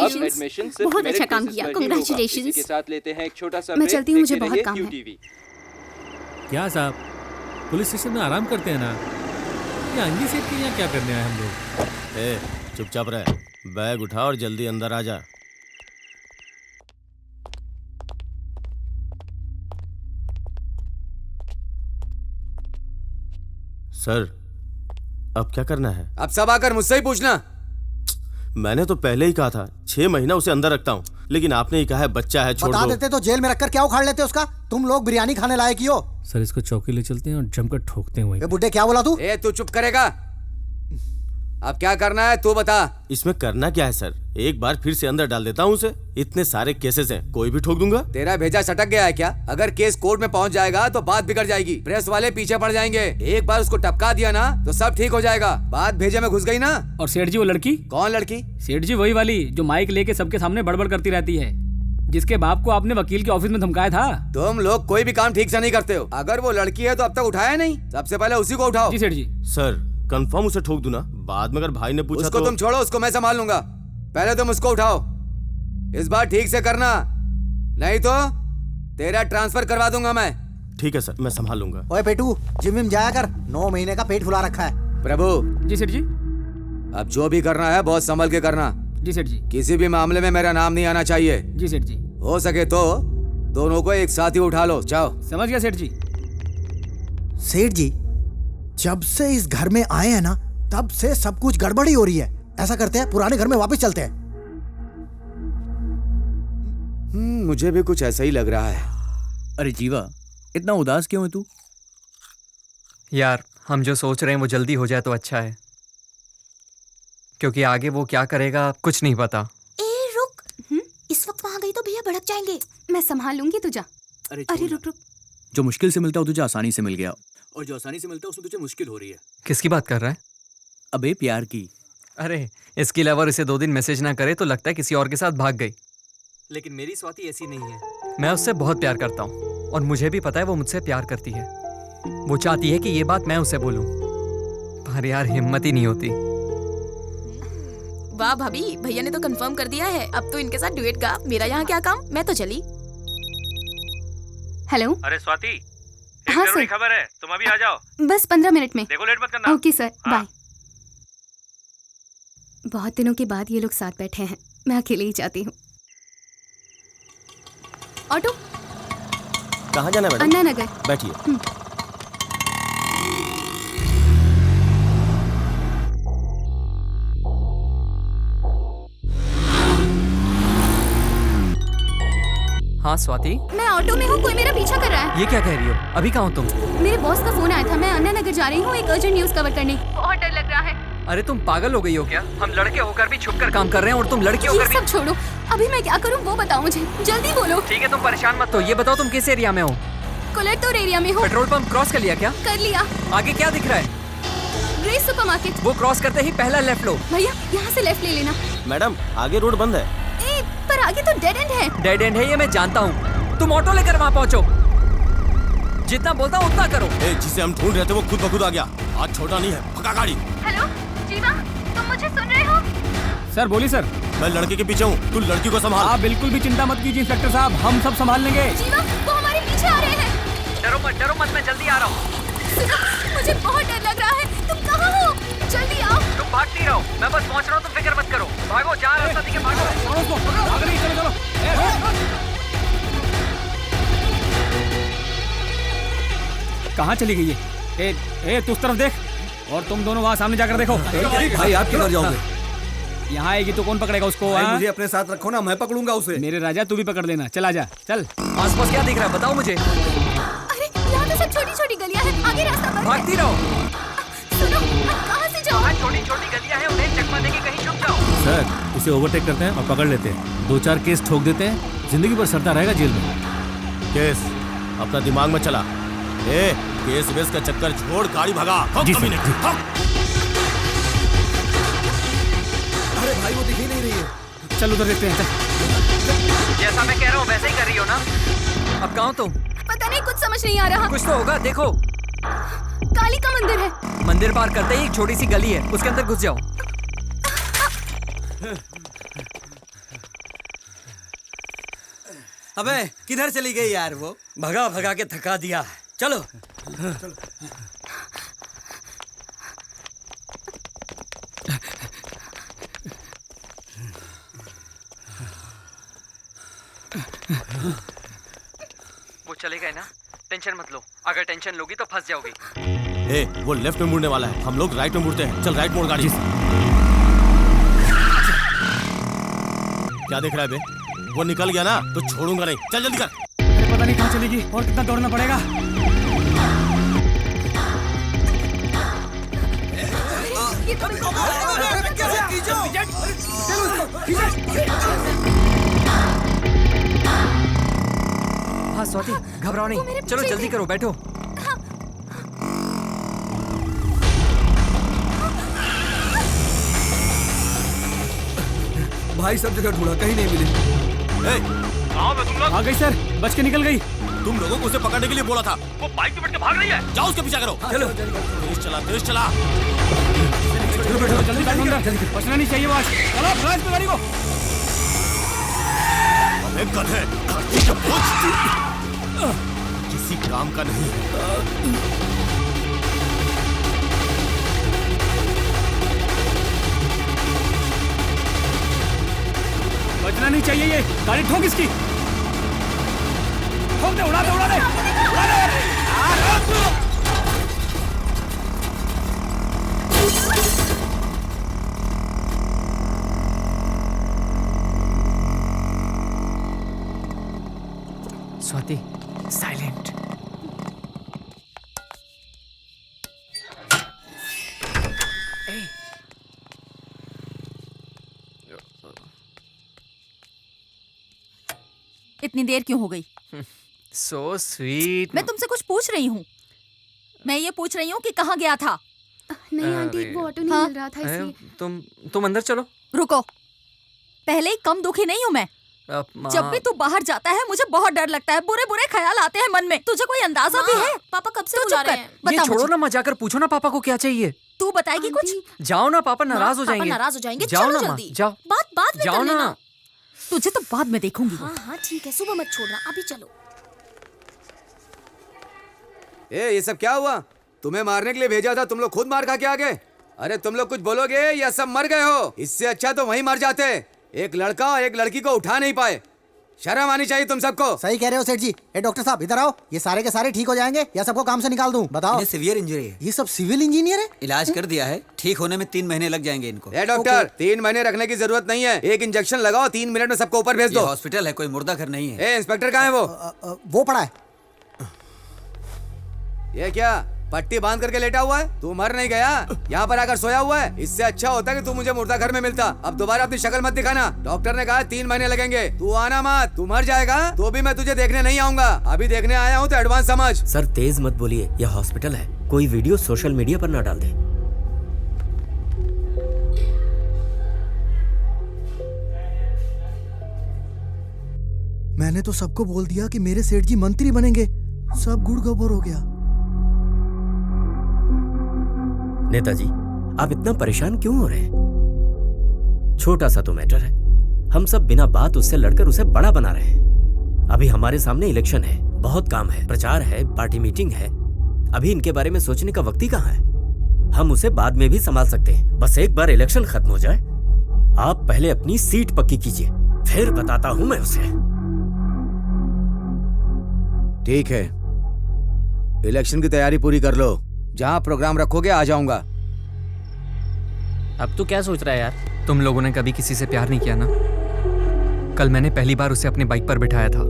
M: अब एडमिशन सिर्फ
O: बहुत अच्छा काम किया,
M: कांग्रेचुलेशन के साथ लेते हैं एक छोटा सा
O: मैं चलती हूँ, मुझे बहुत काम है।
W: क्या साहब, पुलिस स्टेशन में आराम करते हैं ना, ये अंगी सेठ के यहाँ क्या करने आए हम लोग?
K: ए, चुपचाप रह, बैग उठा और जल्दी अंदर आ जा। सर, अब क्या करना है?
G: अब सब आकर मुझसे ही पूछना।
K: मैंने तो पहले ही कहा था 6 महीना उसे अंदर रखता हूँ, लेकिन आपने ही कहा है बच्चा है, छोड़ दो।
I: बता देते तो जेल में रखकर क्या उखाड़ लेते उसका? तुम लोग बिरयानी खाने लायक ही हो।
W: सर इसको चौकी ले चलते हैं और जमकर ठोकते हैं वहीं।
I: बुड्ढे क्या बोला तू?
G: ए, तू चुप करेगा? अब क्या करना है तू बता।
K: इसमें करना क्या है सर? एक बार फिर से अंदर डाल देता हूँ उसे। इतने सारे केसेस हैं, कोई भी ठोक दूंगा।
G: तेरा भेजा सटक गया है क्या? अगर केस कोर्ट में पहुंच जाएगा तो बात बिगड़ जाएगी, प्रेस वाले पीछे पड़ जाएंगे। एक बार उसको टपका दिया ना तो सब ठीक हो जाएगा। बात भेजे में घुस गई ना।
Q: और सेठ जी वो लड़की?
G: कौन लड़की?
Q: सेठ जी वही वाली जो माइक लेके सबके सामने बड़बड़ करती रहती है, जिसके बाप को आपने वकील के ऑफिस में धमकाया था।
G: तुम लोग कोई भी काम ठीक से नहीं करते हो। अगर वो लड़की है तो अब तक उठाया नहीं, सबसे पहले उसी को उठाओ।
Q: जी सेठ जी।
K: सर कंफर्म उसे ठोक दूं ना? बाद में अगर भाई ने पूछा
G: उसको
K: तो...
G: तुम छोड़ो, उसको मैं संभाल लूंगा। पहले तुम उसको उठाओ, इस बार ठीक से करना, नहीं तो तेरा ट्रांसफर करवा दूंगा मैं।
K: ठीक है सर, मैं संभाल लूंगा।
I: ओए पेटू, जिम विम जाया कर, 9 महीने का पेट फुला रखा है।
G: प्रभु।
Q: जी सेठ जी।
G: अब जो भी करना है बहुत संभल के करना।
Q: जी सेठ जी।
G: किसी भी मामले में मेरा नाम नहीं आना चाहिए।
Q: जी सेठ जी।
G: हो सके तो दोनों को एक साथ ही उठा लो। जाओ।
Q: समझ गया सेठ जी।
I: सेठ जी, जब से इस घर में आए हैं ना, तब से सब कुछ गड़बड़ी हो रही है। ऐसा करते हैं, पुराने घर में वापस चलते हैं।
G: मुझे भी कुछ ऐसा ही लग रहा है।
B: अरे जीवा, इतना उदास क्यों है तू?
C: यार हम जो सोच रहे हैं वो जल्दी हो जाए तो अच्छा है, क्योंकि आगे वो क्या करेगा कुछ नहीं पता।
O: ए रुक, इस वक्त वहाँ गई तो भैया भड़क जाएंगे।
N: मैं संभाल लूंगी, तू जा। अरे रुक रुक।
B: जो मुश्किल से मिलता है तुझे आसानी से मिल गया, और जो आसानी से मिलता है उसमें तुझे मुश्किल हो रही है।
C: किसकी बात कर रहा है?
B: अबे प्यार की।
C: अरे इसकी लवर इसे 2 दिन मैसेज ना करे तो लगता है किसी और के साथ भाग गई, लेकिन मेरी स्वाति ऐसी नहीं है। मैं उससे बहुत प्यार करता हूँ और मुझे भी पता है वो मुझसे प्यार करती है। वो चाहती है कि ये बात मैं उसे बोलूं, पर यार हिम्मत ही नहीं होती।
O: वाह भाभी, भैया ने तो कंफर्म कर दिया है, अब तो इनके साथ ड्यूएट गा। मेरा यहाँ क्या काम, मैं तो चली।
N: हेलो।
P: अरे स्वाति,
N: हाँ
P: जरूरी खबर है, तुम अभी आ जाओ।
N: बस 15 मिनट में।
P: देखो लेट मत करना।
N: Okay sir, bye. बहुत दिनों के बाद ये लोग साथ बैठे हैं, मैं अकेले ही जाती हूँ। ऑटो।
K: कहाँ जाना है मैडम?
N: अन्ना नगर।
K: बैठिए।
C: हाँ स्वाति।
N: मैं ऑटो में हूँ, कोई मेरा पीछा कर रहा है।
C: ये क्या कह रही हो? अभी कहाँ हो तुम?
N: मेरे बॉस का फोन आया था, मैं अन्ना नगर जा रही हूँ एक अर्जेंट न्यूज कवर करने। बहुत डर लग रहा है।
C: अरे तुम पागल हो गई हो क्या? हम लड़के होकर भी छुपकर काम कर रहे हैं और तुम लड़की होकर भी।
N: सब छोड़ो, अभी मैं क्या करूँ वो बताओ मुझे, जल्दी बोलो।
C: ठीक है तुम परेशान मत हो, ये बताओ तुम किस एरिया में हो?
N: कोलरतोर एरिया में हूँ।
C: पेट्रोल पंप क्रॉस कर लिया क्या?
N: कर लिया।
C: आगे क्या दिख रहा है?
N: Grace supermarket.
C: वो क्रॉस करते ही पहला लेफ्ट लो।
N: भैया यहाँ से लेफ्ट ले लेना।
K: मैडम आगे रोड बंद है।
N: ए, पर आगे तो डेड एंड है।
C: डेड एंड है ये मैं जानता हूँ, तुम ऑटो लेकर वहाँ पहुँचो। जितना बोलता हूँ उतना करो।
K: जिसे हम ढूंढ रहे थे वो खुद ब खुद आ गया। आज छोटा नहीं है, पका गाड़ी।
N: हेलो जीवा, तुम मुझे सुन रहे हो?
Q: सर बोलिए सर।
K: मैं लड़के के पीछे हूँ, तू लड़की को संभाल।
Q: आप बिल्कुल भी चिंता मत कीजिए इंस्पेक्टर साहब, हम सब संभाल लेंगे।
N: जीवा, वो हमारे पीछे आ रहे हैं।
C: डरो मत, मैं जल्दी आ रहा हूँ।
N: मुझे बहुत डर लग रहा है, तुम कहाँ हो? जल्दी आओ।
C: तुम भागती रहो, मैं बस पहुँच रहा हूँ, तुम फिक्र मत करो। भागो, जहाँ रास्ता दिखे भागो।
Q: चलो। कहाँ चली गई है? ए, तू उस तरफ देख और तुम दोनों वहाँ सामने जाकर देखो।
T: भाई आप किधर जाओगे?
Q: यहाँ आएगी तो कौन पकड़ेगा उसको?
T: मुझे अपने साथ रखो ना, मैं पकड़ूंगा उसे।
Q: मेरे राजा तू भी पकड़ लेना, चल आजा चल।
C: आसपास क्या दिख रहा है बताओ मुझे।
N: अरे यहाँ तो सब छोटी-छोटी गलियाँ हैं, आगे रास्ता बंद है।
C: भागती रहो।
N: सुनो, कहाँ से जाओ?
C: छोटी-छोटी गलियाँ हैं, उन्हें चकमा देके कहीं छुप जाओ।
W: सर इसे ओवरटेक करते हैं और पकड़ लेते हैं, 2-4 केस ठोक देते हैं, जिंदगी भर सड़ता रहेगा जेल में।
K: केस अपना दिमाग में चला। केस वेस का चक्कर छोड़, गाड़ी भगा।
W: जी सर।
T: अरे भाई वो दिख ही नहीं रही है।
Q: चल उधर देखते हैं, चल।
C: जैसा मैं कह रहा हूँ वैसे ही कर रही हो ना? अब कहाँ हो तुम?
N: पता नहीं, कुछ समझ नहीं आ रहा।
C: कुछ तो होगा, देखो।
N: काली का मंदिर है।
C: मंदिर पार करते ही एक छोटी सी गली है, उसके अंदर घुस जाओ।
F: अबे किधर चली गई यार वो? भगा के थका दिया। चलो।
C: वो चले गए ना, टेंशन मत लो। अगर टेंशन लोगी तो फंस जाओगी।
K: वो लेफ्ट में मुड़ने वाला है, हम लोग राइट में मुड़ते हैं। चल राइट मोड़ गाड़ी। क्या देख रहा है बे? वो निकल गया ना तो छोड़ूंगा नहीं। चल जल्दी कर।
Q: अरे पता नहीं कहाँ चलेगी और कितना दौड़ना पड़ेगा।
C: हाँ स्वाति, घबराओ नहीं, चलो जल्दी करो, बैठो।
T: भाई सब जगह ढूंढा, कहीं नहीं मिली।
K: कहाँ में तुम लोग?
Q: आ गई सर, बच के निकल गई।
K: तुम लोगों को उसे पकड़ने के लिए बोला था। वो बाइक पे बैठ के भाग रही है। जाओ उसके पीछा करो।
T: चलो
K: तेज चला, तेज चला।
Q: जल्दी अंदर, बचना नहीं चाहिए। बात चलो, फ्लैश पे गाड़ी को।
K: गधे, किसी काम का नहीं है।
Q: बचना नहीं चाहिए। ये गाड़ी ठोक इसकी, ठोक दे, उड़ा दे, उड़ा दे, उड़ा दे।
C: स्वाति, साइलेंट।
E: इतनी देर क्यों हो गई?
C: So sweet।
E: मैं तुमसे कुछ पूछ रही हूँ। मैं ये पूछ रही हूँ कि कहाँ गया था?
N: नहीं आंटी, वो ऑटो नहीं मिल रहा था इसलिए।
C: तुम अंदर चलो।
E: रुको, पहले ही कम दुखी नहीं हूँ मैं। जब भी तू बाहर जाता है मुझे बहुत डर लगता है, बुरे बुरे ख्याल आते हैं मन में। तुझे कोई अंदाजा भी है?
O: पापा कब से बुला रहे हैं?
C: ये छोड़ो ना, मत जाकर पूछो ना पापा को क्या चाहिए।
E: तू बताएगी कुछ?
C: जाओ ना, पापा नाराज हो जाएंगे।
O: नाराज हो जाएंगे।
C: जाओ
O: चलो
C: ना,
O: जल्दी।
C: जाओ।
O: बात बाद में
C: जाओ
O: कर लेना।
C: ना।
E: तुझे तो बाद में देखूंगी।
O: हाँ ठीक है, सुबह मत छोड़ना, अभी चलो।
G: ये सब क्या हुआ? तुम्हें मारने के लिए भेजा था, तुम लोग खुद मार खा के आ गए। अरे तुम लोग कुछ बोलोगे या सब मर गए हो? इससे अच्छा तो वहीं मर जाते। एक लड़का और एक लड़की को उठा नहीं पाए। शर्म आनी चाहिए तुम सबको।
I: सही कह रहे हो सेठ जी। डॉक्टर साहब इधर आओ। ये सारे के सारे ठीक हो जाएंगे या सबको काम से निकाल दूं? बताओ।
F: सिवियर इंजरी है।
I: ये सब सिविल इंजीनियर है?
F: इलाज कर दिया है, ठीक होने में 3 महीने लग जाएंगे इनको।
G: डॉक्टर 3 महीने रखने की जरूरत नहीं है, एक इंजेक्शन लगाओ, 3 मिनट में सबको ऊपर भेज दो।
F: हॉस्पिटल है, कोई मुर्दा घर नहीं है।
G: इंस्पेक्टर कहाँ है वो
I: पड़ा है।
G: ये क्या पट्टी बांध करके लेटा हुआ है? तू मर नहीं गया, यहाँ पर आकर सोया हुआ है। इससे अच्छा होता कि तू मुझे मुर्दा घर में मिलता। अब दोबारा अपनी शक्ल मत दिखाना। डॉक्टर ने कहा 3 महीने लगेंगे। तू आना मत, तू मर जाएगा तो भी मैं तुझे देखने नहीं आऊंगा। अभी देखने आया हूँ तो एडवांस समझ।
F: सर तेज मत बोलिए, यह हॉस्पिटल है, कोई वीडियो सोशल मीडिया पर ना डाल दे।
I: मैंने तो सबको बोल दिया कि मेरे सेठ जी मंत्री बनेंगे, सब गुड़ गोबर हो गया।
F: नेताजी, आप इतना परेशान क्यों हो रहे हैं? छोटा सा तो मैटर है, हम सब बिना बात उससे लड़कर उसे बड़ा बना रहे हैं। अभी हमारे सामने इलेक्शन है, बहुत काम है, प्रचार है, पार्टी मीटिंग है। अभी इनके बारे में सोचने का वक्त ही कहाँ है? हम उसे बाद में भी संभाल सकते हैं, बस एक बार इलेक्शन खत्म हो जाए। आप पहले अपनी सीट पक्की कीजिए, फिर बताता हूं मैं उसे।
G: ठीक है, इलेक्शन की तैयारी पूरी कर लो। जहाँ प्रोग्राम रखोगे आ जाऊंगा।
A: अब तू क्या सोच रहा है यार?
C: तुम लोगों ने कभी किसी से प्यार नहीं किया ना? कल मैंने पहली बार उसे अपने बाइक पर बिठाया था।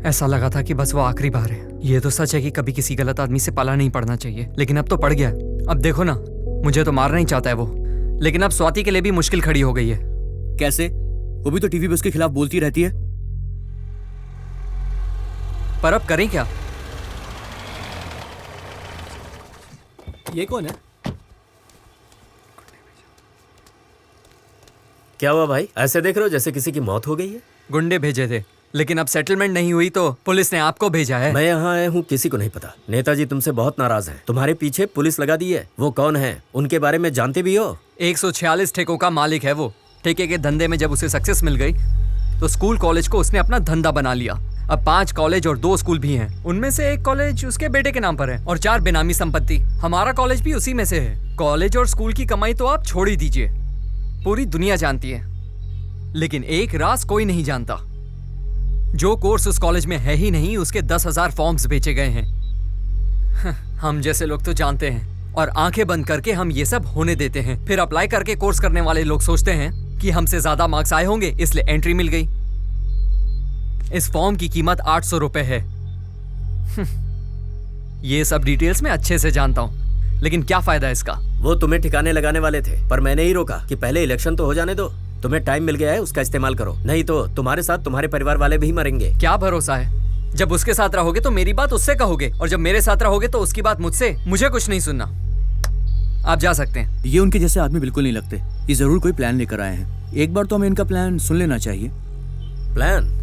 C: ऐसा लगा था कि बस वो आखिरी बार है। ये तो सच है कि कभी किसी गलत आदमी से पाला नहीं पड़ना चाहिए, लेकिन अब तो पड़ गया। अब देखो ना, मुझे तो मारना ही चाहता है वो, लेकिन अब स्वाति के लिए भी मुश्किल खड़ी हो गई है।
B: कैसे? वो भी तो टीवी पे उसके खिलाफ बोलती रहती है।
C: पर अब करें क्या?
T: ये कौन है?
F: क्या हुआ भाई, ऐसे देख रहे हो जैसे किसी की मौत हो गई है?
C: गुंडे भेजे थे, लेकिन अब सेटलमेंट नहीं हुई तो पुलिस ने आपको भेजा है।
F: मैं यहाँ आया हूँ, किसी को नहीं पता। नेताजी तुमसे बहुत नाराज हैं। तुम्हारे पीछे पुलिस लगा दी है। वो कौन है, उनके बारे में जानते भी हो?
C: 146 ठेकों का मालिक है वो। ठेके के धंधे में जब उसे सक्सेस मिल गई तो स्कूल कॉलेज को उसने अपना धंधा बना लिया। अब 5 कॉलेज और 2 स्कूल भी हैं। उनमें से 1 कॉलेज उसके बेटे के नाम पर है और 4 बेनामी संपत्ति। हमारा कॉलेज भी उसी में से है। कॉलेज और स्कूल की कमाई तो आप छोड़ ही दीजिए, पूरी दुनिया जानती है, लेकिन एक राज कोई नहीं जानता। जो कोर्स उस कॉलेज में है ही नहीं, उसके 10,000 फॉर्म्स बेचे गए हैं। हम जैसे लोग तो जानते हैं और आंखें बंद करके हम ये सब होने देते हैं। फिर अप्लाई करके कोर्स करने वाले लोग सोचते हैं कि हमसे ज्यादा मार्क्स आए होंगे, इसलिए एंट्री मिल गई। इस फॉर्म की कीमत 800 रुपए है। ये सब डिटेल्स मैं अच्छे से जानता हूँ, लेकिन क्या फायदा इसका?
F: वो तुम्हें ठिकाने लगाने वाले थे, पर मैंने ही रोका कि पहले इलेक्शन तो हो जाने दो। तुम्हें टाइम मिल गया है, उसका इस्तेमाल करो, नहीं तो तुम्हारे साथ तुम्हारे परिवार वाले भी मरेंगे।
C: क्या भरोसा है? जब उसके साथ रहोगे तो मेरी बात उससे कहोगे, और जब मेरे साथ रहोगे तो उसकी बात मुझसे। मुझे कुछ नहीं सुनना, आप जा सकते हैं।
B: ये उनके जैसे आदमी बिल्कुल नहीं लगते। ये जरूर कोई प्लान लेकर आए हैं। एक बार तो हमें इनका प्लान सुन लेना चाहिए।
F: प्लान?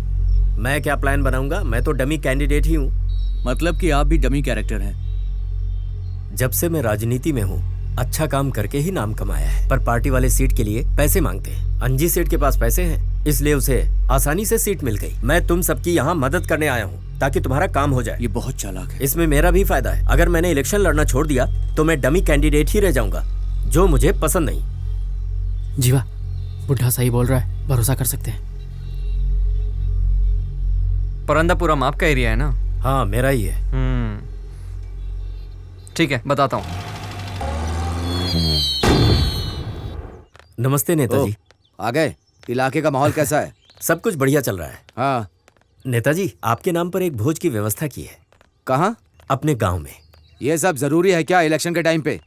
F: मैं क्या प्लान बनाऊंगा? मैं तो डमी कैंडिडेट ही हूँ।
B: मतलब कि आप भी डमी कैरेक्टर हैं।
F: जब से मैं राजनीति में हूँ, अच्छा काम करके ही नाम कमाया है, पर पार्टी वाले सीट के लिए पैसे मांगते हैं। अंजी सेठ के पास पैसे हैं, इसलिए उसे आसानी से सीट मिल गई। मैं तुम सबकी यहाँ मदद करने आया हूँ ताकि तुम्हारा काम हो जाए।
B: ये बहुत चालाक है।
F: इसमें मेरा भी फायदा है। अगर मैंने इलेक्शन लड़ना छोड़ दिया तो मैं डमी कैंडिडेट ही रह जाऊंगा, जो मुझे पसंद नहीं।
A: जीवा, बुढ़ा सही बोल रहा है, भरोसा कर सकते हैं।
C: परंदापुरम आपका एरिया है ना?
F: हाँ, मेरा ही है।
C: ठीक है, बताता हूँ।
F: नमस्ते नेताजी।
G: आ गए? इलाके का माहौल कैसा है?
F: सब कुछ बढ़िया चल रहा है।
G: हाँ
F: नेताजी, आपके नाम पर एक भोज की व्यवस्था की है।
G: कहाँ?
F: अपने गांव में।
G: ये सब जरूरी है क्या इलेक्शन के टाइम पे?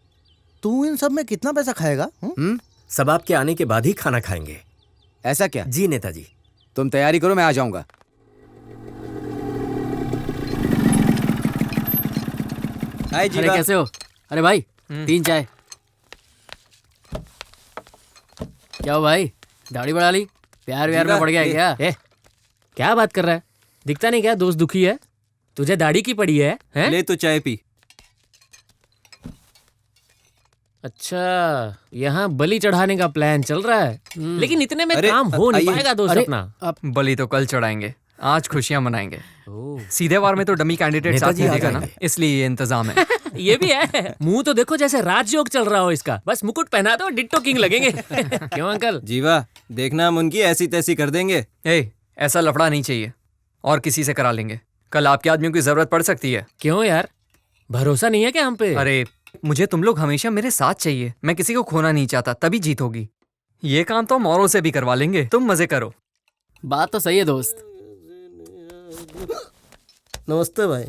I: तू इन सब में कितना पैसा खाएगा?
F: सब आपके आने के बाद ही खाना खाएंगे।
G: ऐसा क्या?
F: जी नेताजी।
G: तुम तैयारी करो, मैं आ जाऊंगा।
A: अरे कैसे हो? अरे भाई 3 चाय। क्या हो भाई, दाढ़ी बढ़ा ली? प्यार व्यार में पड़ गया है क्या? क्या बात कर रहा है? दिखता नहीं क्या दोस्त दुखी है? तुझे दाढ़ी की पड़ी है?
T: ले तो चाय पी।
A: अच्छा, यहाँ बलि चढ़ाने का प्लान चल रहा है, लेकिन इतने में काम हो नहीं पाएगा दोस्त अपना।
C: बलि तो कल चढ़ाएंगे, आज खुशियां मनाएंगे। सीधे वार में तो डमी कैंडिडेट साथ देगा ना, इसलिए ये इंतजाम है।
A: ये भी है। मुंह तो देखो जैसे राजयोग चल रहा हो इसका। बस मुकुट पहना दो, डिट्टो किंग लगेंगे। क्यों अंकल?
T: जीवा, देखना हम उनकी ऐसी तैसी कर देंगे।
C: ऐसा लफड़ा नहीं चाहिए, और किसी से करा लेंगे। कल आपके आदमियों की जरूरत पड़ सकती है।
A: क्यों यार, भरोसा नहीं है क्या हम पे?
C: अरे मुझे तुम लोग हमेशा मेरे साथ चाहिए। मैं किसी को खोना नहीं चाहता, तभी जीत होगी। ये काम तो मोरों से भी करवा लेंगे, तुम मजे करो।
A: बात तो सही है दोस्त।
K: नमस्ते भाई,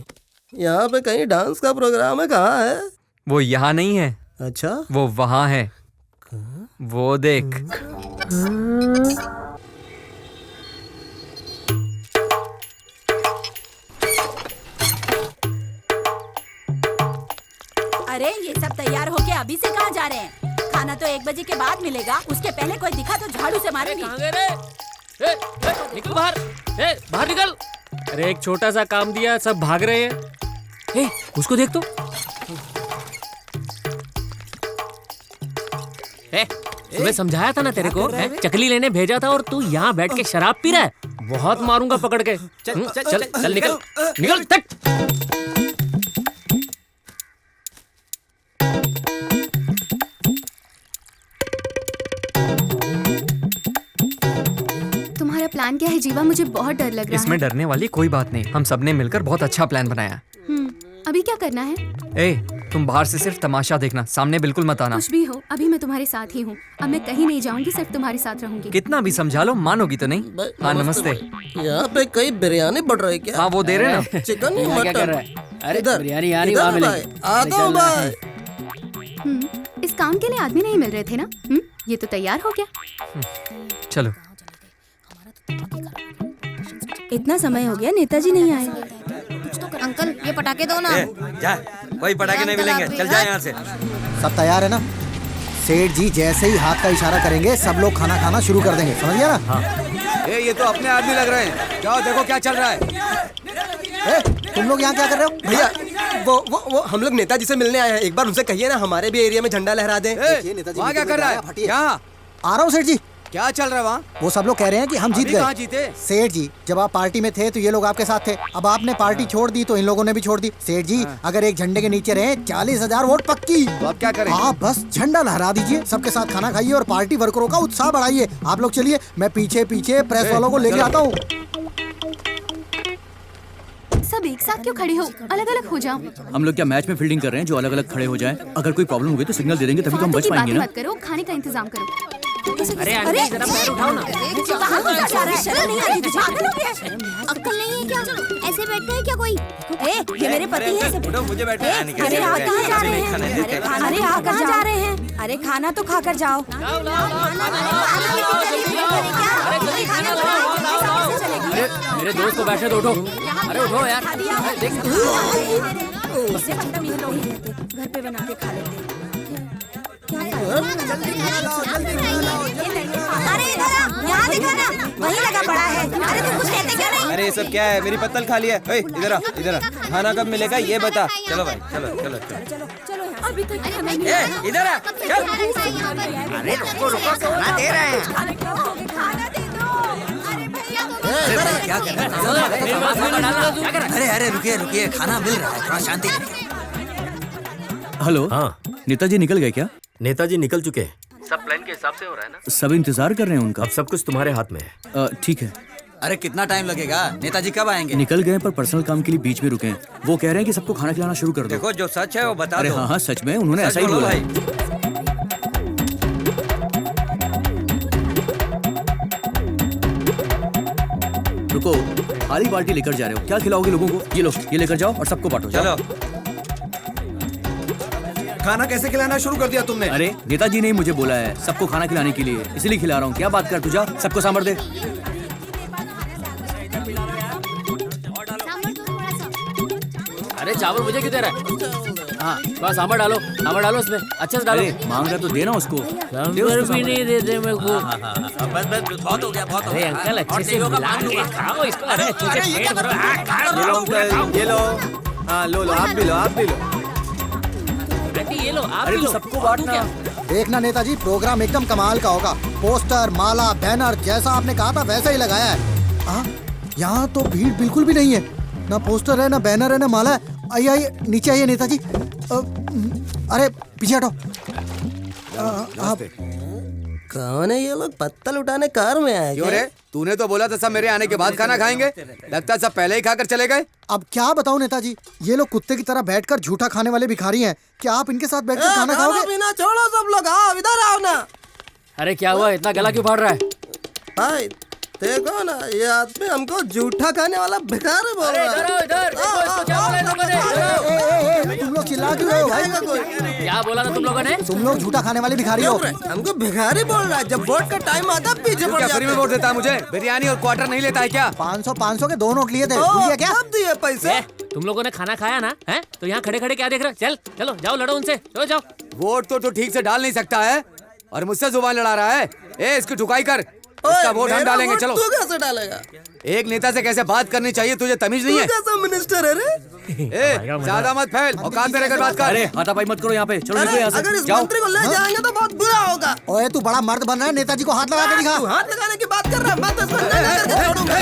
K: यहाँ पे कहीं डांस का प्रोग्राम है? कहाँ है?
C: वो यहाँ नहीं है।
K: अच्छा,
C: वो वहाँ है। वो देख।
O: अरे ये सब तैयार होके अभी से कहाँ जा रहे हैं? खाना तो 1 बजे के बाद मिलेगा। उसके पहले कोई दिखा तो झाड़ू से मारेंगे।
A: निकल बाहर, बाहर निकल। अरे एक छोटा सा काम दिया, सब भाग रहे हैं। उसको देख तो। सुबह समझाया था ना तेरे को, चकली लेने भेजा था और तू यहाँ बैठ के शराब पी रहा है। बहुत मारूंगा पकड़ के। चल चल चल निकल निकल तक।
N: तुम्हारा प्लान क्या है जीवा? मुझे बहुत डर लग रहा
C: इसमें डरने वाली कोई बात नहीं, हम सबने मिलकर बहुत अच्छा प्लान बनाया।
N: अभी क्या करना है?
C: तुम बाहर से सिर्फ तमाशा देखना, सामने बिल्कुल मत आना।
N: कुछ भी हो, अभी मैं तुम्हारे साथ ही हूँ। अब मैं कहीं नहीं जाऊंगी, सिर्फ तुम्हारे साथ रहूंगी।
C: कितना भी समझा लो, मानोगी तो नहीं। हाँ नमस्ते।
J: यहाँ पे कई बिरयानी बढ़ रही है क्या?
C: हाँ वो दे रहे ना।
J: चिकन
Q: क्या कर रहा है? अरे बिरयानी यानी वहाँ मिलेगी।
N: इस काम के लिए आदमी नहीं मिल रहे थे ना? ये तो तैयार हो गया।
C: चलो।
O: इतना समय हो गया, नेताजी नहीं आए।
U: अंकल ये पटाखे दो ना।
L: जा, कोई पटाखे नहीं मिलेंगे, चल जा यहाँ से।
I: सब तैयार है ना? सेठ जी जैसे ही हाथ का इशारा करेंगे सब लोग खाना खाना शुरू कर देंगे, समझ गया ना? हाँ।
G: ये तो अपने आदमी लग रहे हैं, जाओ देखो क्या चल रहा है।
I: तुम लोग यहाँ क्या कर रहे हो?
T: भैया वो हम लोग नेताजी से मिलने आए हैं, एक बार उनसे कहिए ना हमारे भी एरिया में झंडा लहरा दें।
G: वहाँ क्या कर रहा है? यहाँ
I: आ रहा हूँ सेठ जी।
G: क्या चल रहा है वहाँ?
I: वो सब लोग कह रहे हैं कि हम जीत
G: कहाँ
I: गए।
G: जीते?
I: सेठ जी जब आप पार्टी में थे तो ये लोग आपके साथ थे, अब आपने पार्टी छोड़ दी तो इन लोगों ने भी छोड़ दी। सेठ जी अगर एक झंडे के नीचे रहे 40,000 वोट पक्की।
G: तो आप क्या करें?
I: आप बस झंडा लहरा दीजिए, सबके साथ खाना खाइए और पार्टी वर्करों का उत्साह बढ़ाइए। आप लोग चलिए, मैं पीछे पीछे प्रेस वालों को लेके आता हूँ।
N: सब एक साथ क्यों खड़े हो? अलग अलग हो जाओ।
B: हम लोग क्या मैच में फील्डिंग कर रहे हैं जो अलग अलग खड़े हो जाएं? अगर कोई प्रॉब्लम होगी तो सिग्नल दे देंगे, तभी तो हम बच पाएंगे ना।
N: मत करो, खाने का इंतजाम करो।
A: अरे जरा पैर उठाओ ना।
U: अक्ल नहीं है क्या? ऐसे बैठते हैं क्या कोई?
O: ये मेरे पति हैं।
L: मुझे बैठे।
O: अरे आप कहाँ जा रहे हैं? अरे आप कहाँ जा रहे हैं? अरे खाना तो खाकर जाओ।
A: मेरे दोस्त को बैठे तो उठो। अरे उठो यार।
O: घर पे बना के खा लेते। अरे यहाँ देखो ना, वहीं लगा पड़ा है। अरे तुम कुछ कहते क्यों नहीं?
L: अरे ये सब क्या है? मेरी पत्तल खाली है। इधर आ, इधर आ। खाना कब मिलेगा ये बता। चलो भाई, चलो चलो चलो।
O: अभी तक
L: इधर आ, चल।
U: अरे रुको रुको, खाना दे रहे हैं।
L: क्या कर रहे हैं?
U: अरे अरे रुकिए रुकिए, खाना मिल रहा है, थोड़ा शांति रखिए।
B: हेलो। हाँ नेताजी निकल गए क्या?
F: नेताजी निकल चुके हैं।
L: सब प्लान के हिसाब से हो रहा है ना?
B: सब इंतजार कर रहे हैं उनका।
F: अब सब कुछ तुम्हारे हाथ में है।
B: ठीक है।
T: अरे कितना टाइम लगेगा? नेताजी कब आएंगे?
B: निकल गए पर पर्सनल काम के लिए बीच में रुके हैं। वो कह रहे हैं कि सबको खाना खिलाना शुरू कर दो।
L: देखो जो सच है वो बता दो।
B: अरे हाँ सच में, उन्होंने ऐसा ही बोला है। रुको, खाली बाल्टी लेकर जा रहे हो, क्या खिलाओगे लोगों को? ये लो, ये लेकर जाओ और सबको बांटो।
L: चलो।
T: खाना कैसे खिलाना शुरू कर दिया तुमने?
B: अरे नेताजी ने मुझे बोला है सबको खाना खिलाने के लिए, इसलिए खिला रहा हूँ। क्या बात कर, तू जा सबको सांभर दे।
A: अरे चावल मुझे क्यों दे रहा है? हाँ बस सांभर डालो, सांभर डालो इसमें, अच्छे से डालो।
B: मांग रहा तो देना उसको।
A: सांभर भी नहीं देते मेरे को।
T: बस बहुत हो गया, बहुत हो
A: अरे अंकल अच्छे से मिला के खाओ इसको। अरे अच्छे से पेट भरो।
T: ये लो। हाँ लो लो, आप भी लो, आप भी लो।
A: ये लो, आप
B: अरे
A: भी लो।
B: सबको बांटना।
I: देखना नेताजी, प्रोग्राम एकदम कमाल का होगा। पोस्टर, माला, बैनर जैसा आपने कहा था वैसा ही लगाया है। यहाँ तो भीड़ बिल्कुल भी नहीं है, ना पोस्टर है, ना बैनर है, ना माला है। आइए आइए नीचे आइए नेताजी। अरे पीछे हटो।
J: कौन है ये लोग? पत्तल उठाने कार में आए?
G: क्यों रे? तूने तो बोला था सब मेरे आने के बाद खाना खाएंगे, लगता है सब पहले ही खाकर चले गए।
I: अब क्या बताऊं नेताजी, ये लोग कुत्ते की तरह बैठकर झूठा खाने वाले भिखारी हैं। क्या आप इनके साथ बैठकर खाना खाओगे?
J: बिना छोड़ो सब लोग, आओ इधर आओ ना।
A: अरे क्या हुआ, इतना गला क्यों फाड़ रहा है?
J: भाई देखो ना, ये आदमी हमको झूठा खाने वाला भिखारी बोल रहा है।
A: इधर
I: तुम लोग चिल्ला क्यों रहे हो भाई?
A: क्या बोला था तुम लोगों ने?
I: तुम लोग झूठा खाने वाले भिखारी हो।
J: हमको भिखारी बोल रहा है, जब वोट का टाइम आता पीछे पड़ जाता है।
G: फ्री में वोट देता है मुझे? बिरयानी और क्वार्टर नहीं लेता है क्या?
I: 500 के 2 नोट लिए थे, भूल गया क्या?
J: कब दिए पैसे?
A: तुम लोगों ने खाना खाया ना है? तो यहाँ खड़े खड़े क्या देख रहे हो? चल चलो जाओ, लड़ो उनसे, चलो जाओ।
G: वोट तो ठीक से डाल नहीं सकता है और मुझसे जुबान लड़ा रहा है। इसकी ठुकाई कर। इसका वोट हम डालेंगे, चलो।
J: तू कैसे डालेगा?
G: एक नेता से कैसे बात करनी चाहिए, तुझे तमीज नहीं है?
J: तू कैसा मिनिस्टर है रे?
G: ज्यादा मत फैल, औकात में रहकर बात कर।
B: अरे हाथापाई मत करो यहाँ पे, चलो निकलो यहाँ से।
J: अगर इस
B: जाओ।
J: मंत्री को ले जाएंगे तो बहुत बुरा होगा।
I: ओए तू बड़ा मर्द बन रहा है, नेताजी को हाथ लगा के दिखा।
J: तू हाथ लगाने की बात कर रहा है, मैं तो इसको नंगा करके छोड़ूंगा।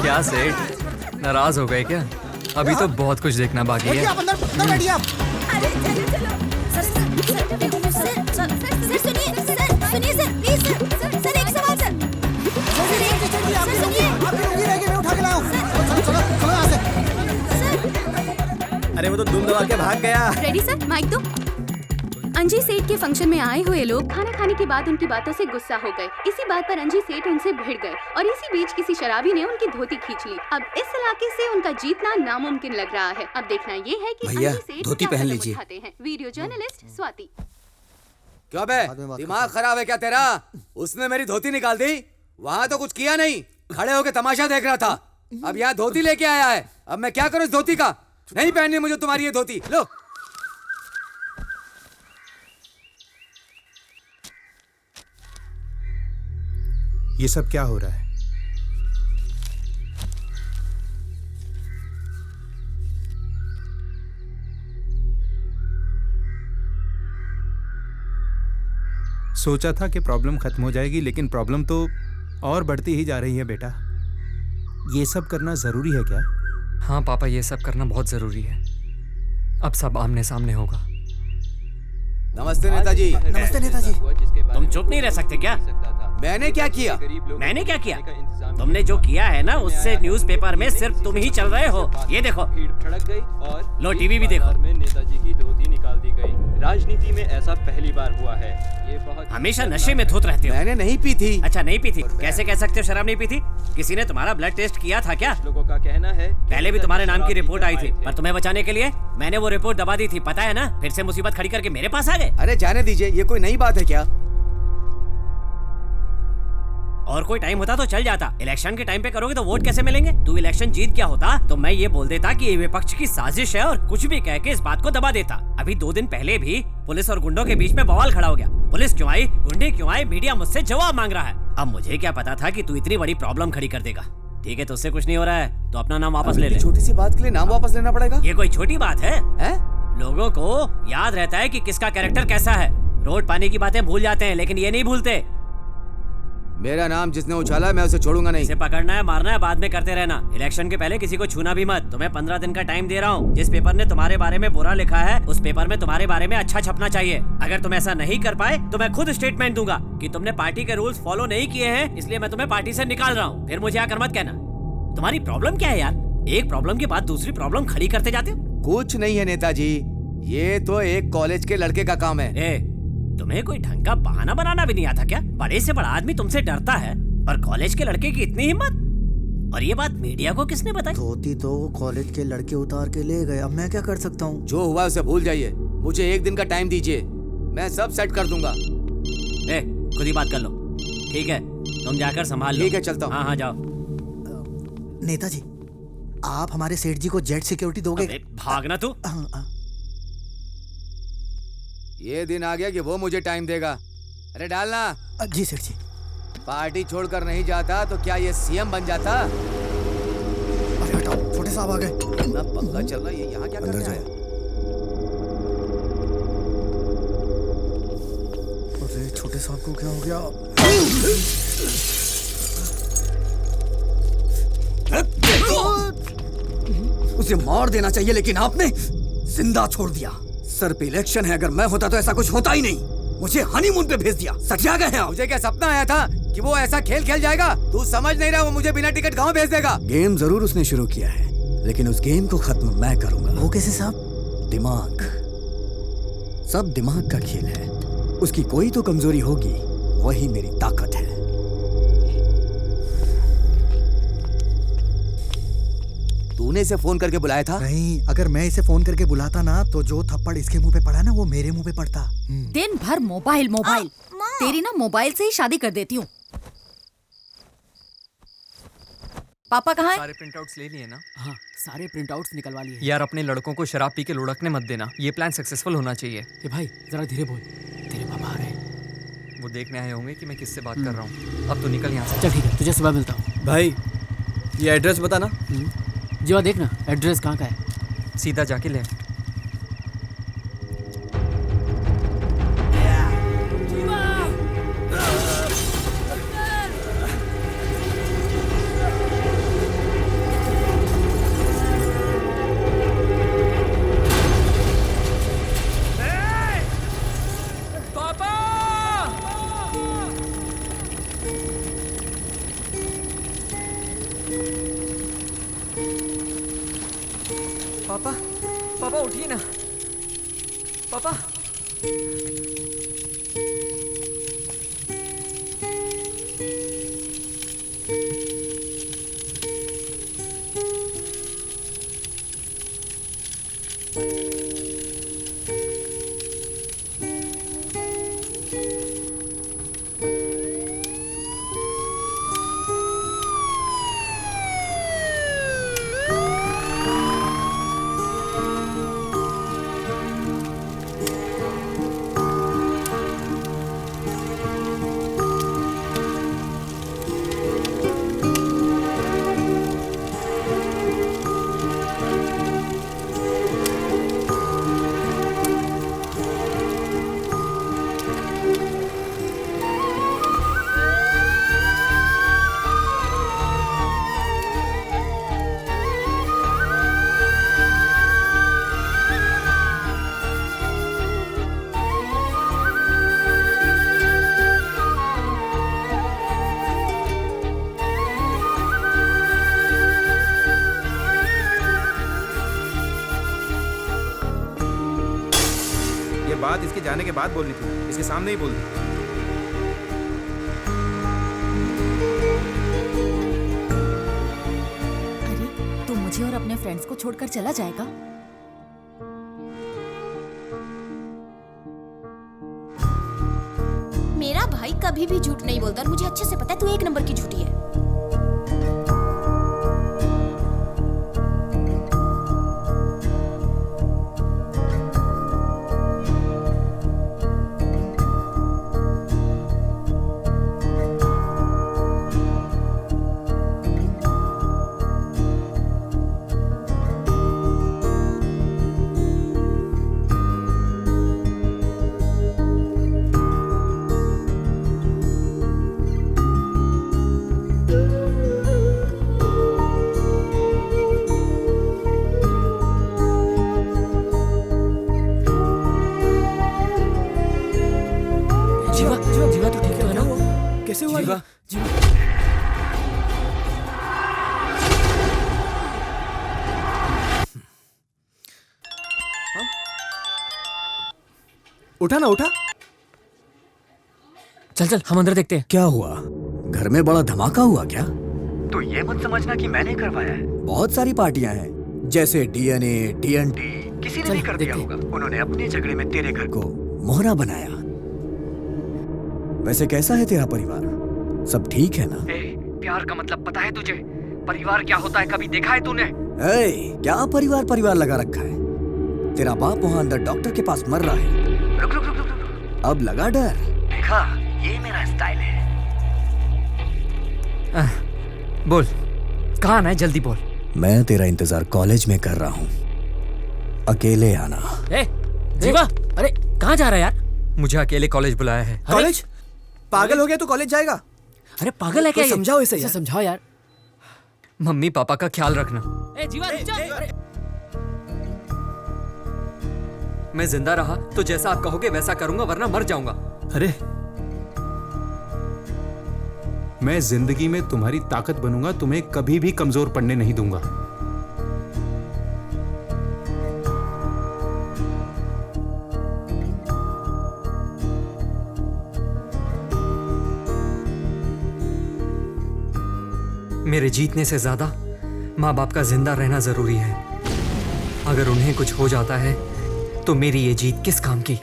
C: क्या सेठ, नाराज हो गए क्या? अभी तो बहुत कुछ देखना बाकी है।
I: अंदर बैठिए आप।
T: अरे वो तो दुम दबा के भाग गया।
N: रेडी सर, माइक दो। अंजी सेठ के फंक्शन में आए हुए लोग खाना खाने के बाद उनकी बातों से गुस्सा हो गए। इसी बात पर अंजी सेठ उनसे भिड़ गए और इसी बीच किसी शराबी ने उनकी धोती खींच ली। अब इस इलाके से उनका जीतना नामुमकिन लग रहा है। अब देखना ये है कि
B: भैया,
N: अंजी सेठ
B: धोती
N: क्या
B: पहन
N: कदम
B: लीजिए।
N: उठाते हैं। Video journalist Swati.
G: क्यों बे, दिमाग खराब है क्या तेरा? उसने मेरी धोती निकाल दी, वहाँ तो कुछ किया नहीं, खड़े होके तमाशा देख रहा था। अब यहाँ धोती लेके आया है, अब मैं क्या करूँ इस धोती का? नहीं पहननी मुझे तुम्हारी ये धोती। लो।
D: ये सब क्या हो रहा है? सोचा था कि प्रॉब्लम खत्म हो जाएगी, लेकिन प्रॉब्लम तो और बढ़ती ही जा रही है बेटा। ये सब करना जरूरी है क्या?
C: हाँ पापा, ये सब करना बहुत जरूरी है। अब सब आमने सामने होगा।
G: नमस्ते नेताजी।
I: नमस्ते नेताजी।
A: तुम चुप नहीं रह सकते क्या?
G: मैंने क्या किया?
A: मैंने क्या किया? तुमने जो किया है ना, उससे न्यूज़पेपर में सिर्फ तुम ही चल रहे हो। ये देखो,
M: भड़क गई और
A: लो टीवी भी देखो।
M: में नेताजी की धोती निकाल दी गई। राजनीति में ऐसा पहली बार हुआ है। ये बहुत
A: हमेशा नशे में धुत रहते हो।
G: मैंने नहीं पी थी।
A: अच्छा, नहीं पी थी? कैसे कह सकते हो शराब नहीं पी थी? किसी ने तुम्हारा ब्लड टेस्ट किया था क्या?
M: लोगों का कहना है
A: पहले भी तुम्हारे नाम की रिपोर्ट आई थी, पर तुम्हें बचाने के लिए मैंने वो रिपोर्ट दबा दी थी, पता है ना? फिर से मुसीबत खड़ी करके मेरे पास आ गए।
G: अरे जाने दीजिए, ये कोई नई बात है क्या?
A: और कोई टाइम होता तो चल जाता। इलेक्शन के टाइम पे करोगे तो वोट कैसे मिलेंगे? तू इलेक्शन जीत गया होता तो मैं ये बोल देता कि ये विपक्ष की साजिश है और कुछ भी कह के इस बात को दबा देता। अभी 2 दिन पहले भी पुलिस और गुंडों के बीच में बवाल खड़ा हो गया। पुलिस क्यों आई, गुंडे क्यों आए, मीडिया मुझसे जवाब मांग रहा है। अब मुझे क्या पता था कि तू इतनी बड़ी प्रॉब्लम खड़ी कर देगा। ठीक है, तो उससे कुछ नहीं हो रहा है तो अपना नाम वापस ले ले।
G: छोटी सी बात के लिए नाम वापस लेना पड़ेगा?
A: ये कोई छोटी बात है? लोगों को याद रहता है कि किसका कैरेक्टर कैसा है। रोड पानी की बातें भूल जाते हैं, लेकिन ये नहीं भूलते।
G: मेरा नाम जिसने उछाला मैं उसे छोड़ूंगा नहीं।
A: इसे पकड़ना है, मारना है, बाद में करते रहना। इलेक्शन के पहले किसी को छूना भी मत। तुम्हें 15 दिन का टाइम दे रहा हूँ। जिस पेपर ने तुम्हारे बारे में बुरा लिखा है, उस पेपर में तुम्हारे बारे में अच्छा छपना चाहिए। अगर तुम ऐसा नहीं कर पाए तो मैं खुद स्टेटमेंट दूंगा कि तुमने पार्टी के रूल्स फॉलो नहीं किए हैं, इसलिए मैं तुम्हें पार्टी से निकाल रहा हूँ। फिर मुझे आकर मत कहना। तुम्हारी प्रॉब्लम क्या है यार? एक प्रॉब्लम के बाद दूसरी प्रॉब्लम खड़ी करते जाते हो।
G: कुछ नहीं है नेताजी, ये तो एक कॉलेज के लड़के का काम है।
A: तुम्हें कोई ढंग का बहाना बनाना भी नहीं आता क्या? बड़े से बड़ा आदमी तुमसे डरता है और कॉलेज के लड़के की इतनी हिम्मत? और ये बात मीडिया को किसने बताई?
I: धोती तो कॉलेज के लड़के उतार के ले गए, अब मैं क्या कर सकता हूँ?
G: जो हुआ उसे भूल जाइए। मुझे 1 दिन का टाइम दीजिए, मैं सब सेट कर दूंगा।
A: खुद ही बात कर लो। ठीक है, तुम जाकर संभाल लो।
G: ठीक है, चलता हूँ।
A: हाँ जाओ।
I: नेताजी, आप हमारे सेठ जी को जेट सिक्योरिटी दोगे?
A: भागना तू।
G: ये दिन आ गया कि वो मुझे टाइम देगा। अरे डालना।
I: जी सेठ जी।
G: पार्टी छोड़कर नहीं जाता तो क्या ये सीएम बन जाता?
I: अरे हटाओ, छोटे साहब आ गए।
G: इतना पंगा चल रहा है, ये यहाँ क्या कर रहा है?
I: अरे छोटे साहब को क्या हो गया?
T: उसे मार देना चाहिए, लेकिन आपने जिंदा छोड़ दिया। सर पे इलेक्शन है, अगर मैं होता तो ऐसा कुछ होता ही नहीं। मुझे हनीमून पे भेज दिया। सटिया गए हैं आप।
G: मुझे क्या सपना आया था कि वो ऐसा खेल खेल जाएगा? तू समझ नहीं रहा, वो मुझे बिना टिकट गाँव भेज देगा।
T: गेम जरूर उसने शुरू किया है, लेकिन उस गेम को खत्म मैं करूंगा।
I: वो कैसे साहब?
T: दिमाग, सब दिमाग का खेल है। उसकी कोई तो कमजोरी होगी, वही मेरी ताकत है।
G: तूने इसे फोन करके बुलाया था?
I: नहीं, अगर मैं इसे फोन करके बुलाता ना तो जो थप्पड़ इसके मुंह पे पड़ा ना वो मेरे मुंह पे पड़ता।
E: दिन भर मोबाइल मोबाइल। तेरी ना मोबाइल से ही शादी कर देती हूँ। पापा कहाँ हैं?
C: सारे प्रिंटआउट्स ले लिए ना?
Q: हाँ, सारे प्रिंटआउट्स निकलवा लिए।
C: यार अपने लड़कों को शराब पी के लुढ़कने मत देना, ये प्लान सक्सेसफुल होना चाहिए।
Q: ए भाई जरा धीरे बोल, तेरे पापा आ रहे हैं।
C: वो देखने आए होंगे कि मैं किससे बात कर रहा हूँ। अब तो निकल यहाँ से।
Q: चल ठीक है, तुझे सुबह मिलता हूँ।
B: भाई ये एड्रेस बताना।
Q: जीवा देखना एड्रेस कहाँ का है।
C: सीधा जाके लेफ्ट। पापा, पापा उठिए ना। पापा।
D: बात इसके जाने के बाद बोलनी थी, इसके सामने ही बोल दी।
E: अरे तो मुझे और अपने फ्रेंड्स को छोड़कर चला जाएगा?
O: मेरा भाई कभी भी झूठ नहीं बोलता और मुझे अच्छे से पता है तू एक नंबर की झूठी है।
B: कैसे हुआ जीवा?
T: उठा ना उठा।
C: चल चल हम अंदर देखते हैं।
T: क्या हुआ? घर में बड़ा धमाका हुआ क्या?
B: तो ये मत समझना कि मैंने करवाया है।
T: बहुत सारी पार्टियां हैं, जैसे डीएनए, टीएनटी।
B: किसी ने भी कर दिया होगा। उन्होंने अपने झगड़े में तेरे घर
T: को मोहरा बनाया। वैसे कैसा है तेरा परिवार? सब ठीक है ना?
C: प्यार का मतलब पता है तुझे? परिवार क्या होता है कभी देखा है तूने?
T: क्या परिवार परिवार लगा रखा है? तेरा बाप वहाँ अंदर डॉक्टर के पास मर रहा है।
B: रुक रुक रुक रुक रुक।
T: अब लगा डर?
B: देखा, ये मेरा स्टाइल है।
C: बोल, कहाँ आना है? जल्दी बोल।
T: मैं तेरा इंतजार कॉलेज में कर रहा हूँ, अकेले आना।
A: जीवा, अरे कहाँ जा रहा है यार?
C: मुझे अकेले कॉलेज बुलाया है।
T: कॉलेज? पागल हो गया तो कॉलेज जाएगा?
A: अरे पागल है क्या?
T: समझाओ इसे यार।
Q: समझाओ यार।
C: मम्मी पापा का ख्याल रखना।
A: जीवा रुक जा।
C: मैं जिंदा रहा तो जैसा आप कहोगे वैसा करूंगा, वरना मर जाऊंगा।
D: अरे मैं जिंदगी में तुम्हारी ताकत बनूंगा, तुम्हें कभी भी कमजोर पड़ने नहीं दूंगा।
C: मेरे जीतने से ज्यादा माँ बाप का जिंदा रहना जरूरी है। अगर उन्हें कुछ हो जाता है तो मेरी ये जीत किस काम की?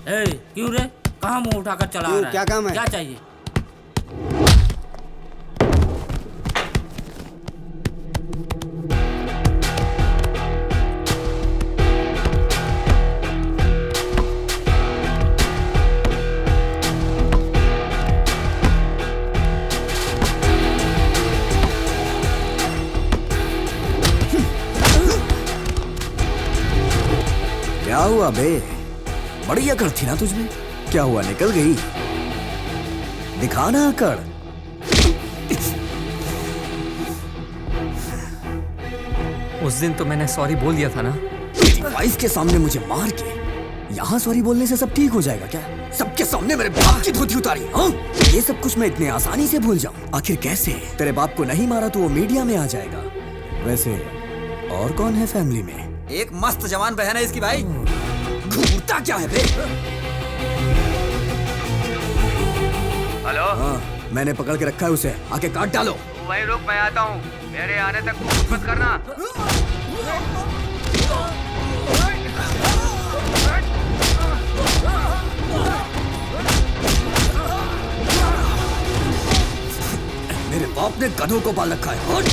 R: क्यों रे, कहाँ मुंह उठाकर चला रहा है?
G: क्या काम है?
R: क्या चाहिए?
T: क्या हुआ बे? बड़ी अकड़ थी ना तुझमें, क्या हुआ निकल गई? दिखाना अकड़।
C: उस दिन तो मैंने सॉरी बोल दिया था ना।
T: वाइफ के सामने मुझे मार के यहाँ सॉरी बोलने से सब ठीक हो जाएगा क्या? सबके सामने मेरे बाप की धोती उतारी, हाँ? ये सब कुछ मैं इतने आसानी से भूल जाऊं? आखिर कैसे? तेरे बाप को नहीं मारा तो वो मीडिया में आ जाएगा। वैसे और कौन है फैमिली में?
S: एक मस्त जवान बहन है इसकी भाई।
T: घूरता क्या है बे?
S: हेलो,
T: हाँ, मैंने पकड़ के रखा है उसे, आके काट डालो।
S: वहीं रुक, मैं आता हूँ। मेरे आने तक कुछ मत करना।
T: मेरे बाप ने गधों को पाल रखा है। हट!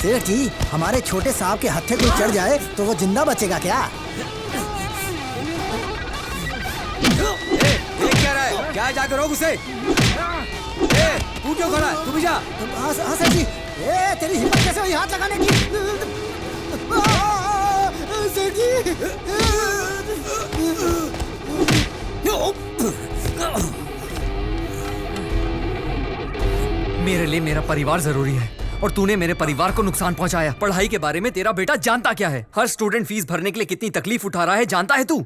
I: सेठ जी, हमारे छोटे सांप के हत्थे कोई चढ़ जाए तो वो जिंदा बचेगा क्या?
G: देख क्या रहा है? क्या जाकर रोक उसे? तू क्यों खड़ा है? तू भी जा।
I: हाँ सेठ जी, तेरी हिम्मत कैसे हुई हाथ लगाने की? सेठ जी,
C: मेरे लिए मेरा परिवार जरूरी है और तूने मेरे परिवार को नुकसान पहुंचाया। पढ़ाई के बारे में तेरा बेटा जानता क्या है? हर स्टूडेंट फीस भरने के लिए कितनी तकलीफ उठा रहा है जानता है तू?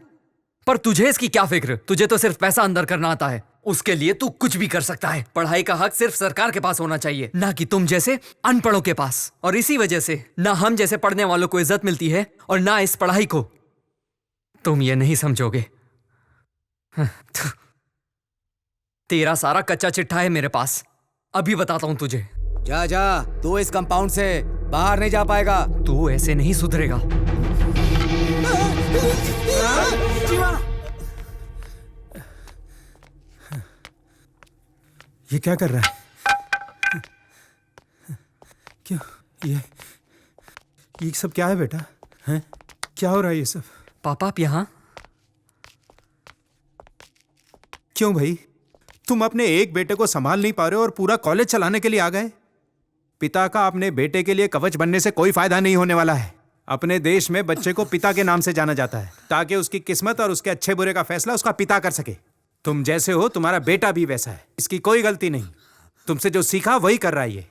C: पर तुझे इसकी क्या फिक्र? तुझे तो सिर्फ पैसा अंदर करना आता है। उसके लिए तू कुछ भी कर सकता है। पढ़ाई का हक सिर्फ सरकार के पास होना चाहिए, ना कि तुम जैसे अनपढ़ों के पास। और इसी वजह से ना हम जैसे पढ़ने वालों को इज्जत मिलती है और ना इस पढ़ाई को। तुम ये नहीं समझोगे। तेरा सारा कच्चा चिट्ठा है मेरे पास, अभी बताता हूं तुझे।
G: जा जा, तू इस कंपाउंड से बाहर नहीं जा पाएगा।
C: तू ऐसे नहीं सुधरेगा।
D: ये क्या कर रहा है? क्यों? ये सब क्या है बेटा? हैं? क्या हो रहा है ये सब?
C: पापा आप यहाँ?
D: क्यों भाई? तुम अपने एक बेटे को संभाल नहीं पा रहे हो और पूरा कॉलेज चलाने के लिए आ गए? पिता का अपने बेटे के लिए कवच बनने से कोई फायदा नहीं होने वाला है। अपने देश में बच्चे को पिता के नाम से जाना जाता है ताकि उसकी किस्मत और उसके अच्छे बुरे का फैसला उसका पिता कर सके। तुम जैसे हो तुम्हारा बेटा भी वैसा है, इसकी कोई गलती नहीं। तुमसे जो सीखा वही कर रहा है ये।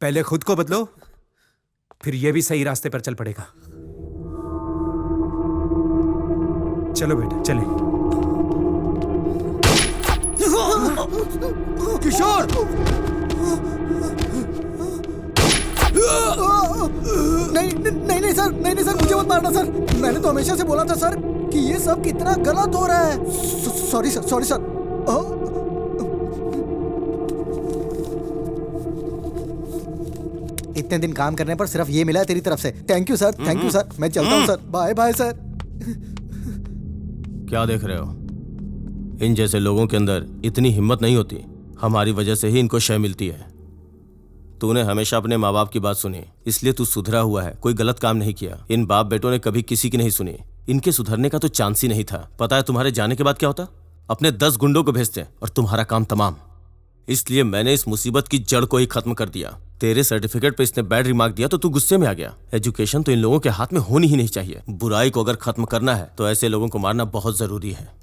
D: पहले खुद को बदलो, फिर ये भी सही रास्ते पर चल पड़ेगा। चलो बेटा चलें।
G: किशोर!
I: नहीं सर, नहीं सर, मुझे मत मारना सर। मैंने तो हमेशा से बोला था सर कि ये सब कितना गलत हो रहा है। Sorry sir. इतने दिन काम करने पर सिर्फ ये मिला है तेरी तरफ से। Thank you sir, thank you sir. मैं चलता हूँ सर। Bye bye sir.
K: क्या देख रहे हो? इन जैसे लोगों के अंदर इतनी हिम्मत नहीं होती। हमारी वजह से ही इनको शय मिलती है। तूने हमेशा अपने माँ बाप की बात सुनी, इसलिए तू सुधरा हुआ है, कोई गलत काम नहीं किया। इन बाप बेटों ने कभी किसी की नहीं सुनी। इनके सुधरने का तो चांस ही नहीं था। पता है तुम्हारे जाने के बाद क्या होता? अपने 10 गुंडों को भेजते और तुम्हारा काम तमाम। इसलिए मैंने इस मुसीबत की जड़ को ही खत्म कर दिया। तेरे सर्टिफिकेट पे इसने बैड रिमार्क दिया तो तू गुस्से में आ गया। एजुकेशन तो इन लोगों के हाथ में होनी ही नहीं चाहिए। बुराई को अगर खत्म करना है तो ऐसे लोगों को मारना बहुत जरूरी है।